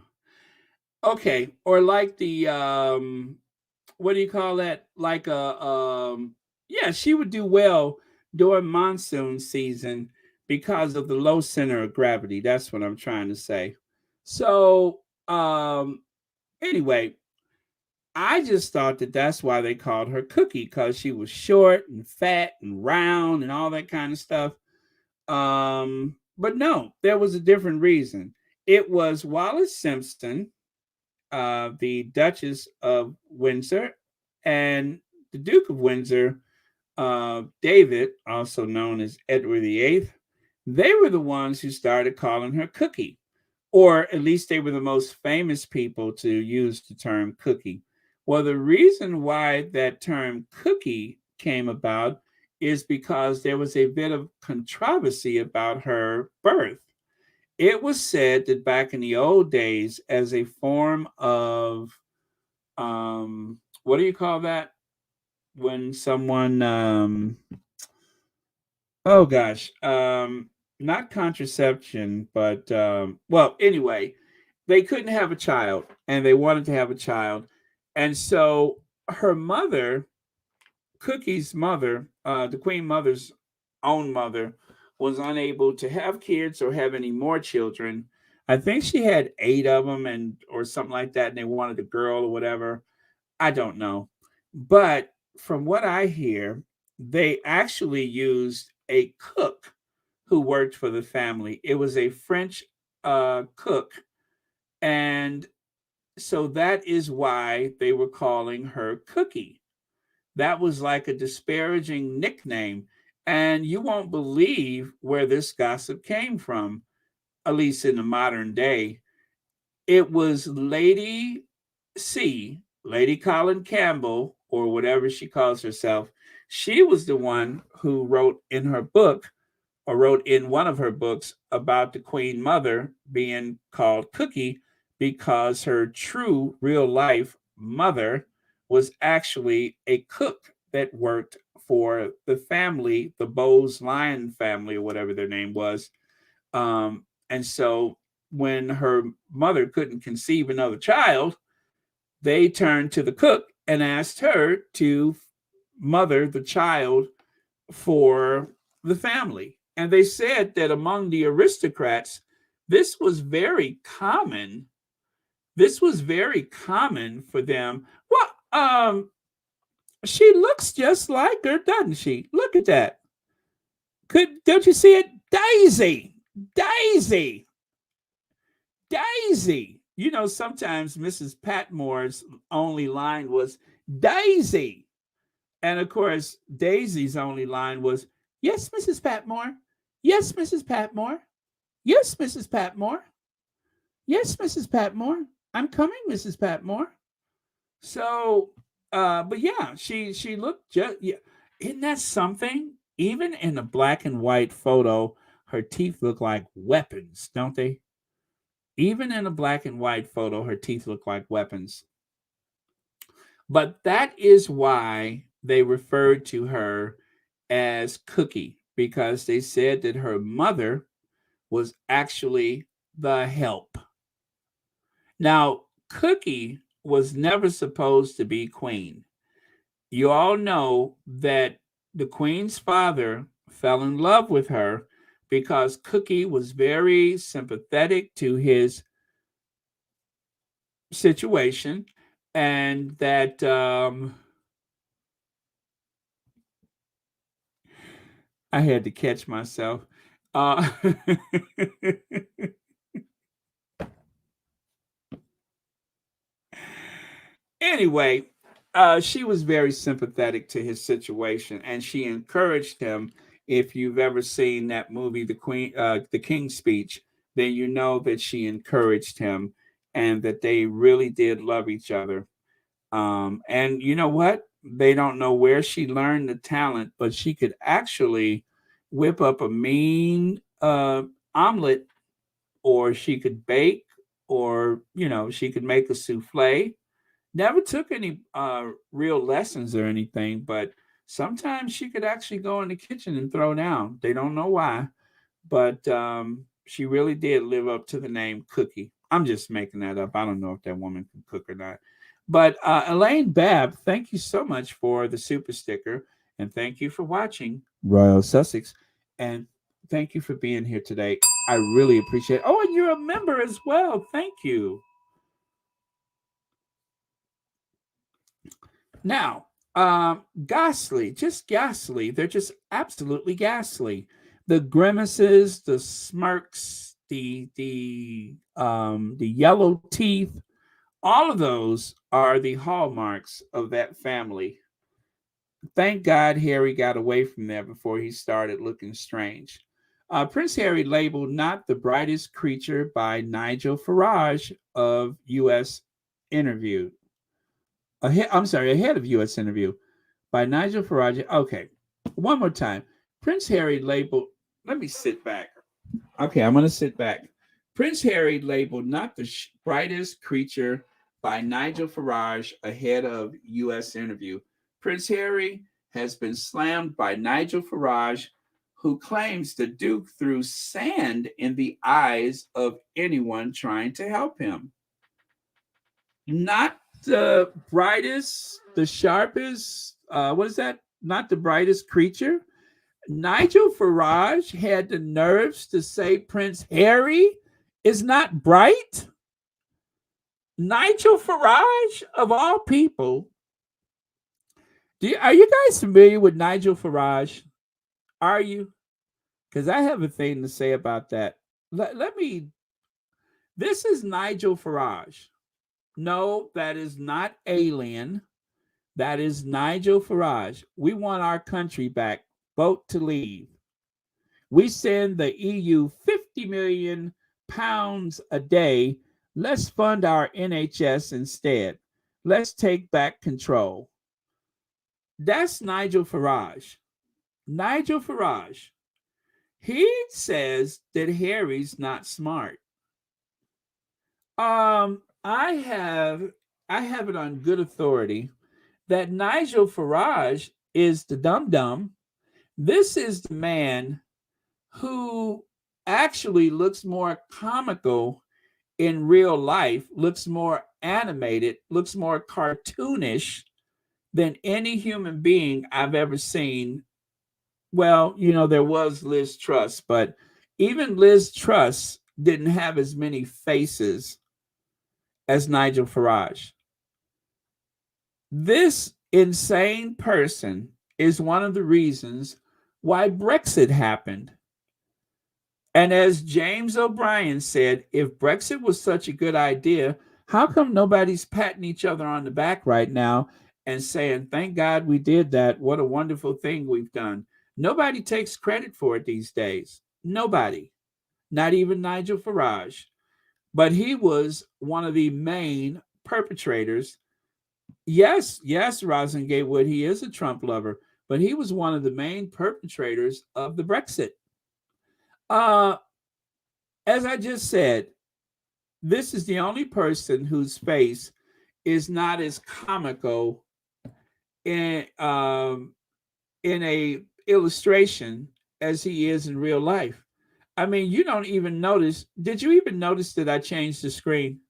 okay, or like the what do you call that? Like yeah, she would do well during monsoon season because of the low center of gravity. That's what I'm trying to say. So, anyway, I just thought that that's why they called her Cookie, because she was short and fat and round and all that kind of stuff. But no, there was a different reason. It was Wallace Simpson, the Duchess of Windsor, and the Duke of Windsor, David, also known as Edward VIII. They were the ones who started calling her Cookie, or at least they were the most famous people to use the term Cookie. Well, the reason why that term Cookie came about is because there was a bit of controversy about her birth. It was said that back in the old days, as a form of what do you call that when someone oh gosh, not contraception, but well, anyway, they couldn't have a child, and they wanted to have a child, and so her mother, Cookie's mother, the Queen Mother's own mother, was unable to have kids or have any more children. I think she had 8 of them and or something like that, and they wanted a girl or whatever. I don't know. But from what I hear, they actually used a cook who worked for the family. It was a French cook, and so that is why they were calling her Cookie. That was like a disparaging nickname. And you won't believe where this gossip came from, at least in the modern day. It was Lady C, Lady Colin Campbell, or whatever she calls herself. She was the one who wrote in her book, or wrote in one of her books, about the Queen Mother being called Cookie because her true real life mother was actually a cook that worked for the family, the Bowes Lion family, or whatever their name was. And so when her mother couldn't conceive another child, they turned to the cook and asked her to mother the child for the family. And they said that among the aristocrats, this was very common. This was very common for them. Well, she looks just like her, doesn't she? Look at that. Don't you see it? Daisy, Daisy, Daisy. You know, sometimes Mrs. Patmore's only line was Daisy. And of course, Daisy's only line was, "Yes, Mrs. Patmore. Yes, Mrs. Patmore. Yes, Mrs. Patmore. Yes, Mrs. Patmore. I'm coming, Mrs. Patmore." So, but yeah, she looked just, yeah. Isn't that something? Even in a black and white photo, her teeth look like weapons, don't they? Even in a black and white photo, her teeth look like weapons. But that is why they referred to her as Cookie, because they said that her mother was actually the help. Now, Cookie was never supposed to be queen. You all know that the queen's father fell in love with her because Cookie was very sympathetic to his situation, and that I had to catch myself. Uh, anyway, she was very sympathetic to his situation, and she encouraged him. If you've ever seen that movie, The King's Speech, then you know that she encouraged him, and that they really did love each other. And you know what? They don't know where she learned the talent, but she could actually whip up a mean omelet, or she could bake, or she could make a souffle. Never took any real lessons or anything, but sometimes she could actually go in the kitchen and throw down. They don't know why, but she really did live up to the name Cookie. I'm just making that up. I don't know if that woman can cook or not. But Elaine Babb, thank you so much for the super sticker, and thank you for watching Royal Sussex, and thank you for being here today. I really appreciate it. Oh, and you're a member as well. Thank you. Now, ghastly, just ghastly. They're just absolutely ghastly. The grimaces, the smirks, the yellow teeth, all of those are the hallmarks of that family. Thank God Harry got away from there before he started looking strange. Prince Harry labeled "Not the Brightest Creature" by Nigel Farage of U.S. Interview. I'm sorry, ahead of U.S. Interview by Nigel Farage. Okay, one more time. Prince Harry labeled, let me sit back. Okay, I'm going to sit back. Prince Harry labeled "Not the Brightest Creature" by Nigel Farage ahead of U.S. Interview. Prince Harry has been slammed by Nigel Farage, who claims the Duke threw sand in the eyes of anyone trying to help him. Not the brightest, the sharpest, what is that? Not the brightest creature. Nigel Farage had the nerves to say Prince Harry is not bright. Nigel Farage, of all people. Are you guys familiar with Nigel Farage? Are you? Because I have a thing to say about that. Let me. This is Nigel Farage. No, that is not Alien. That is Nigel Farage. We want our country back. Vote to leave. We send the EU 50 million pounds a day. Let's fund our NHS instead. Let's take back control. That's Nigel Farage. Nigel Farage. He says that Harry's not smart. I have it on good authority that Nigel Farage is the dum dum. This is the man who actually looks more comical in real life, looks more animated, looks more cartoonish than any human being I've ever seen. Well, there was Liz Truss, but even Liz Truss didn't have as many faces as Nigel Farage. This insane person is one of the reasons why Brexit happened. And as James O'Brien said, if Brexit was such a good idea, how come nobody's patting each other on the back right now and saying, thank God we did that. What a wonderful thing we've done. Nobody takes credit for it these days. Nobody. Not even Nigel Farage. But he was one of the main perpetrators. Yes, Rosin Gatewood, he is a Trump lover, but he was one of the main perpetrators of the Brexit. As I just said, this is the only person whose face is not as comical in a illustration as he is in real life. I mean, you don't even notice. Did you even notice that I changed the screen?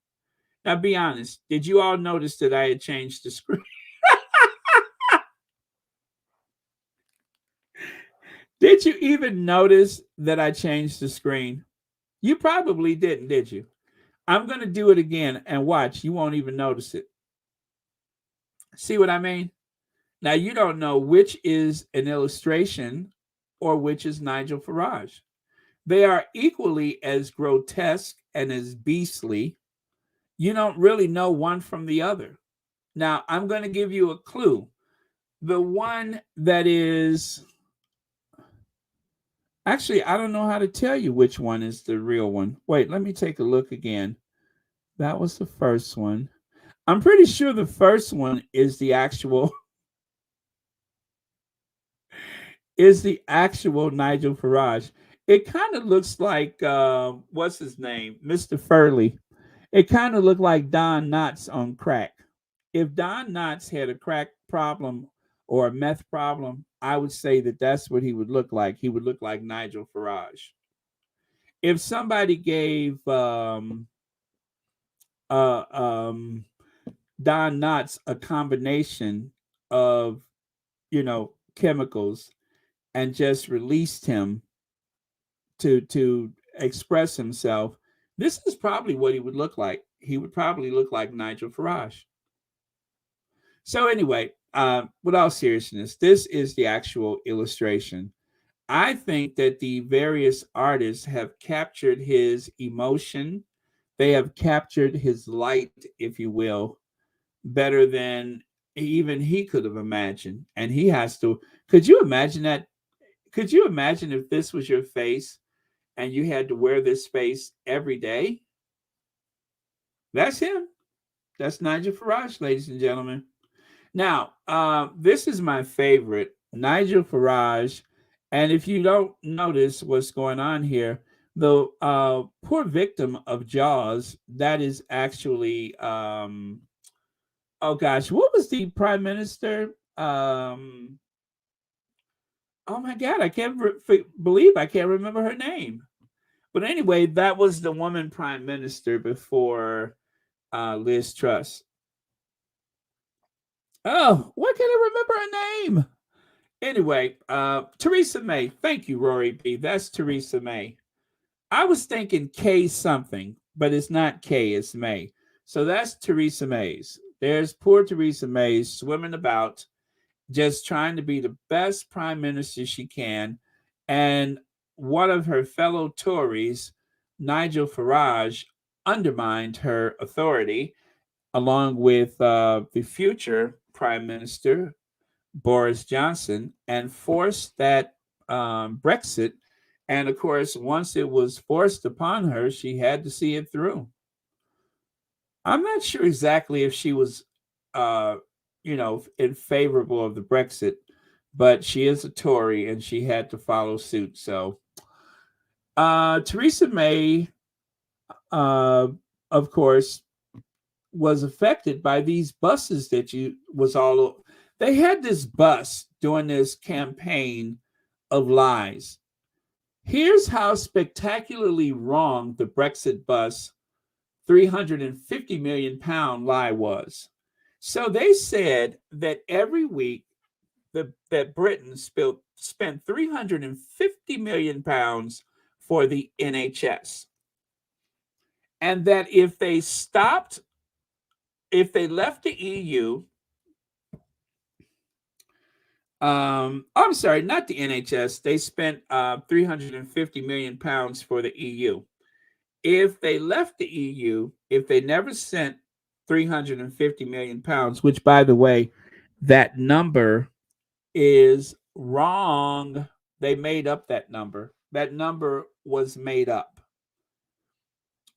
Now, be honest. Did you all notice that I had changed the screen? Did you even notice that I changed the screen? You probably didn't, did you? I'm going to do it again and watch. You won't even notice it. See what I mean? Now, you don't know which is an illustration or which is Nigel Farage. They are equally as grotesque and as beastly. You don't really know one from the other. Now, I'm going to give you a clue. The one that is... Actually, I don't know how to tell you which one is the real one. Wait, let me take a look again. That was the first one. I'm pretty sure the first one is the actual Nigel Farage. It kind of looks like what's his name, Mr. Furley. It kind of looked like Don Knotts on crack. If Don Knotts had a crack problem or a meth problem, I would say that that's what he would look like. He would look like Nigel Farage. If somebody gave Don Knotts a combination of, chemicals and just released him to express himself, this is probably what he would look like. He would probably look like Nigel Farage. So anyway, with all seriousness, this is the actual illustration. I think that the various artists have captured his emotion. They have captured his light, if you will, better than even he could have imagined. And he has to. Could you imagine that? Could you imagine if this was your face and you had to wear this face every day? That's him. That's Nigel Farage, ladies and gentlemen. Now, this is my favorite, Nigel Farage. And if you don't notice what's going on here, the poor victim of Jaws, that is actually, oh gosh, what was the prime minister? Oh my God, I can't believe I can't remember her name. But anyway, that was the woman prime minister before Liz Truss. Oh, why can't I remember her name? Anyway, Theresa May. Thank you, Rory B. That's Theresa May. I was thinking K something, but it's not K, it's May. So that's Theresa May's. There's poor Theresa May swimming about, just trying to be the best prime minister she can. And one of her fellow Tories, Nigel Farage, undermined her authority, along with the future prime minister, Boris Johnson, and forced that Brexit. And of course, once it was forced upon her, she had to see it through. I'm not sure exactly if she was, uh, in favorable of the Brexit, but she is a Tory and she had to follow suit. So, Theresa May, uh, of course, was affected by these buses that you was all. They had this bus doing this campaign of lies. Here's how spectacularly wrong the Brexit bus 350 million pound lie was. So they said that every week that Britain spent 350 million pounds for the NHS. And that if they left the EU, I'm sorry, not the NHS, they spent 350 million pounds for the EU. If they left the EU, if they never sent 350 million pounds, which by the way, that number is wrong. They made up that number. That number was made up.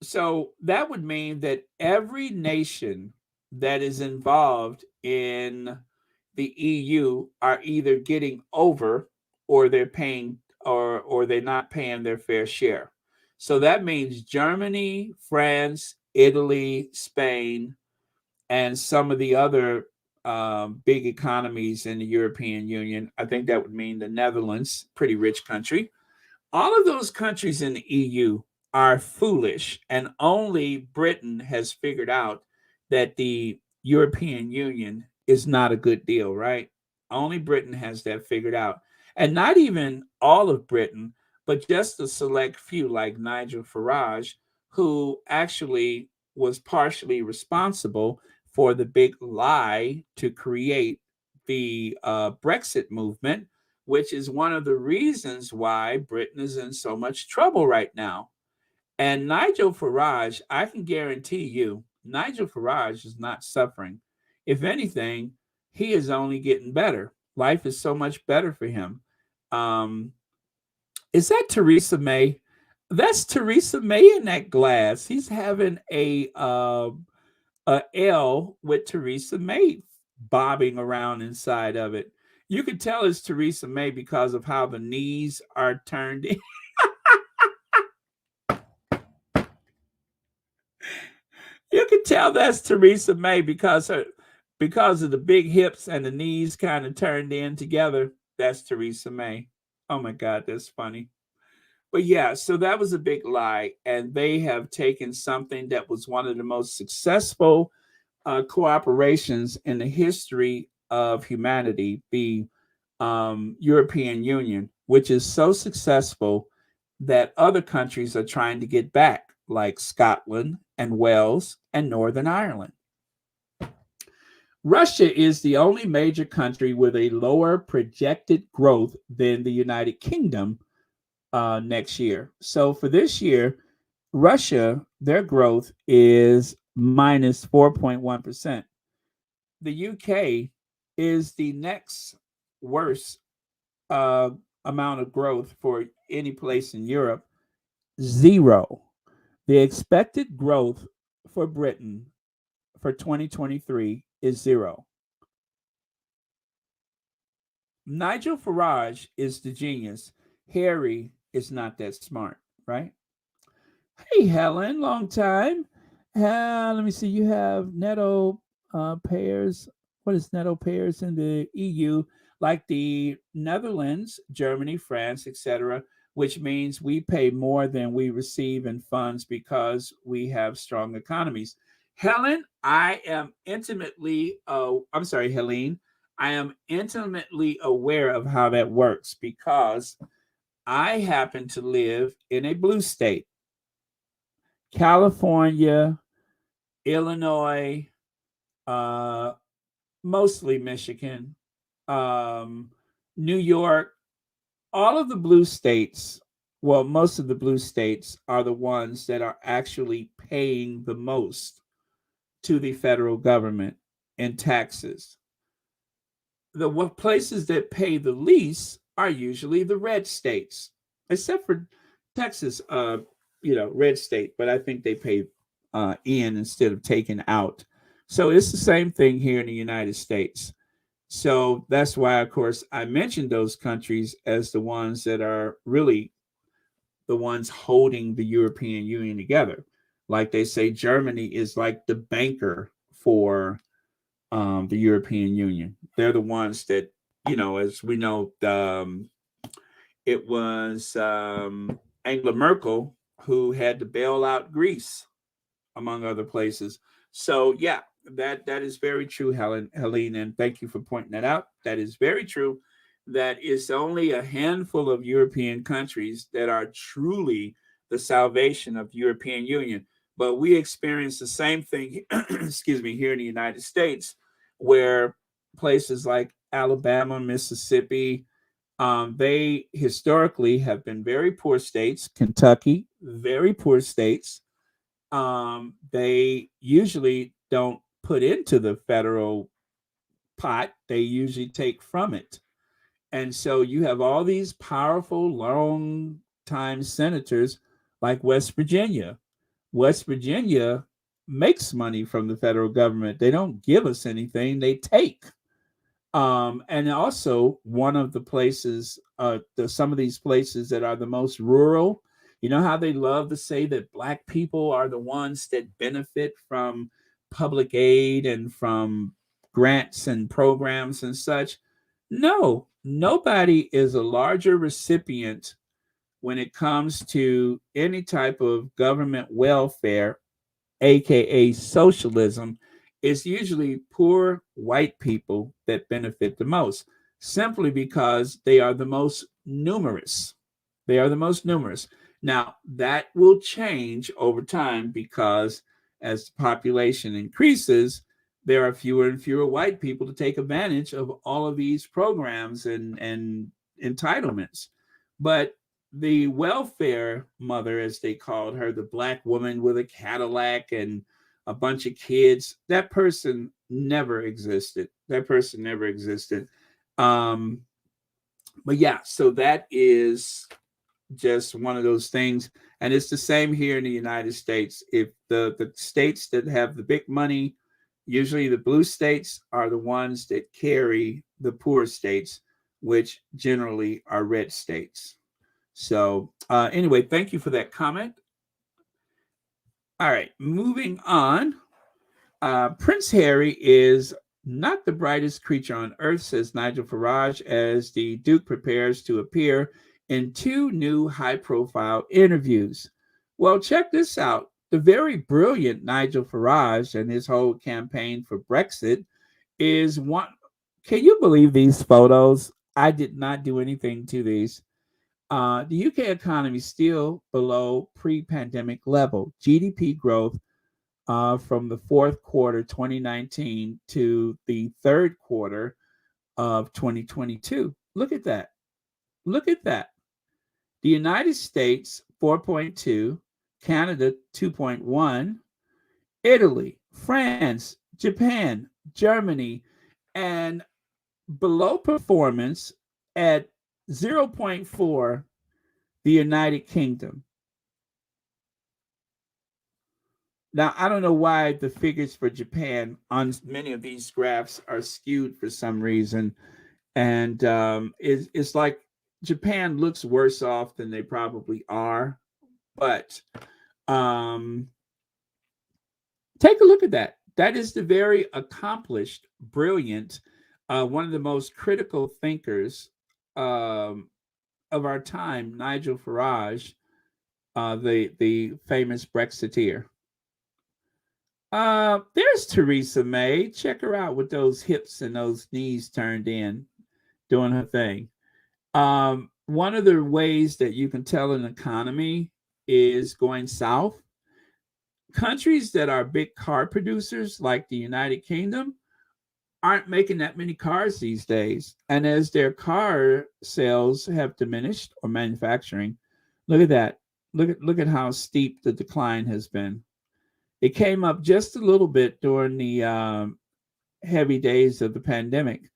So that would mean that every nation that is involved in the EU are either getting over, or they're paying, or they're not paying their fair share. So that means Germany, France, Italy, Spain, and some of the other big economies in the European Union. I think that would mean the Netherlands, pretty rich country. All of those countries in the EU are foolish, and only Britain has figured out that the European Union is not a good deal, right? Only Britain has that figured out. And not even all of Britain, but just a select few, like Nigel Farage, who actually was partially responsible for the big lie to create the Brexit movement, which is one of the reasons why Britain is in so much trouble right now. And Nigel Farage, I can guarantee you, Nigel Farage is not suffering. If anything, he is only getting better. Life is so much better for him. Um, is that Theresa May? That's Theresa May in that glass. He's having a L with Theresa May bobbing around inside of it. You could tell it's Theresa May because of how the knees are turned in. You can tell that's Theresa May because of the big hips and the knees kind of turned in together. That's Theresa May. Oh my God, that's funny. But yeah, so that was a big lie, and they have taken something that was one of the most successful cooperations in the history of humanity, the European Union, which is so successful that other countries are trying to get back, like Scotland and Wales and Northern Ireland. Russia is the only major country with a lower projected growth than the United Kingdom next year. So for this year, Russia, their growth is minus 4.1%. The UK is the next worst uh, amount of growth for any place in Europe, zero. The expected growth for Britain for 2023 is zero. Nigel Farage is the genius. Harry is not that smart, right? Hey, Helen, long time. Let me see. You have netto pairs. What is netto pairs in the EU? Like the Netherlands, Germany, France, etc., which means we pay more than we receive in funds because we have strong economies. Helen, I am intimately, I'm sorry, Helene, I am intimately aware of how that works because I happen to live in a blue state. California, Illinois, uh, mostly Michigan, um, New York, all of the blue states, well, most of the blue states are the ones that are actually paying the most to the federal government in taxes. The places that pay the least are usually the red states, except for Texas, red state, but I think they pay in instead of taking out. So it's the same thing here in the United States. So that's why, of course, I mentioned those countries as the ones that are really the ones holding the European Union together. Like they say, Germany is like the banker for the European Union. They're the ones that, as we know, it was Angela Merkel who had to bail out Greece, among other places. So yeah, that is very true, Helene, and thank you for pointing that out. That is very true. That is only a handful of European countries that are truly the salvation of the European Union. But we experience the same thing, excuse me, here in the United States, where places like Alabama, Mississippi, they historically have been very poor states. Kentucky, very poor states. They usually don't put into the federal pot, they usually take from it. And so you have all these powerful, long time senators like West Virginia. West Virginia makes money from the federal government. They don't give us anything, they take. And also one of the places, some of these places that are the most rural, you know how they love to say that Black people are the ones that benefit from public aid and from grants and programs and such. No, nobody is a larger recipient when it comes to any type of government welfare, aka socialism, is usually poor white people that benefit the most, simply because they are the most numerous. They are the most numerous. Now, that will change over time because as the population increases, there are fewer and fewer white people to take advantage of all of these programs and entitlements. But the welfare mother, as they called her, the Black woman with a Cadillac and a bunch of kids, that person never existed. That person never existed. Um, but yeah, so that is just one of those things. And it's the same here in the United States. If the states that have the big money, usually the blue states are the ones that carry the poor states, which generally are red states. So, anyway, thank you for that comment. All right, moving on. Prince Harry is not the brightest creature on earth, says Nigel Farage, as the Duke prepares to appear in two new high profile interviews. Well, check this out. The very brilliant Nigel Farage and his whole campaign for Brexit is one. Can you believe these photos? I did not do anything to these. The UK economy is still below pre pandemic level. GDP growth from the fourth quarter 2019 to the third quarter of 2022. Look at that. Look at that. The United States 4.2, Canada 2.1, Italy, France, Japan, Germany, and below performance at zero point 0.4, the United Kingdom. Now, I don't know why the figures for Japan on many of these graphs are skewed for some reason. And it's like Japan looks worse off than they probably are. But um, take a look at that. That is the very accomplished, brilliant, one of the most critical thinkers um, of our time, Nigel Farage, the famous Brexiteer. There's Theresa May. Check her out with those hips and those knees turned in, doing her thing. one of the ways that you can tell an economy is going south. Countries that are big car producers, like the United Kingdom, aren't making that many cars these days. And as their car sales have diminished, or manufacturing, look at that. Look at how steep the decline has been. It came up just a little bit during the heavy days of the pandemic,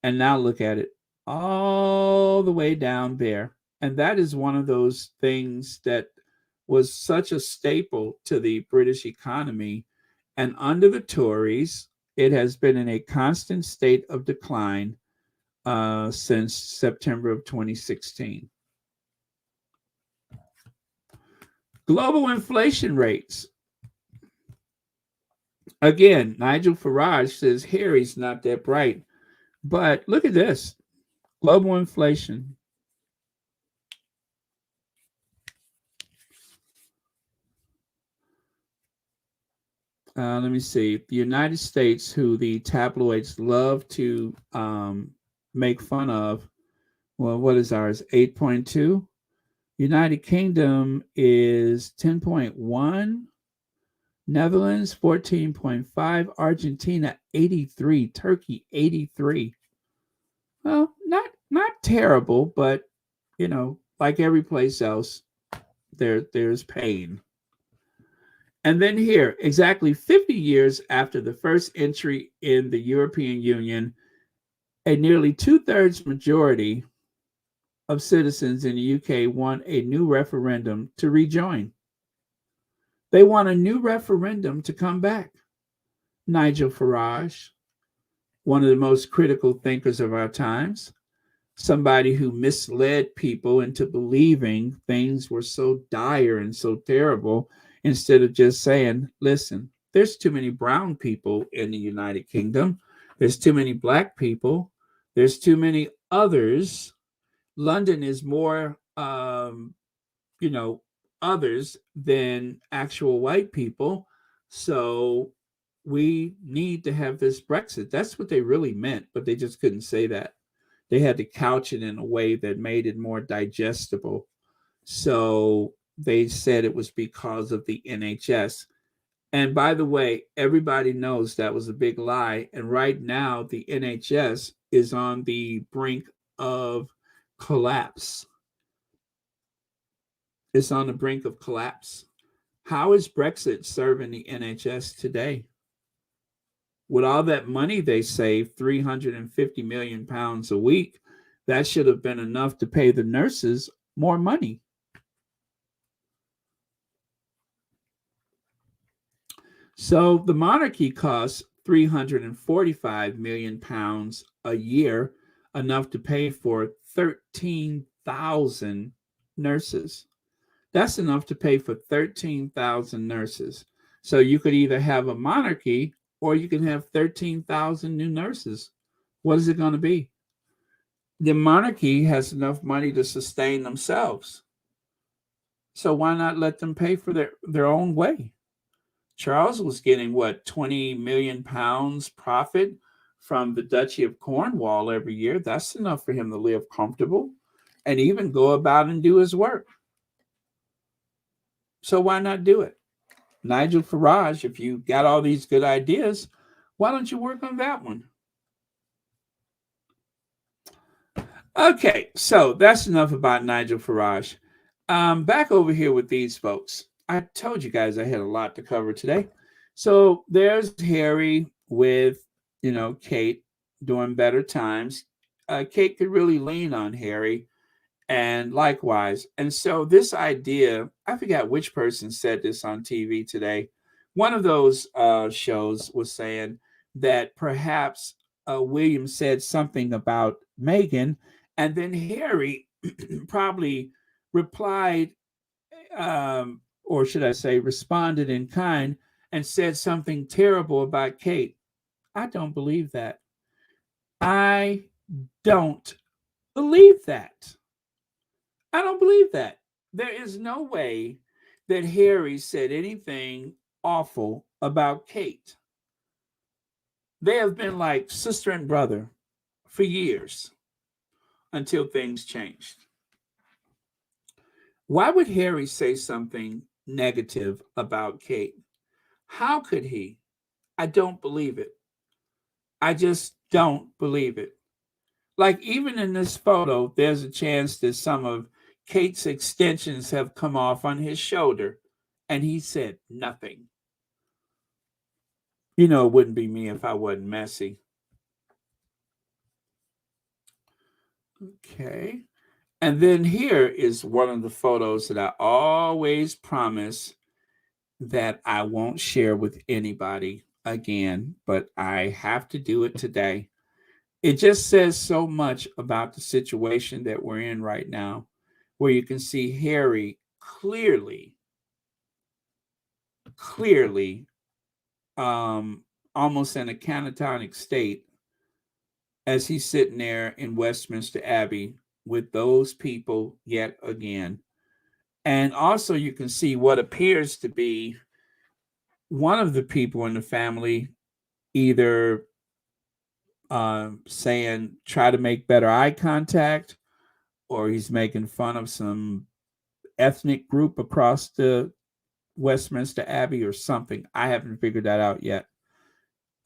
and now look at it, all the way down there. And that is one of those things that was such a staple to the British economy. And under the Tories, it has been in a constant state of decline since September of 2016. Global inflation rates. Again, Nigel Farage says Harry's not that bright. But look at this, global inflation. Let me see. The United States, who the tabloids love to make fun of, well, what is ours? 8.2. United Kingdom is 10.1. Netherlands 14.5. Argentina 83. Turkey 83. Well, not terrible, but like every place else, there's pain. And then here, exactly 50 years after the first entry in the European Union, a nearly two-thirds majority of citizens in the UK want a new referendum to rejoin. They want a new referendum to come back. Nigel Farage, one of the most critical thinkers of our times, somebody who misled people into believing things were so dire and so terrible, instead of just saying, listen, there's too many brown people in the United Kingdom. There's too many black people. There's too many others. London is more, others than actual white people. So we need to have this Brexit. That's what they really meant, but they just couldn't say that. They had to couch it in a way that made it more digestible. So they said it was because of the NHS. And by the way, everybody knows that was a big lie. And right now, the NHS is on the brink of collapse. It's on the brink of collapse. How is Brexit serving the NHS today? With all that money they saved, £350 million a week, that should have been enough to pay the nurses more money. So the monarchy costs £345 million a year, enough to pay for 13,000 nurses. That's enough to pay for 13,000 nurses. So you could either have a monarchy or you can have 13,000 new nurses. What is it going to be? The monarchy has enough money to sustain themselves. So why not let them pay for their own way? Charles was getting what, 20 million pounds profit from the Duchy of Cornwall every year. That's enough for him to live comfortable and even go about and do his work. So why not do it? Nigel Farage, if you got all these good ideas, why don't you work on that one? Okay, so that's enough about Nigel Farage. Back over here with these folks. I told you guys I had a lot to cover today. So there's Harry with, Kate doing better times. Kate could really lean on Harry, and likewise. And so this idea, I forgot which person said this on TV today. One of those shows was saying that perhaps William said something about Meghan, and then Harry probably replied, or should I say, responded in kind and said something terrible about Kate. I don't believe that. I don't believe that. I don't believe that. There is no way that Harry said anything awful about Kate. They have been like sister and brother for years until things changed. Why would Harry say something negative about Kate? How could he? I don't believe it. I just don't believe it. Like, even in this photo, there's a chance that some of Kate's extensions have come off on his shoulder, and he said nothing. You know, it wouldn't be me if I wasn't messy. Okay. And then here is one of the photos that I always promise that I won't share with anybody again, but I have to do it today. It just says so much about the situation that we're in right now, where you can see Harry clearly, um, almost in a catatonic state as he's sitting there in Westminster Abbey with those people yet again. And also, you can see what appears to be one of the people in the family either saying, try to make better eye contact, or he's making fun of some ethnic group across the Westminster Abbey or something. I haven't figured that out yet.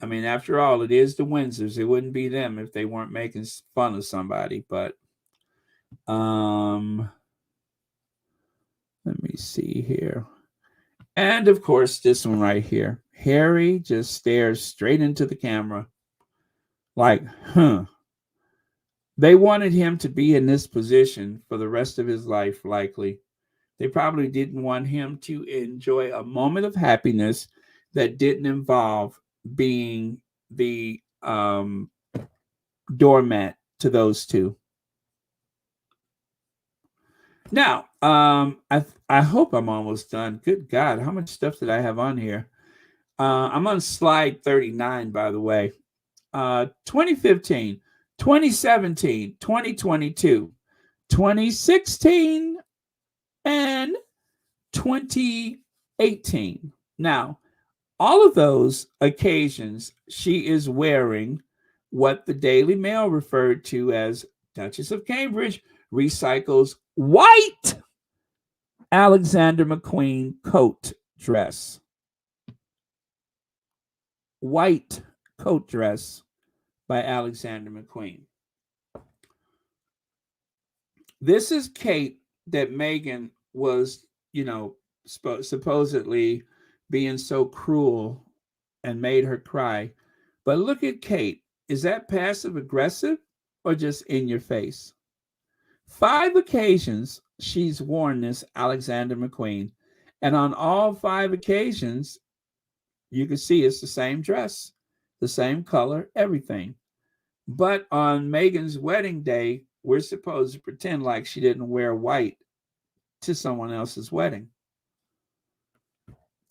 I mean, after all, it is the Windsors. It wouldn't be them if they weren't making fun of somebody. But let me see here. And of course, this one right here. Harry just stares straight into the camera like, huh. They wanted him to be in this position for the rest of his life, likely. They probably didn't want him to enjoy a moment of happiness that didn't involve being the doormat to those two. Now, I hope I'm almost done. Good God, how much stuff did I have on here? I'm on slide 39, by the way. 2015, 2017, 2022, 2016, and 2018. Now, all of those occasions, she is wearing what the Daily Mail referred to as Duchess of Cambridge recycles white Alexander McQueen coat dress. White coat dress by Alexander McQueen. This is Kate that Meghan was, supposedly being so cruel and made her cry. But look at Kate. Is that passive aggressive or just in your face? 5 occasions she's worn this Alexander McQueen. And on all 5 occasions, you can see it's the same dress, the same color, everything. But on Meghan's wedding day, we're supposed to pretend like she didn't wear white to someone else's wedding.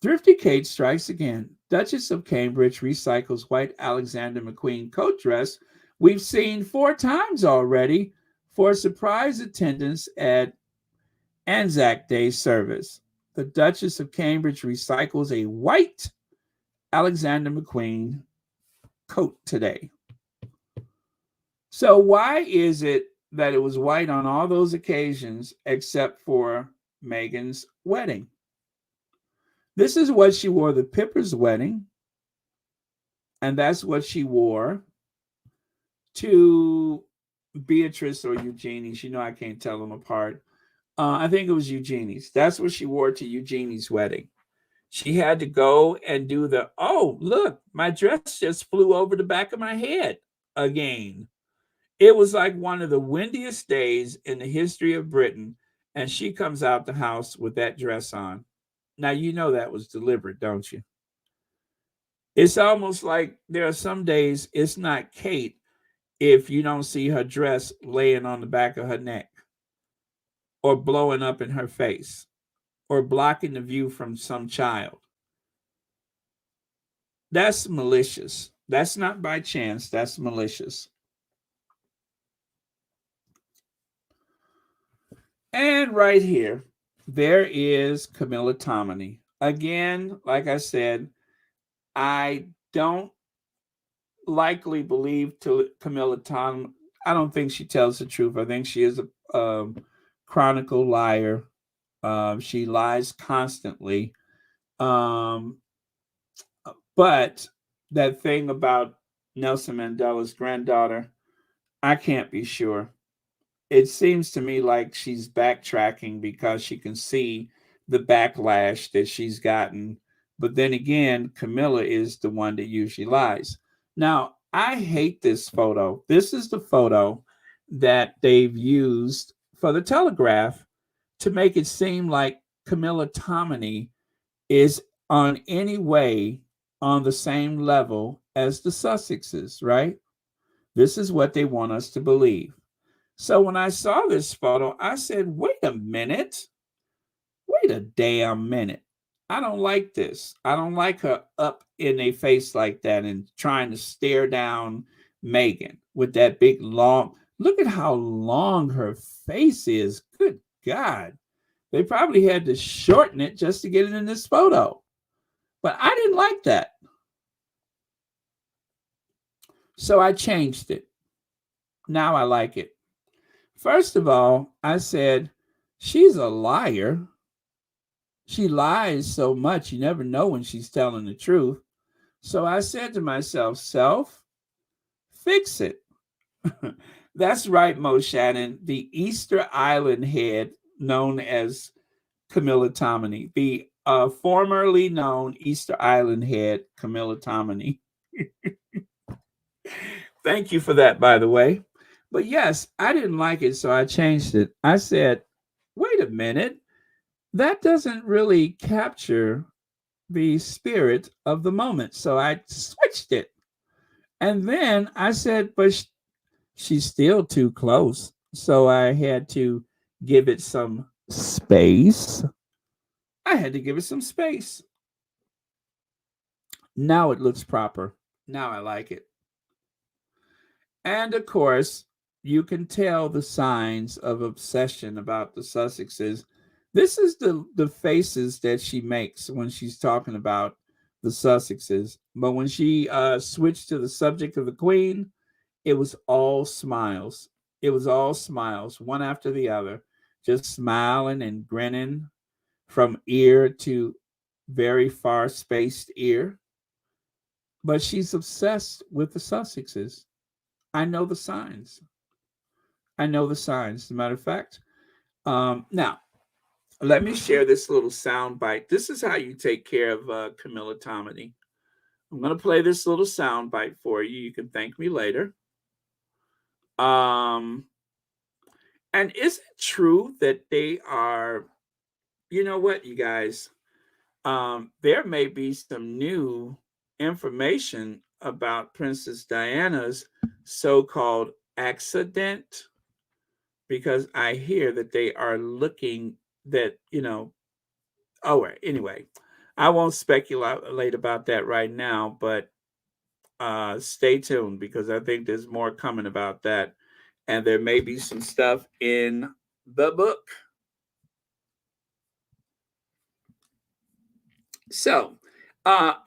Thrifty Kate strikes again. Duchess of Cambridge recycles white Alexander McQueen coat dress we've seen 4 times already for a surprise attendance at Anzac Day service. The Duchess of Cambridge recycles a white Alexander McQueen coat today. So why is it that it was white on all those occasions except for Meghan's wedding? This is what she wore the Pippa's wedding, and that's what she wore to Beatrice or Eugenie's. You know, I can't tell them apart. I think it was Eugenie's. That's what she wore to Eugenie's wedding. She had to go and do the, oh, look, my dress just flew over the back of my head again. It was like one of the windiest days in the history of Britain, and she comes out the house with that dress on. Now, you know that was deliberate, don't you? It's almost like there are some days it's not Kate if you don't see her dress laying on the back of her neck or blowing up in her face or blocking the view from some child. That's malicious. That's not by chance. That's malicious. And right here, there is Camilla Tominey. Again, like I said, I don't likely believe Camilla Tominey. I don't think she tells the truth. I think she is a chronicle liar. She lies constantly. Um, but that thing about Nelson Mandela's granddaughter, I can't be sure. It seems to me like she's backtracking because she can see the backlash that she's gotten. But then again, Camilla is the one that usually lies. Now, I hate this photo. This is the photo that they've used for the Telegraph to make it seem like Camilla Tominey is on any way on the same level as the Sussexes, right? This is what they want us to believe. So when I saw this photo, I said, wait a minute. Wait a damn minute. I don't like this. I don't like her up in a face like that and trying to stare down Megan with that big long. Look at how long her face is. Good God. They probably had to shorten it just to get it in this photo. But I didn't like that. So I changed it. Now I like it. First of all, I said, she's a liar. She lies so much, you never know when she's telling the truth. So I said to myself, self, fix it. That's right, Mo Shannon, the Easter Island head known as Camilla Tominey, the formerly known Easter Island head, Camilla Tominey. Thank you for that, by the way. But yes, I didn't like it, so I changed it. I said, wait a minute, that doesn't really capture the spirit of the moment. So I switched it. And then I said, but she's still too close. So I had to give it some space. I had to give it some space. Now it looks proper. Now I like it. And of course, you can tell the signs of obsession about the Sussexes. This is the faces that she makes when she's talking about the Sussexes. But when she switched to the subject of the Queen, it was all smiles. It was all smiles, one after the other, just smiling and grinning from ear to very far spaced ear. But she's obsessed with the Sussexes. I know the signs. I know the signs. As a matter of fact, now let me share this little sound bite. This is how you take care of Camilla Tominey. I'm going to play this little sound bite for you. You can thank me later. And is it true that they are, you know what, you guys? There may be some new information about Princess Diana's so-called accident, because I hear that they are looking that, oh, anyway, I won't speculate about that right now, but stay tuned because I think there's more coming about that. And there may be some stuff in the book. So,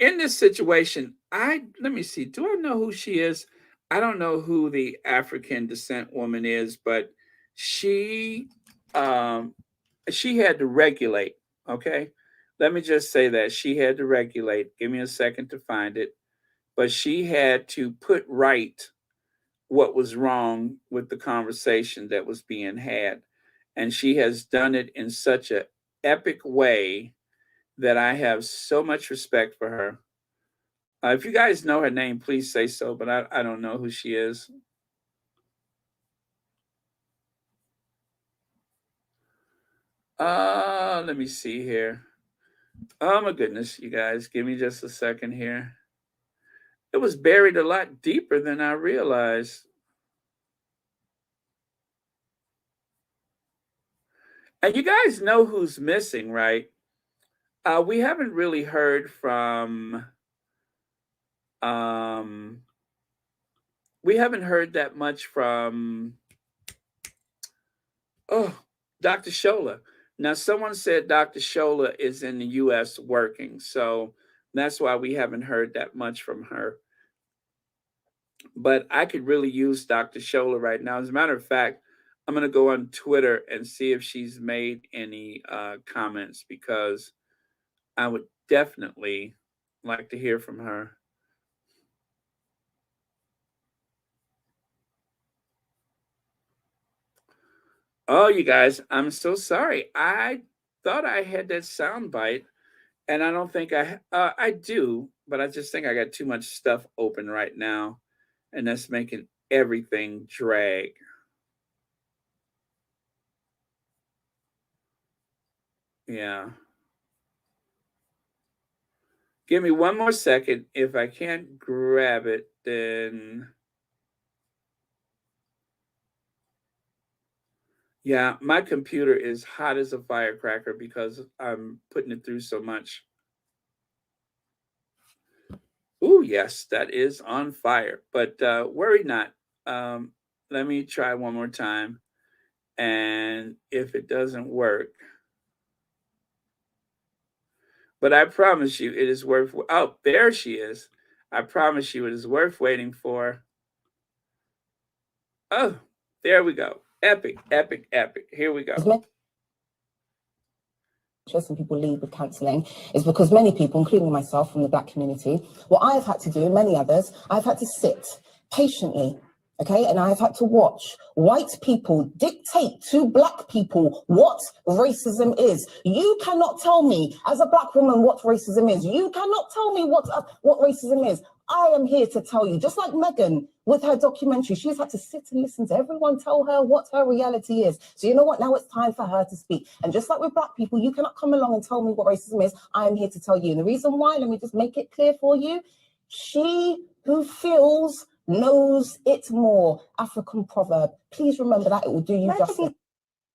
in this situation, let me see. Do I know who she is? I don't know who the African descent woman is, but she um, she had to regulate. Okay, let me just say that she had to regulate. Give me a second to find it, but she had to put right what was wrong with the conversation that was being had, and she has done it in such a epic way that I have so much respect for her. If you guys know her name, please say so, but I don't know who she is. Let me see here. Oh my goodness, you guys, give me just a second here. It was buried a lot deeper than I realized. And you guys know who's missing, right? We haven't really heard from um we haven't heard that much from Dr. Shola. Now, someone said Dr. Shola is in the US working, so that's why we haven't heard that much from her. But I could really use Dr. Shola right now. As a matter of fact, I'm gonna go on Twitter and see if she's made any comments because I would definitely like to hear from her. Oh, you guys, I'm so sorry. I thought I had that sound bite, and I don't think I do, but I just think I got too much stuff open right now, and that's making everything drag. Yeah. Give me one more second. If I can't grab it, then yeah, my computer is hot as a firecracker because I'm putting it through so much. Oh, yes, that is on fire. But worry not. Um, Let me try one more time. And if it doesn't work, but I promise you it is worth. Oh, there she is. I promise you it is worth waiting for. Oh, there we go. Epic, epic, epic. Here we go. Some people leave with counselling is because many people, including myself from the Black community, what I've had to do, and many others, I've had to sit patiently, okay, and I've had to watch white people dictate to Black people what racism is. You cannot tell me, as a Black woman, what racism is. You cannot tell me what racism is. I am here to tell you, just like Megan with her documentary, she's had to sit and listen to everyone tell her what her reality is. So you know what? Now it's time for her to speak. And just like with Black people, you cannot come along and tell me what racism is. I am here to tell you. And the reason why, let me just make it clear for you. She who feels knows it more. African proverb. Please remember that. It will do you justice.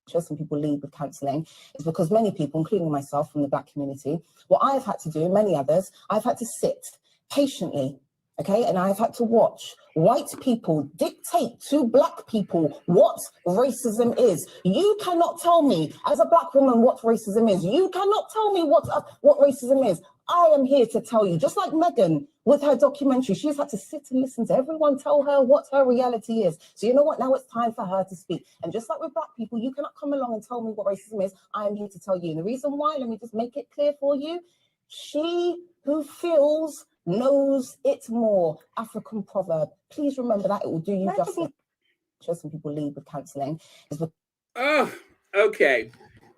Some people lead with counselling is because many people, including myself from the Black community, what I've had to do, and many others, I've had to sit patiently, okay, and I've had to watch white people dictate to Black people what racism is. You cannot tell me, as a Black woman, what racism is. You cannot tell me what racism is. I am here to tell you, just like Megan with her documentary, she's had to sit and listen to everyone tell her what her reality is. So you know what? Now it's time for her to speak. And just like with Black people, you cannot come along and tell me what racism is. I am here to tell you. And the reason why, let me just make it clear for you. She who feels knows it more. African proverb. Please remember that. It will do you justice. Some people lead with counselling. Oh, okay.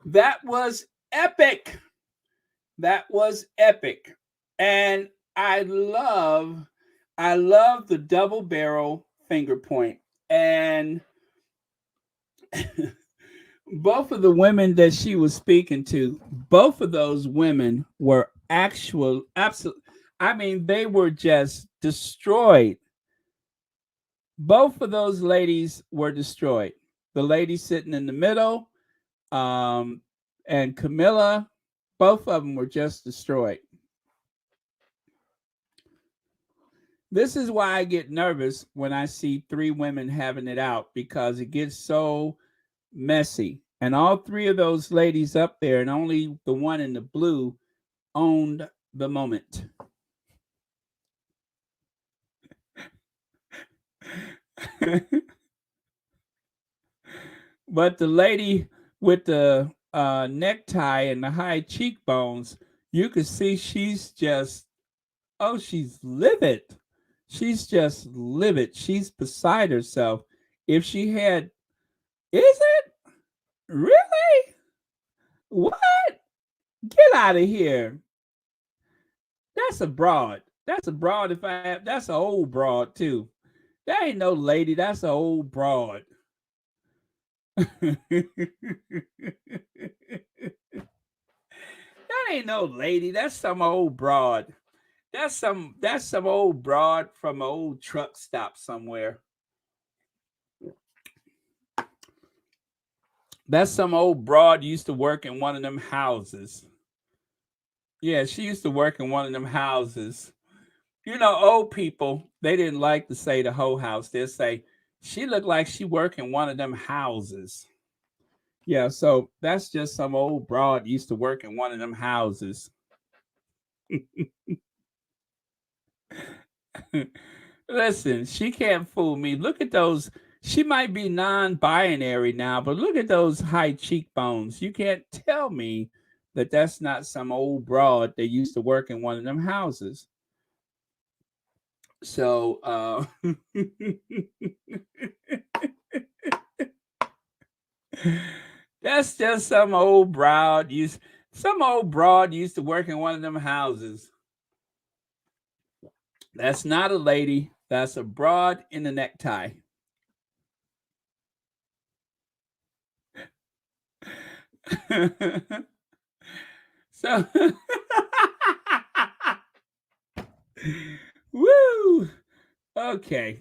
That was epic. That was epic. And I love the double barrel finger point. And both of the women that she was speaking to, both of those women were absolute. I mean, they were just destroyed. Both of those ladies were destroyed. The lady sitting in the middle, and Camilla, both of them were just destroyed. This is why I get nervous when I see three women having it out, because it gets so messy. And all three of those ladies up there, and only the one in the blue, owned the moment. But the lady with the necktie and the high cheekbones, you could see she's just, oh, she's livid. She's just livid. She's beside herself. If she had, is it? Really? What? Get out of here. That's a broad. That's a broad. If I have, that's an old broad too. That ain't no lady. That's an old broad. That ain't no lady. That's some old broad. That's some old broad from an old truck stop somewhere. That's some old broad used to work in one of them houses. Yeah, she used to work in one of them houses. You know, old people, they didn't like to say the whole house. They'll say, she looked like she worked in one of them houses. Yeah, so that's just some old broad used to work in one of them houses. Listen, she can't fool me. Look at those. She might be non-binary now, but look at those high cheekbones. You can't tell me that that's not some old broad that used to work in one of them houses. So, that's just some old broad used to work in one of them houses. That's not a lady. That's a broad in a necktie. So, woo. Okay.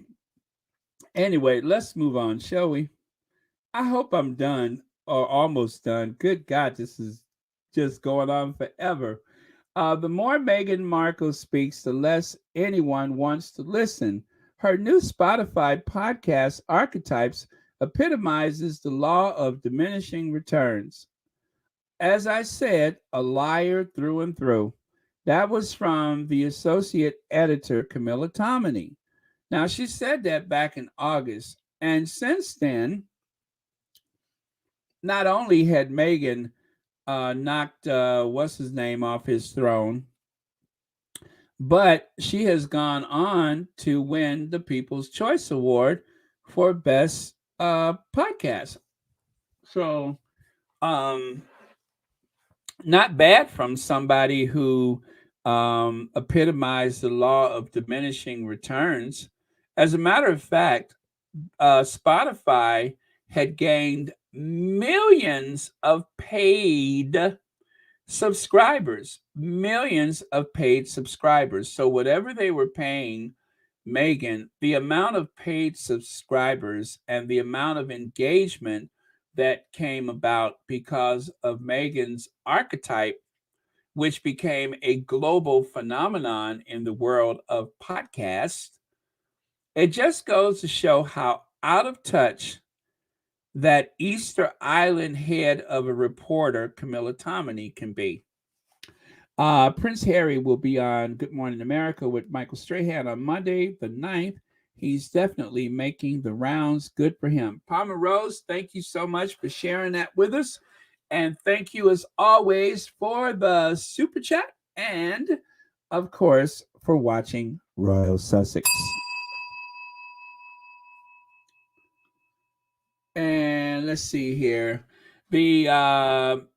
Anyway, let's move on, shall we? I hope I'm done or almost done. Good God, this is just going on forever. The more Meghan Markle speaks, the less anyone wants to listen. Her new Spotify podcast, Archetypes, epitomizes the law of diminishing returns. As I said, a liar through and through. That was from the associate editor, Camilla Tominey. Now, she said that back in August. And since then, not only had Meghan knocked what's his name off his throne, but she has gone on to win the People's Choice Award for best podcast. So, um, not bad from somebody who epitomized the law of diminishing returns. As a matter of fact, Spotify had gained millions of paid subscribers, millions of paid subscribers. So, whatever they were paying Meghan, the amount of paid subscribers and the amount of engagement that came about because of Meghan's archetype, which became a global phenomenon in the world of podcasts, it just goes to show how out of touch that Easter Island head of a reporter, Camilla Tominey, can be. Prince Harry will be on Good Morning America with Michael Strahan on Monday, the 9th. He's definitely making the rounds. Good for him. Palmer Rose, thank you so much for sharing that with us. And thank you, as always, for the super chat and, of course, for watching Royal Sussex. And let's see here. The oh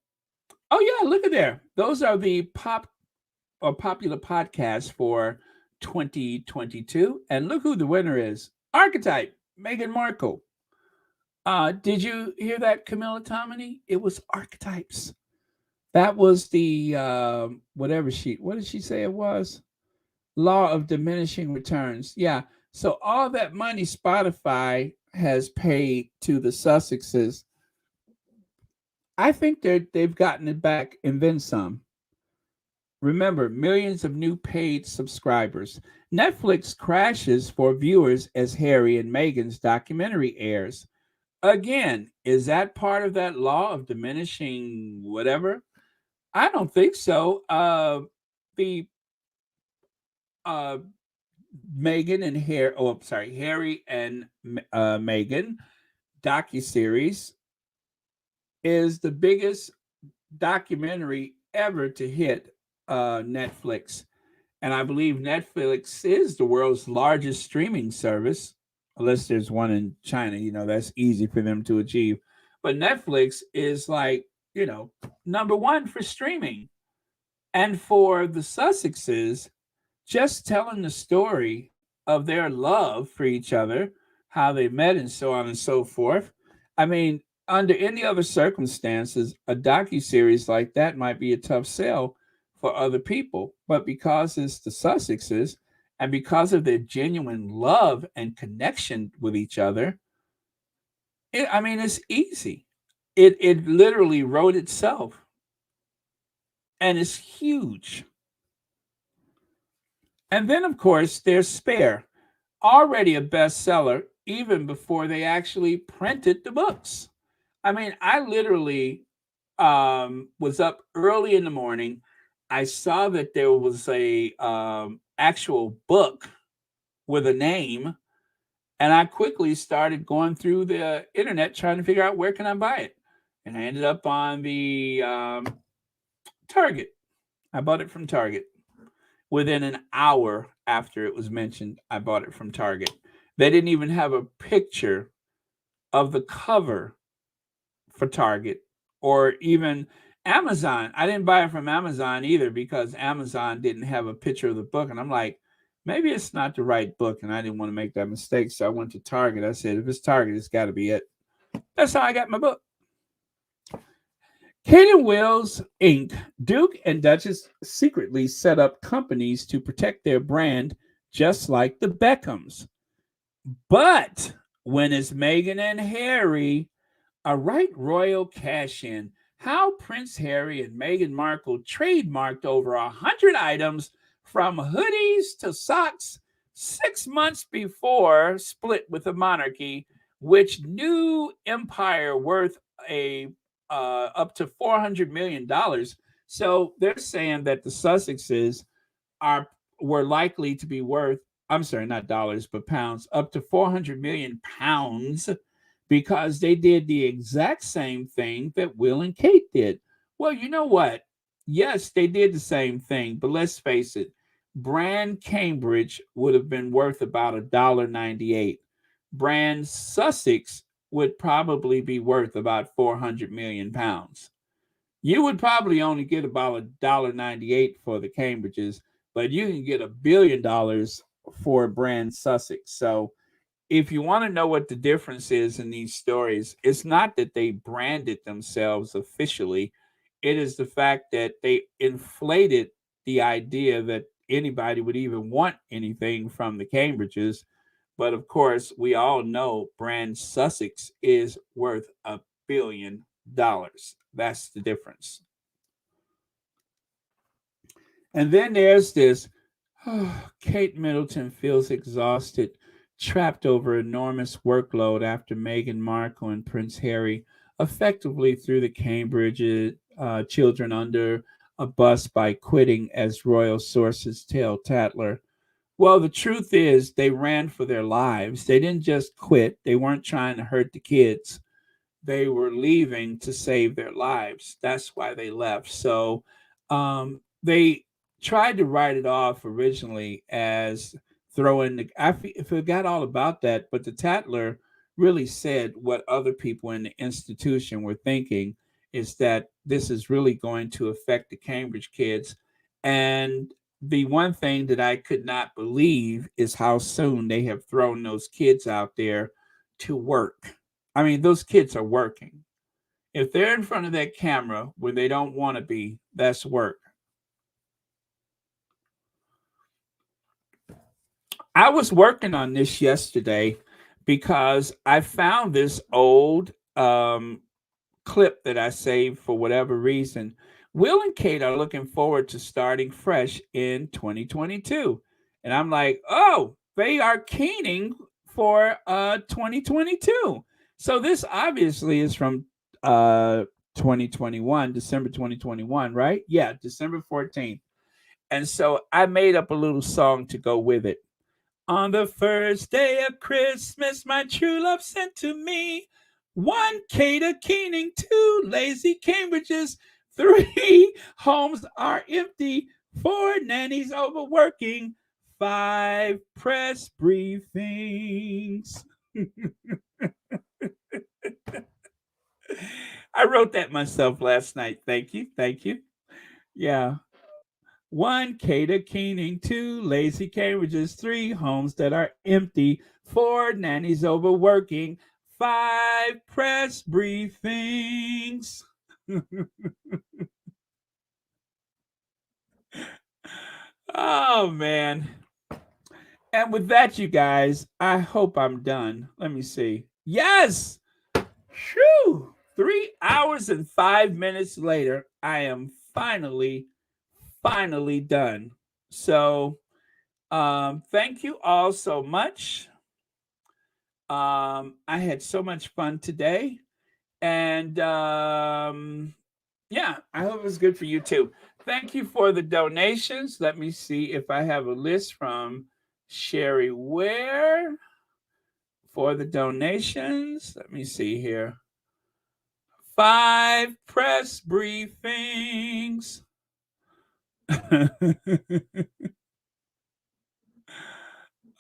yeah, look at there. Those are the popular podcasts for 2022. And look who the winner is. Archetype, Meghan Markle. Did you hear that, Camilla Tominey? It was Archetypes. That was the what did she say it was? Law of diminishing returns. Yeah. So all that money Spotify has paid to the Sussexes, I think they've gotten it back and then some. Remember, millions of new paid subscribers. Netflix crashes for viewers as Harry and Meghan's documentary airs. Again, is that part of that law of diminishing whatever? I don't think so. The uh, Meghan and Harry, oh, I'm sorry, Harry and Meghan docuseries is the biggest documentary ever to hit Netflix. And I believe Netflix is the world's largest streaming service, unless there's one in China. That's easy for them to achieve. But Netflix is like, number one for streaming. And for the Sussexes, just telling the story of their love for each other, how they met, and so on and so forth. I mean, under any other circumstances, a docuseries like that might be a tough sell for other people. But because it's the Sussexes and because of their genuine love and connection with each other, it's easy. It literally wrote itself. And it's huge. And then, of course, there's Spare, already a bestseller even before they actually printed the books. I literally was up early in the morning. I saw that there was a actual book with a name, And I quickly started going through the internet trying to figure out where can I buy it. And I ended up on the Target. I bought it from Target. Within an hour after it was mentioned, I bought it from Target. They didn't even have a picture of the cover for Target or even Amazon. I didn't buy it from Amazon either because Amazon didn't have a picture of the book. And I'm like, maybe it's not the right book. And I didn't want to make that mistake. So I went to Target. I said, if it's Target, it's got to be it. That's how I got my book. Kate and Wills Inc., Duke and Duchess secretly set up companies to protect their brand, just like the Beckhams. But when it's Meghan and Harry, a right royal cash-in. How Prince Harry and Meghan Markle trademarked over 100 items from hoodies to socks 6 months before split with the monarchy, which new empire worth up to $400 million. So they're saying that the Sussexes were likely to be worth, I'm sorry, not dollars, but pounds, up to 400 million pounds because they did the exact same thing that Will and Kate did. Well, you know what? Yes, they did the same thing, but let's face it. Brand Cambridge would have been worth about $1.98. Brand Sussex would probably be worth about 400 million pounds. You would probably only get about $1.98 for the Cambridges, but you can get $1 billion for brand Sussex. So if you want to know what the difference is in these stories, it's not that they branded themselves officially. It is the fact that they inflated the idea that anybody would even want anything from the Cambridges. But of course, we all know brand Sussex is worth $1 billion. That's the difference. And then there's this Kate Middleton feels exhausted, trapped over enormous workload after Meghan Markle and Prince Harry effectively threw the Cambridge children under a bus by quitting, as royal sources tell Tatler. Well, the truth is they ran for their lives. They didn't just quit. They weren't trying to hurt the kids. They were leaving to save their lives. That's why they left. So they tried to write it off originally as throwing the, I forgot all about that, but the Tatler really said what other people in the institution were thinking is that this is really going to affect the Cambridge kids. And the one thing that I could not believe is how soon they have thrown those kids out there to work. I mean, those kids are working. If they're in front of that camera when they don't want to be, that's work. I was working on this yesterday because I found this old clip that I saved for whatever reason. Will and Kate are looking forward to starting fresh in 2022. And I'm like, oh, they are keening for 2022. So this obviously is from 2021, December 2021, right? Yeah, December 14th. And so I made up a little song to go with it. On the first day of Christmas, my true love sent to me 1 Kate Keening, 2 lazy Cambridges, 3 homes are empty, 4 nannies overworking, 5 press briefings. I wrote that myself last night. Thank you. Thank you. Yeah. 1 Kate Keening, 2 lazy Cambridges, 3 homes that are empty, 4 nannies overworking, 5 press briefings. Oh, man. And with that, you guys, I hope I'm done. Let me see. Yes! Whew! 3 hours and 5 minutes later, I am finally done. So thank you all so much. I had so much fun today. And yeah, I hope it was good for you too. Thank you for the donations. Let me see if I have a list from Sherry Ware. for the donations. Let me see here. 5 press briefings.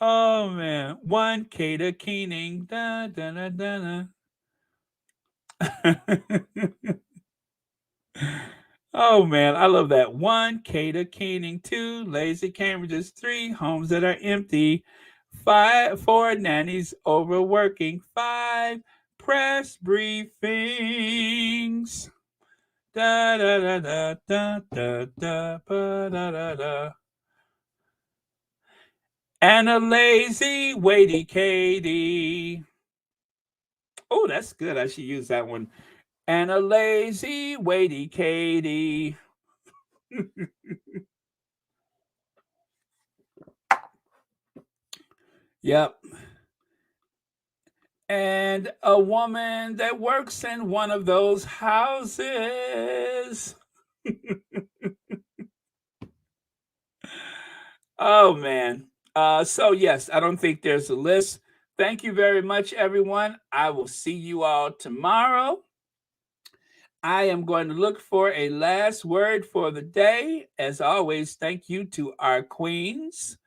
Oh man. 1 Cater Keening. Da, da, da, da, da. Oh man, I love that. 1 Cater Keening, 2 lazy Cambridges, 3 homes that are empty, 4 nannies overworking, 5 press briefings. Da da da da da da da ba, da da da. And a lazy weighty Katie. Oh, that's good. I should use that one. And a lazy weighty Katie. Yep. And a woman that works in one of those houses. Oh man. So yes, I don't think there's a list. Thank you very much, everyone. I will see you all tomorrow. I am going to look for a last word for the day. As always, thank you to our queens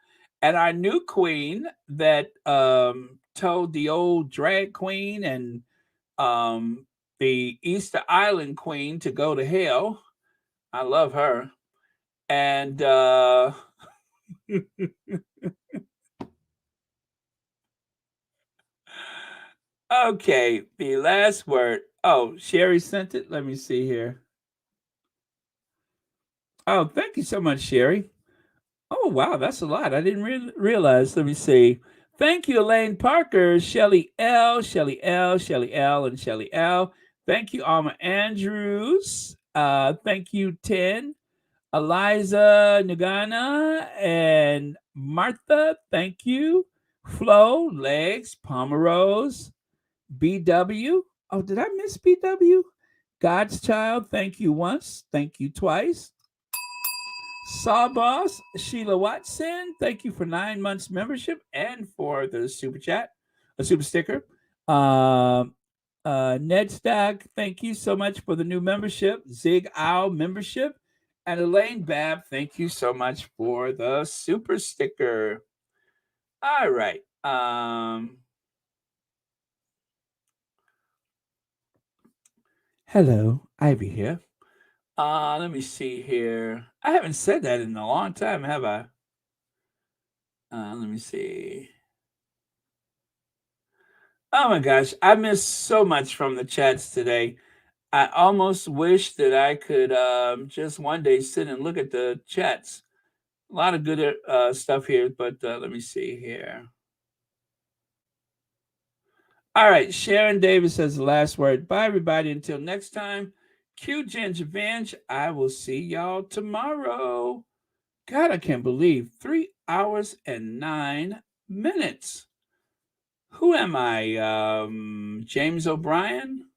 and our new queen that told the old drag queen and the Easter Island queen to go to hell. I love her. And okay, the last word. Oh, Sherry sent it. Let me see here. Oh, thank you so much, Sherry. Oh, wow, that's a lot. I didn't realize. Let me see. Thank you, Elaine Parker, Shelly L, Shelly L, Shelly L, and Shelly L. Thank you, Alma Andrews. Thank you, Tin, Eliza Nagana, and Martha. Thank you. Flo, Legs, Pomerose, BW. Oh, did I miss BW? God's Child, thank you once. Thank you twice. Sawboss, Sheila Watson, thank you for 9 months membership and for the super chat, a super sticker. Ned Stack, thank you so much for the new membership. Zig Owl membership. And Elaine Babb, thank you so much for the super sticker. All right. Hello, Ivy here. Let me see here. I haven't said that in a long time, have I? Let me see. Oh my gosh, I missed so much from the chats today. I almost wish that I could just one day sit and look at the chats. A lot of good stuff here, but let me see here. All right, Sharon Davis has the last word. Bye, everybody. Until next time, Q Ginger Venge. I will see y'all tomorrow. God, I can't believe 3 hours and 9 minutes. Who am I? James O'Brien?